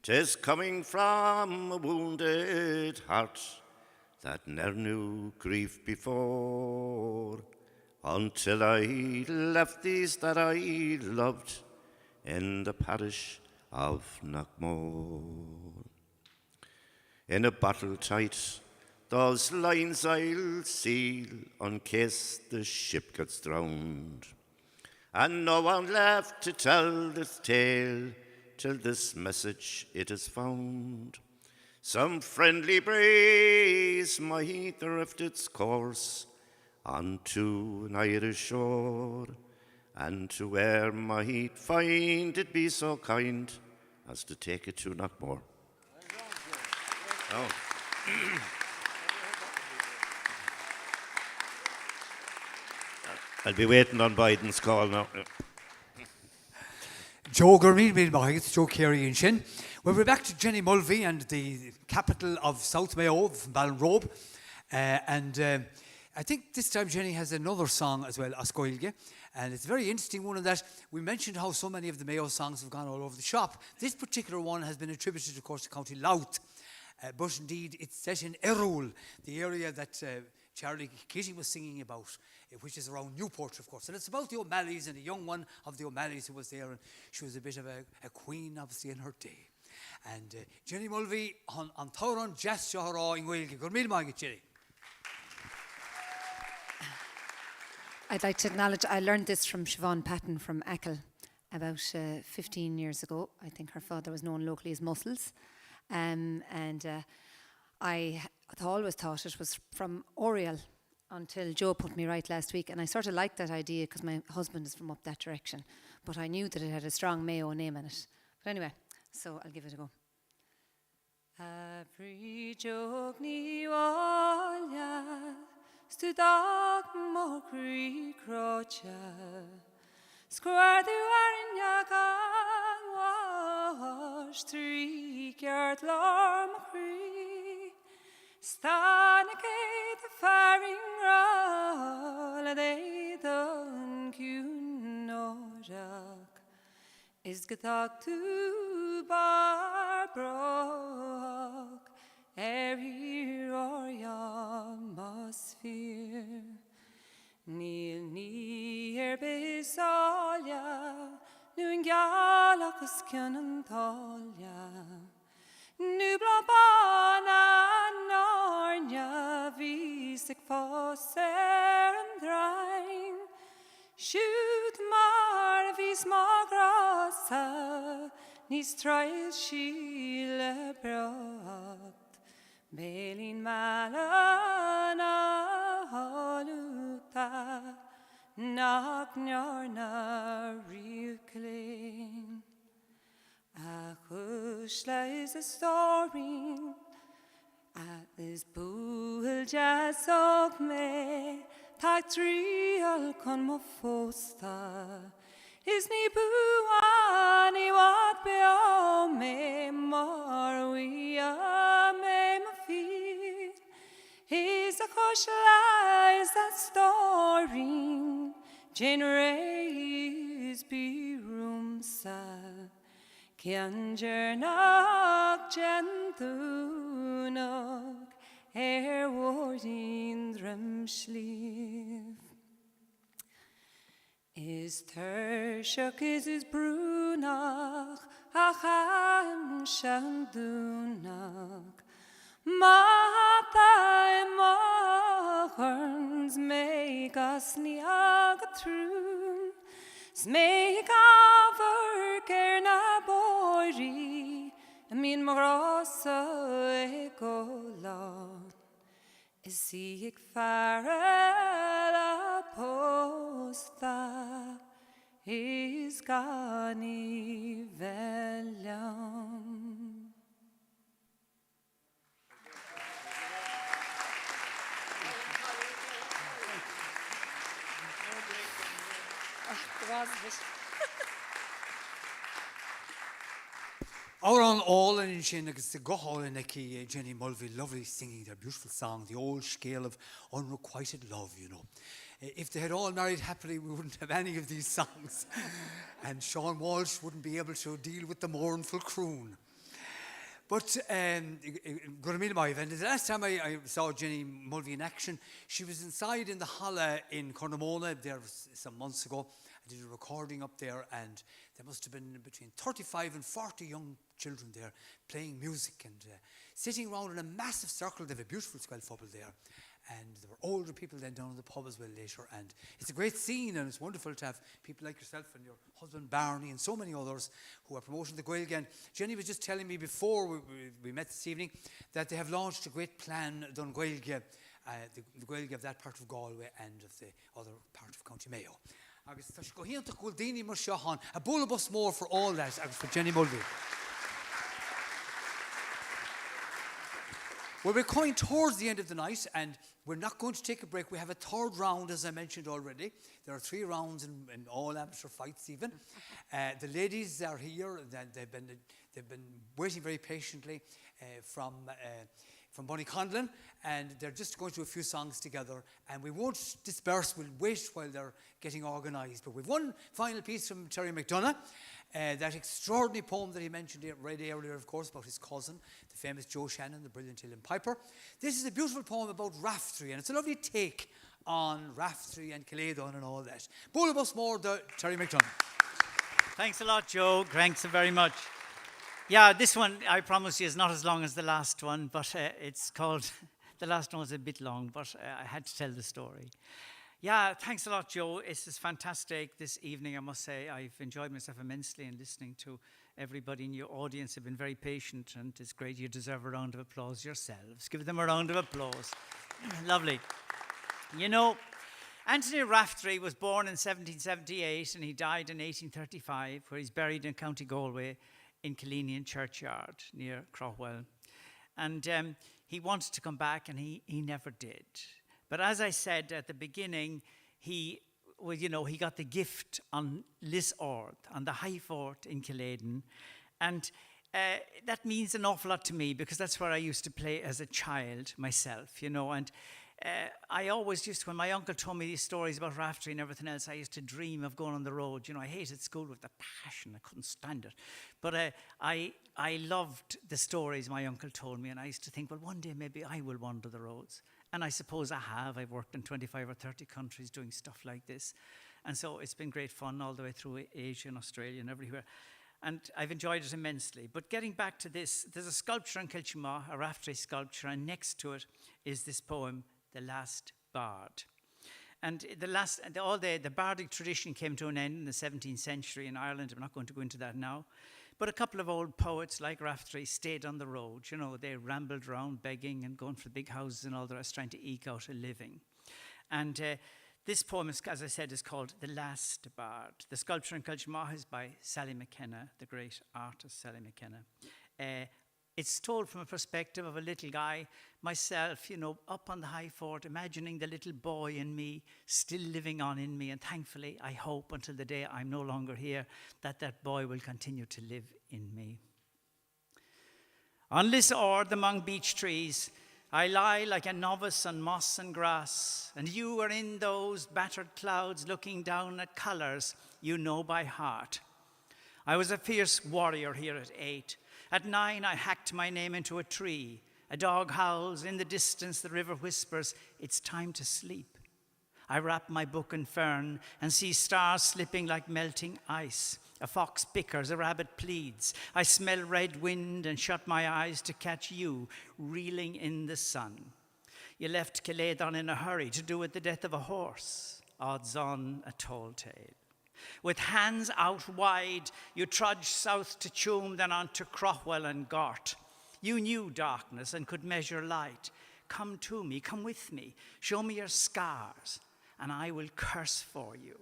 'Tis coming from a wounded heart that ne'er knew grief before, until I left these that I loved in the parish of Knockmore. In a bottle tight, those lines I'll seal in case the ship gets drowned, and no one left to tell this tale till this message it is found. Some friendly breeze might drift its course onto an Irish shore, and to where might find it be so kind as to take it to Knockmore. Oh. I'll be waiting on Biden's call now. Joe Byrne, it's Joe Carey and Shin. Well, we're back to Jenny Mulvey and the capital of South Mayo, from Ballinrobe. I think this time Jenny has another song as well, Ascoilge. And it's a very interesting one in that we mentioned how so many of the Mayo songs have gone all over the shop. This particular one has been attributed, of course, to County Louth. But indeed, it's set in Errol, the area that Charlie Keating was singing about, which is around Newport, of course. And it's about the O'Malleys and a young one of the O'Malleys who was there, and she was a bit of a queen, obviously, in her day. And Jenny Mulvey on Tauron Jazz Shahara in Gaeilge. Good morning, Jenny. I'd like to acknowledge I learned this from Siobhan Patton from Achill about 15 years ago. I think her father was known locally as Muscles. I always thought it was from Oriel. until Joe put me right last week, and I sort of liked that idea because my husband is from up that direction, but I knew that it had a strong Mayo name in it. But anyway, so I'll give it a go. Every joke ni walla studag mokri crocha square the warin yagang wash 3 yard lor mokri stanake the firing roll they don't kunojak is getak to barbrok every or atmosphere Níl níor bisália nu'n galachas cian tália Nu blabana nornia visig fosser and drain Shoot mar vis magrasa Nis trail shile brot Belin malana holuta Knock njarna rivkling Achushla is a story At this bull jazz of me Tak trial con mo fosta Is ni buani wat beo me Marwia me ma feet Is a kushla is that story Generates be roomsa Kjanjernak gentunak Wardin drumsliv Is tershak is brunach Acham shandunak Mata machans make us niagatrun Smeik aver na bori Min magrasa ekolad Is sieg farela posta Is gani veljam Our on all and in Shin agus the gohol and Jenny Mulvey, lovely singing their beautiful song, the old scale of unrequited love, you know. If they had all married happily, we wouldn't have any of these songs. And Sean Walsh wouldn't be able to deal with the Mournful Croon. But the last time I saw Jenny Mulvey in action, she was inside in the Holla in Cornamona there some months ago. I did a recording up there, and there must have been between 35 and 40 young children there playing music and sitting around in a massive circle. They have a beautiful squelfubble there. And there were older people then down in the pub as well later. And it's a great scene, and it's wonderful to have people like yourself and your husband Barney and so many others who are promoting the Gaeilge. And Jenny was just telling me before we met this evening that they have launched a great plan done Gaeilge, the Gaeilge of that part of Galway and of the other part of County Mayo. Agus tá go hianta Guldini mar seachan a bullabus more for all that agus for Jenny Mulvey. Well, we're coming towards the end of the night, and we're not going to take a break. We have a third round, as I mentioned already. There are 3 rounds in all amateur fights even. The ladies are here. They've been waiting very patiently from Bonnyconlon, and they're just going to do a few songs together, and we won't disperse. We'll wait while they're getting organised. But we've one final piece from Terry McDonough, that extraordinary poem that he mentioned right earlier, of course, about his cousin, the famous Joe Shannon, the brilliant Uilleann Piper. This is a beautiful poem about Rafteirí, and it's a lovely take on Rafteirí and Caledon and all that. Bullabus more, Terry McDonough. Thanks a lot, Joe. Thanks very much. Yeah, this one, I promise you, is not as long as the last one, but it's called, the last one was a bit long, but I had to tell the story. Yeah, thanks a lot, Joe. It's just fantastic this evening, I must say. I've enjoyed myself immensely in listening to everybody in your audience. Have been very patient, and it's great. You deserve a round of applause yourselves. Give them a round of applause. Lovely. You know, Anthony Rafteirí was born in 1778 and he died in 1835, where he's buried in County Galway in Killeanian Churchyard near Craughwell. And he wanted to come back and he never did. But as I said at the beginning, he got the gift on Lisord, on the High Fort in Killaden. And that means an awful lot to me because that's where I used to play as a child myself, you know. And I always used to, when my uncle told me these stories about Rafteirí and everything else, I used to dream of going on the road. You know, I hated school with a passion. I couldn't stand it. But I loved the stories my uncle told me, and I used to think, well, one day maybe I will wander the roads. And I suppose I have. I've worked in 25 or 30 countries doing stuff like this. And so it's been great fun all the way through Asia and Australia and everywhere. And I've enjoyed it immensely. But getting back to this, there's a sculpture in Kilchimagh, a Rafteirí sculpture, and next to it is this poem, The Last Bard. And the bardic tradition came to an end in the 17th century in Ireland. I'm not going to go into that now. But a couple of old poets like Rafteirí stayed on the road. You know, they rambled around begging and going for big houses and all the rest, trying to eke out a living. And this poem, as I said, is called The Last Bard. The sculpture in Kilchimagh is by Sally McKenna, the great artist Sally McKenna. It's told from a perspective of a little guy, myself, you know, up on the High Fort, imagining the little boy in me still living on in me. And thankfully, I hope until the day I'm no longer here, that boy will continue to live in me. On Lisord among beech trees, I lie like a novice on moss and grass, and you are in those battered clouds looking down at colours you know by heart. I was a fierce warrior here at 8. At 9, I hacked my name into a tree. A dog howls. In the distance, the river whispers, it's time to sleep. I wrap my book in fern and see stars slipping like melting ice. A fox bickers, a rabbit pleads. I smell red wind and shut my eyes to catch you reeling in the sun. You left Killaden in a hurry to do with the death of a horse. Odds on, a tall tale. With hands out wide, you trudged south to Tuam, then on to Craughwell and Gort. You knew darkness and could measure light. Come to me, come with me, show me your scars, and I will curse for you.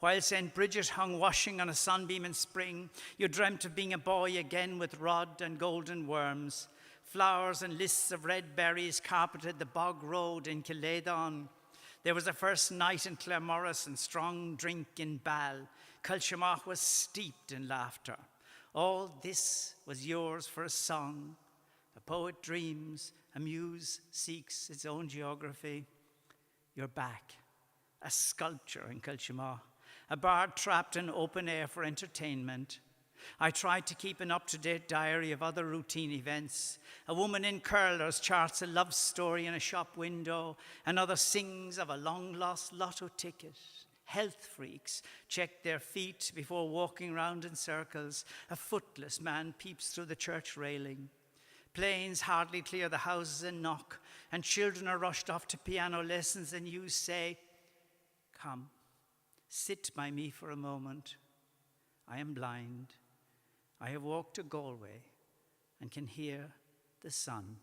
While St. Bridget hung washing on a sunbeam in spring, you dreamt of being a boy again with rod and golden worms. Flowers and lists of red berries carpeted the bog road in Killaden. There was a first night in Claremorris and strong drink in Ball. Kilchimagh was steeped in laughter. All this was yours for a song. A poet dreams, a muse seeks its own geography. You're back, a sculpture in Kilchimagh, a bard trapped in open air for entertainment. I tried to keep an up-to-date diary of other routine events. A woman in curlers charts a love story in a shop window. Another sings of a long-lost lotto ticket. Health freaks check their feet before walking round in circles. A footless man peeps through the church railing. Planes hardly clear the houses and knock, and children are rushed off to piano lessons, and you say, "Come, sit by me for a moment. I am blind. I have walked to Galway and can hear the sun.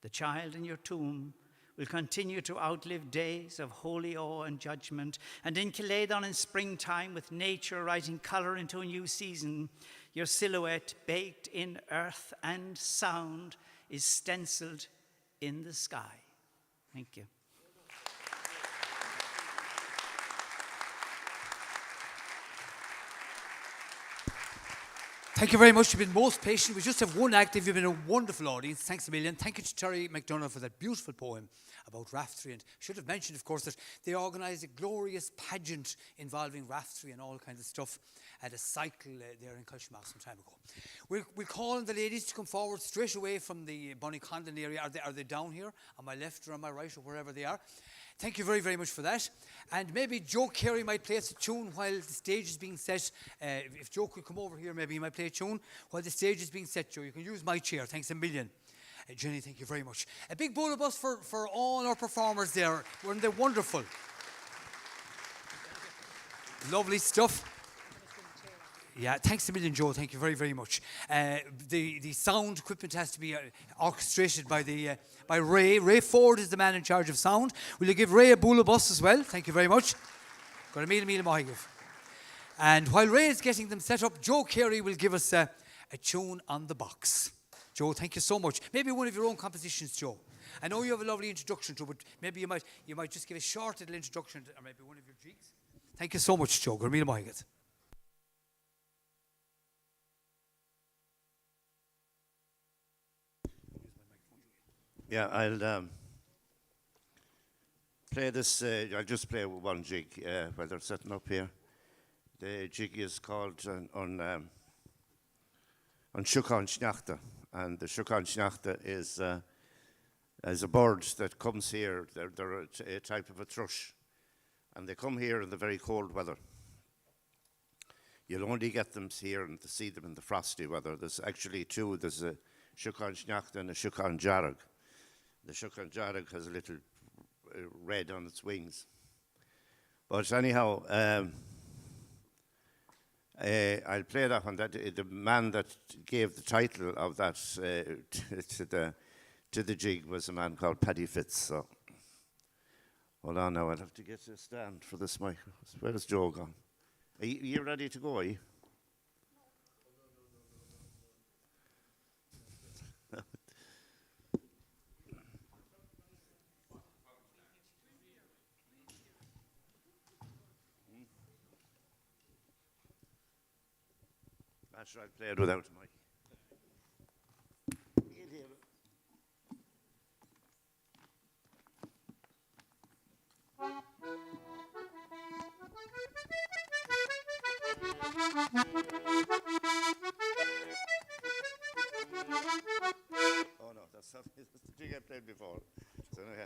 The child in your tomb will continue to outlive days of holy awe and judgment. And in Killaden in springtime, with nature writing colour into a new season, your silhouette baked in earth and sound is stenciled in the sky." Thank you. Thank you very much. You've been most patient. We just have one act. You've been a wonderful audience. Thanks a million. Thank you to Terry McDonough for that beautiful poem about Rafteirí. And I should have mentioned, of course, that they organised a glorious pageant involving Rafteirí and all kinds of stuff at a cycle there in Kilchimagh some time ago. We'll call on the ladies to come forward straight away from the Bonnycondon area. Are they down here on my left or on my right or wherever they are? Thank you very, very much for that. And maybe Joe Carey might play us a tune while the stage is being set. If Joe could come over here, maybe he might play a tune while the stage is being set, Joe. You can use my chair. Thanks a million. Jenny, thank you very much. A big bowl of us for all our performers there. Weren't they wonderful? Lovely stuff. Yeah, thanks a million, Joe. Thank you very, very much. The sound equipment has to be orchestrated by Ray. Ray Ford is the man in charge of sound. Will you give Ray a bowl of bus as well? Thank you very much. Got a meal mahigif. And while Ray is getting them set up, Joe Carey will give us a tune on the box. Joe, thank you so much. Maybe one of your own compositions, Joe. I know you have a lovely introduction to it, but maybe you might just give a short little introduction, or maybe one of your jigs. Thank you so much, Joe. Got a meal mahigif. Yeah, I'll play this. I'll just play one jig while they're setting up here. The jig is called on Shukan Shnachta, and the Shukan Shnachta is a bird that comes here. They're a type of a thrush, and they come here in the very cold weather. You'll only get them here and to see them in the frosty weather. There's actually two. There's a Shukan Shnachta and a Shukan Jarag. The Shukan Jarag has a little red on its wings. But anyhow, I'll play that one. The man that gave the title of that to the jig was a man called Paddy Fitz. So hold on now, I'll have to get a stand for this mic. Where is Joe gone? Are you ready to go, are you? That's right, play it without a mic. Oh no, that's the jig I played before. So yeah.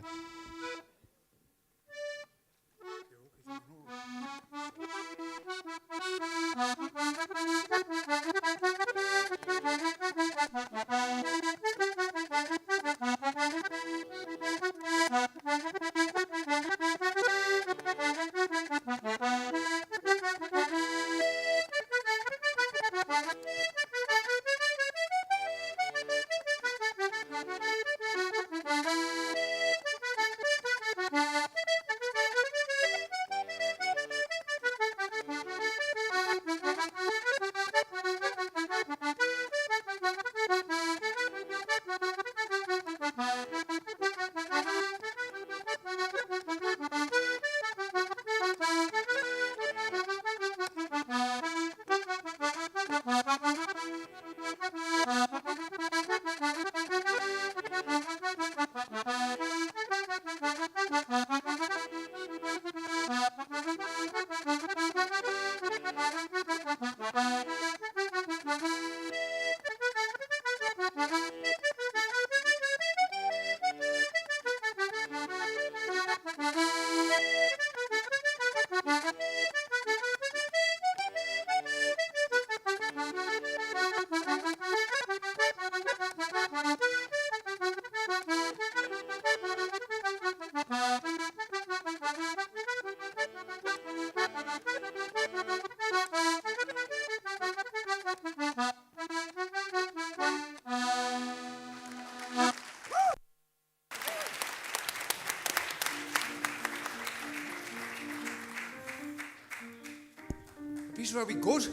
Peter, are we good?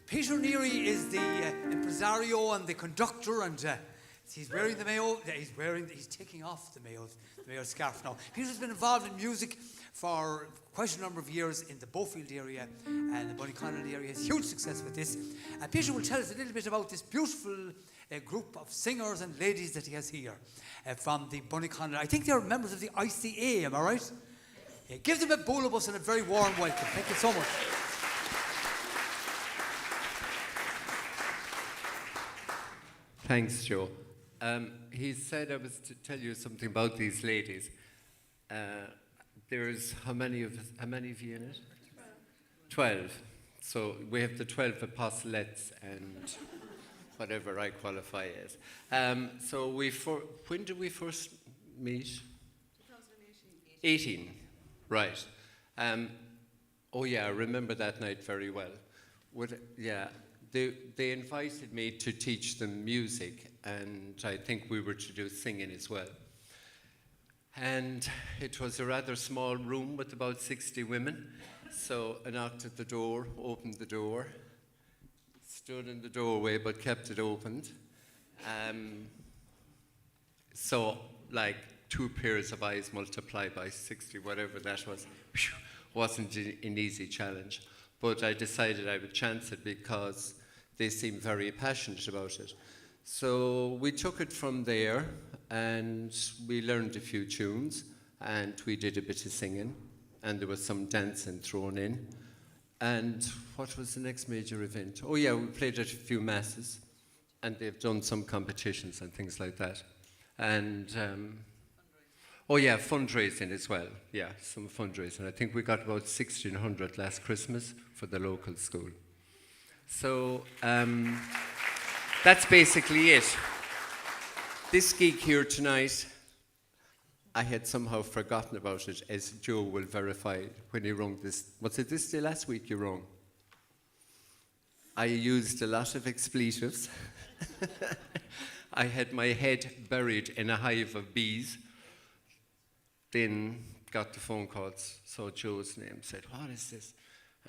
Peter Neary is the impresario and the conductor, and he's wearing the Mayo. He's taking off the Mayo scarf now. Peter's been involved in music for quite a number of years in the Beaufield area and the Ballyconnery area. He has huge success with this. And Peter will tell us a little bit about this beautiful group of singers and ladies that he has here from the Ballyconnery. I think they're members of the ICA, am I right? Yeah, give them a bowl of us and a very warm welcome. Thank you so much. Thanks, Joe. He said I was to tell you something about these ladies. There's how many of you in it? 12. So we have the 12 apostolates and whatever I qualify as. So when did we first meet? 2018. Right. Oh yeah, I remember that night very well. They invited me to teach them music, and I think we were to do singing as well. And it was a rather small room with about 60 women. So I knocked at the door, opened the door, stood in the doorway but kept it opened. So like 2 pairs of eyes multiplied by 60, whatever that was, wasn't an easy challenge. But I decided I would chance it because they seemed very passionate about it. So we took it from there, and we learned a few tunes, and we did a bit of singing, and there was some dancing thrown in. And what was the next major event? Oh yeah, we played at a few masses, and they've done some competitions and things like that. And fundraising as well. Yeah, some fundraising. I think we got about 1,600 last Christmas for the local school. So that's basically it. This gig here tonight, I had somehow forgotten about it, as Joe will verify when he rung this. Was it this day last week you rung? I used a lot of expletives. I had my head buried in a hive of bees. Then got the phone calls, saw Joe's name, said, "What is this?"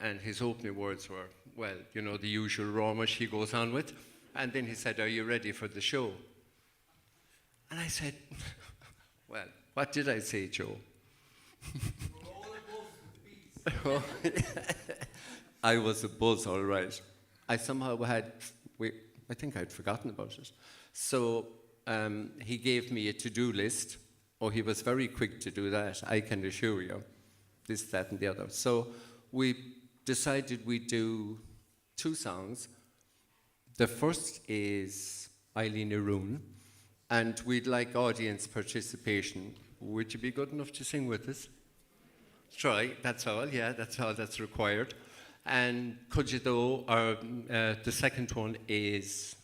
And his opening words were, well, you know, the usual Romish he goes on with. And then he said, "Are you ready for the show?" And I said, well, what did I say, Joe? I was a buzz, all right. I somehow I think I'd forgotten about it. So he gave me a to-do list. Oh, he was very quick to do that, I can assure you. This, that, and the other. So we decided we'd do 2 songs. The first is Ballina Arts, and we'd like audience participation. Would you be good enough to sing with us? Try, that's all, yeah, that's all that's required. And could you though, the second one is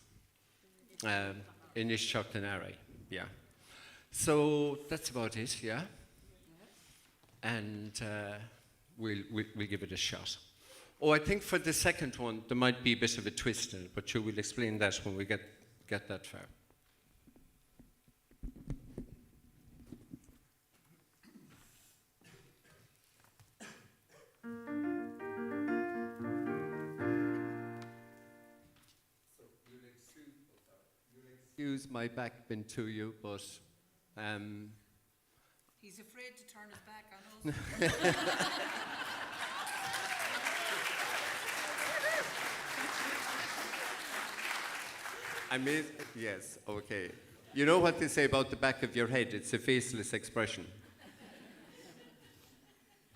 Eanach Dhúin, yeah. So that's about it, yeah? And we'll give it a shot. Oh, I think for the second one, there might be a bit of a twist in it, but we'll explain that when we get that far. You'll excuse my backbend to you, but he's afraid to turn his back on us. I mean, yes, okay. You know what they say about the back of your head? It's a faceless expression.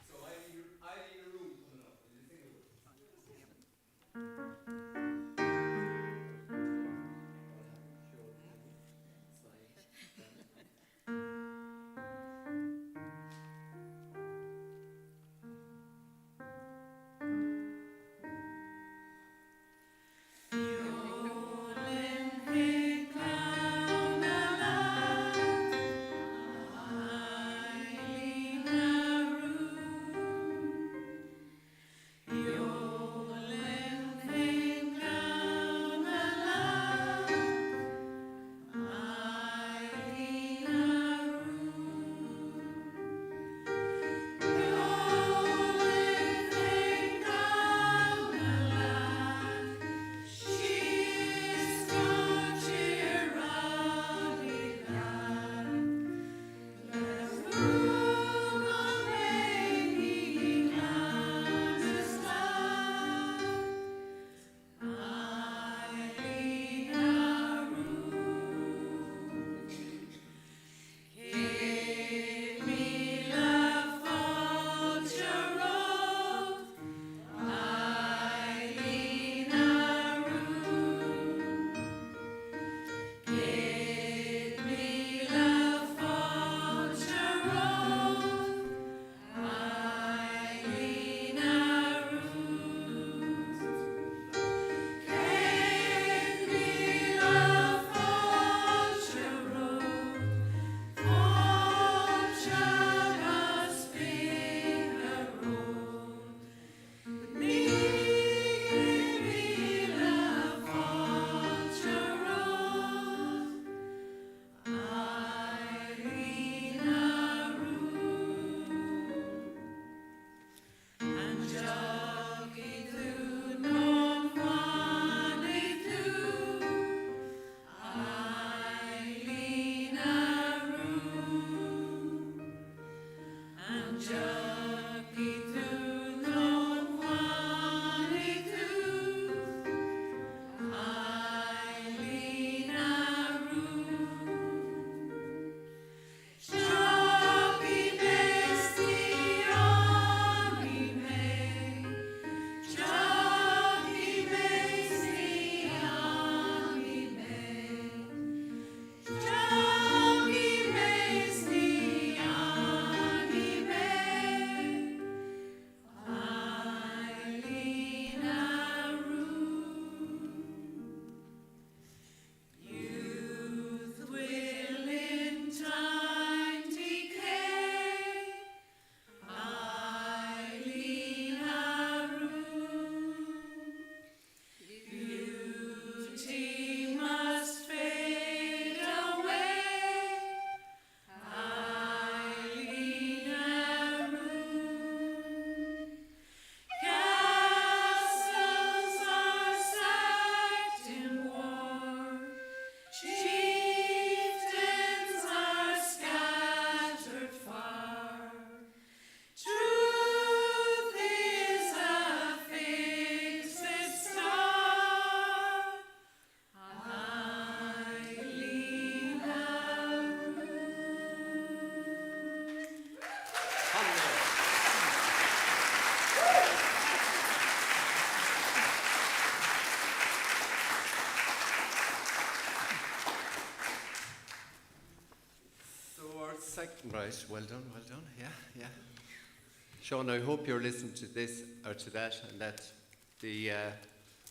So I need a room coming up. Will you sing it with us? second, right, well done, yeah. Sean, I hope you're listening to this or to that, and that the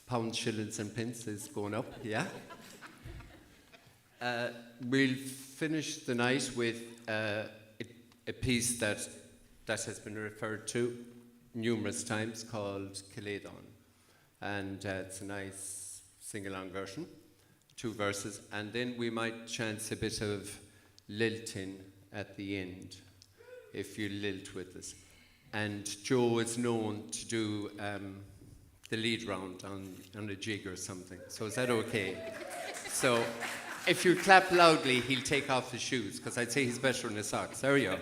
pounds, shillings and pence is going up, yeah? We'll finish the night with a piece that has been referred to numerous times called Caledon. And it's a nice sing-along version, 2 verses, and then we might chance a bit of lilting at the end, if you lilt with us. And Joe is known to do the lead round on a jig or something. So is that okay? So if you clap loudly, he'll take off his shoes, because I'd say he's better in his socks. There you go.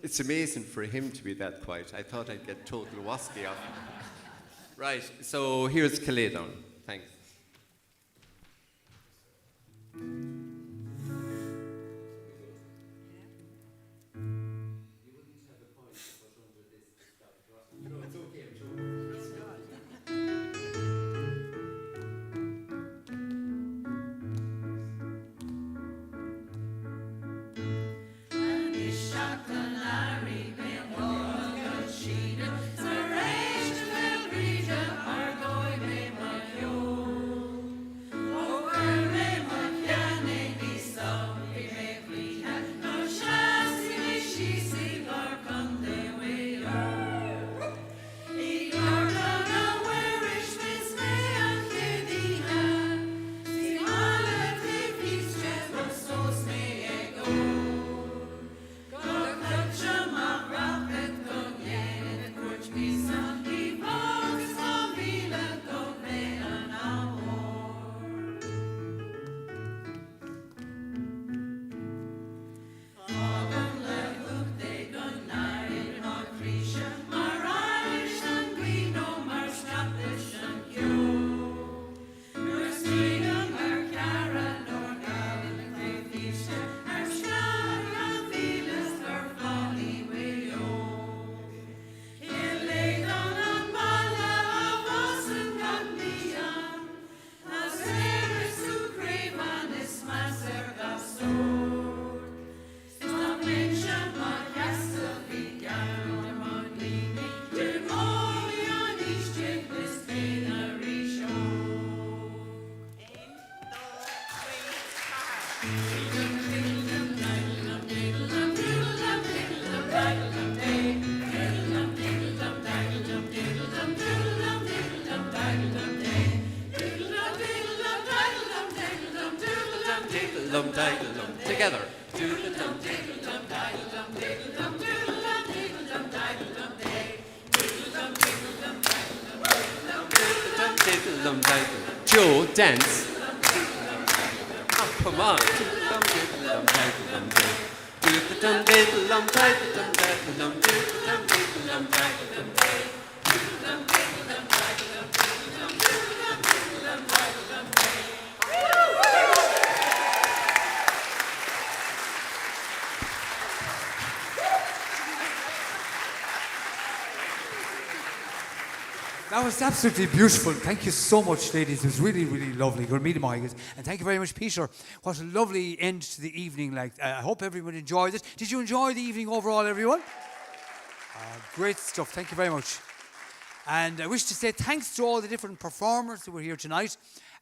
It's amazing for him to be that quiet. I thought I'd get total wasky off him. Right, so here's Caledon. Thanks. Together. Joe, dance. Oh, come on. That was absolutely beautiful. Thank you so much, ladies. It was really, really lovely. Good meeting, Mike. And thank you very much, Peter. What a lovely end to the evening. I hope everyone enjoyed it. Did you enjoy the evening overall, everyone? Great stuff. Thank you very much. And I wish to say thanks to all the different performers who were here tonight.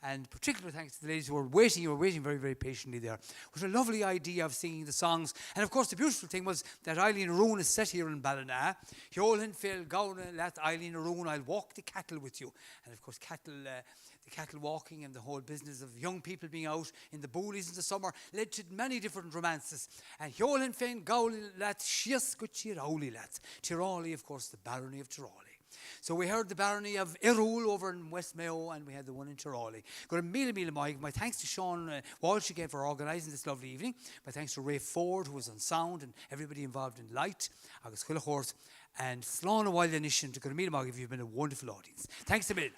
And particular thanks to the ladies who were waiting very, very patiently there. It was a lovely idea of singing the songs. And of course, the beautiful thing was that Eileen Arun is set here in Ballina. Hiolan Phil Gowna, let Eileen Arun, I'll walk the cattle with you. And of course, the cattle walking and the whole business of young people being out in the boolies in the summer led to many different romances. And Hiolan Phil Gowna, let Shias go Tiroli, let Tiroli, of course, the barony of Tiroli. So we heard the barony of Errol over in West Mayo, and we had the one in Tiroli. Got a mille Mike. My thanks to Sean Walsh again for organising this lovely evening. My thanks to Ray Ford, who was on sound, and everybody involved in light. Agus Cullachort, and Slán Wild Nishin to Got a mille Mike if you've been a wonderful audience. Thanks a million.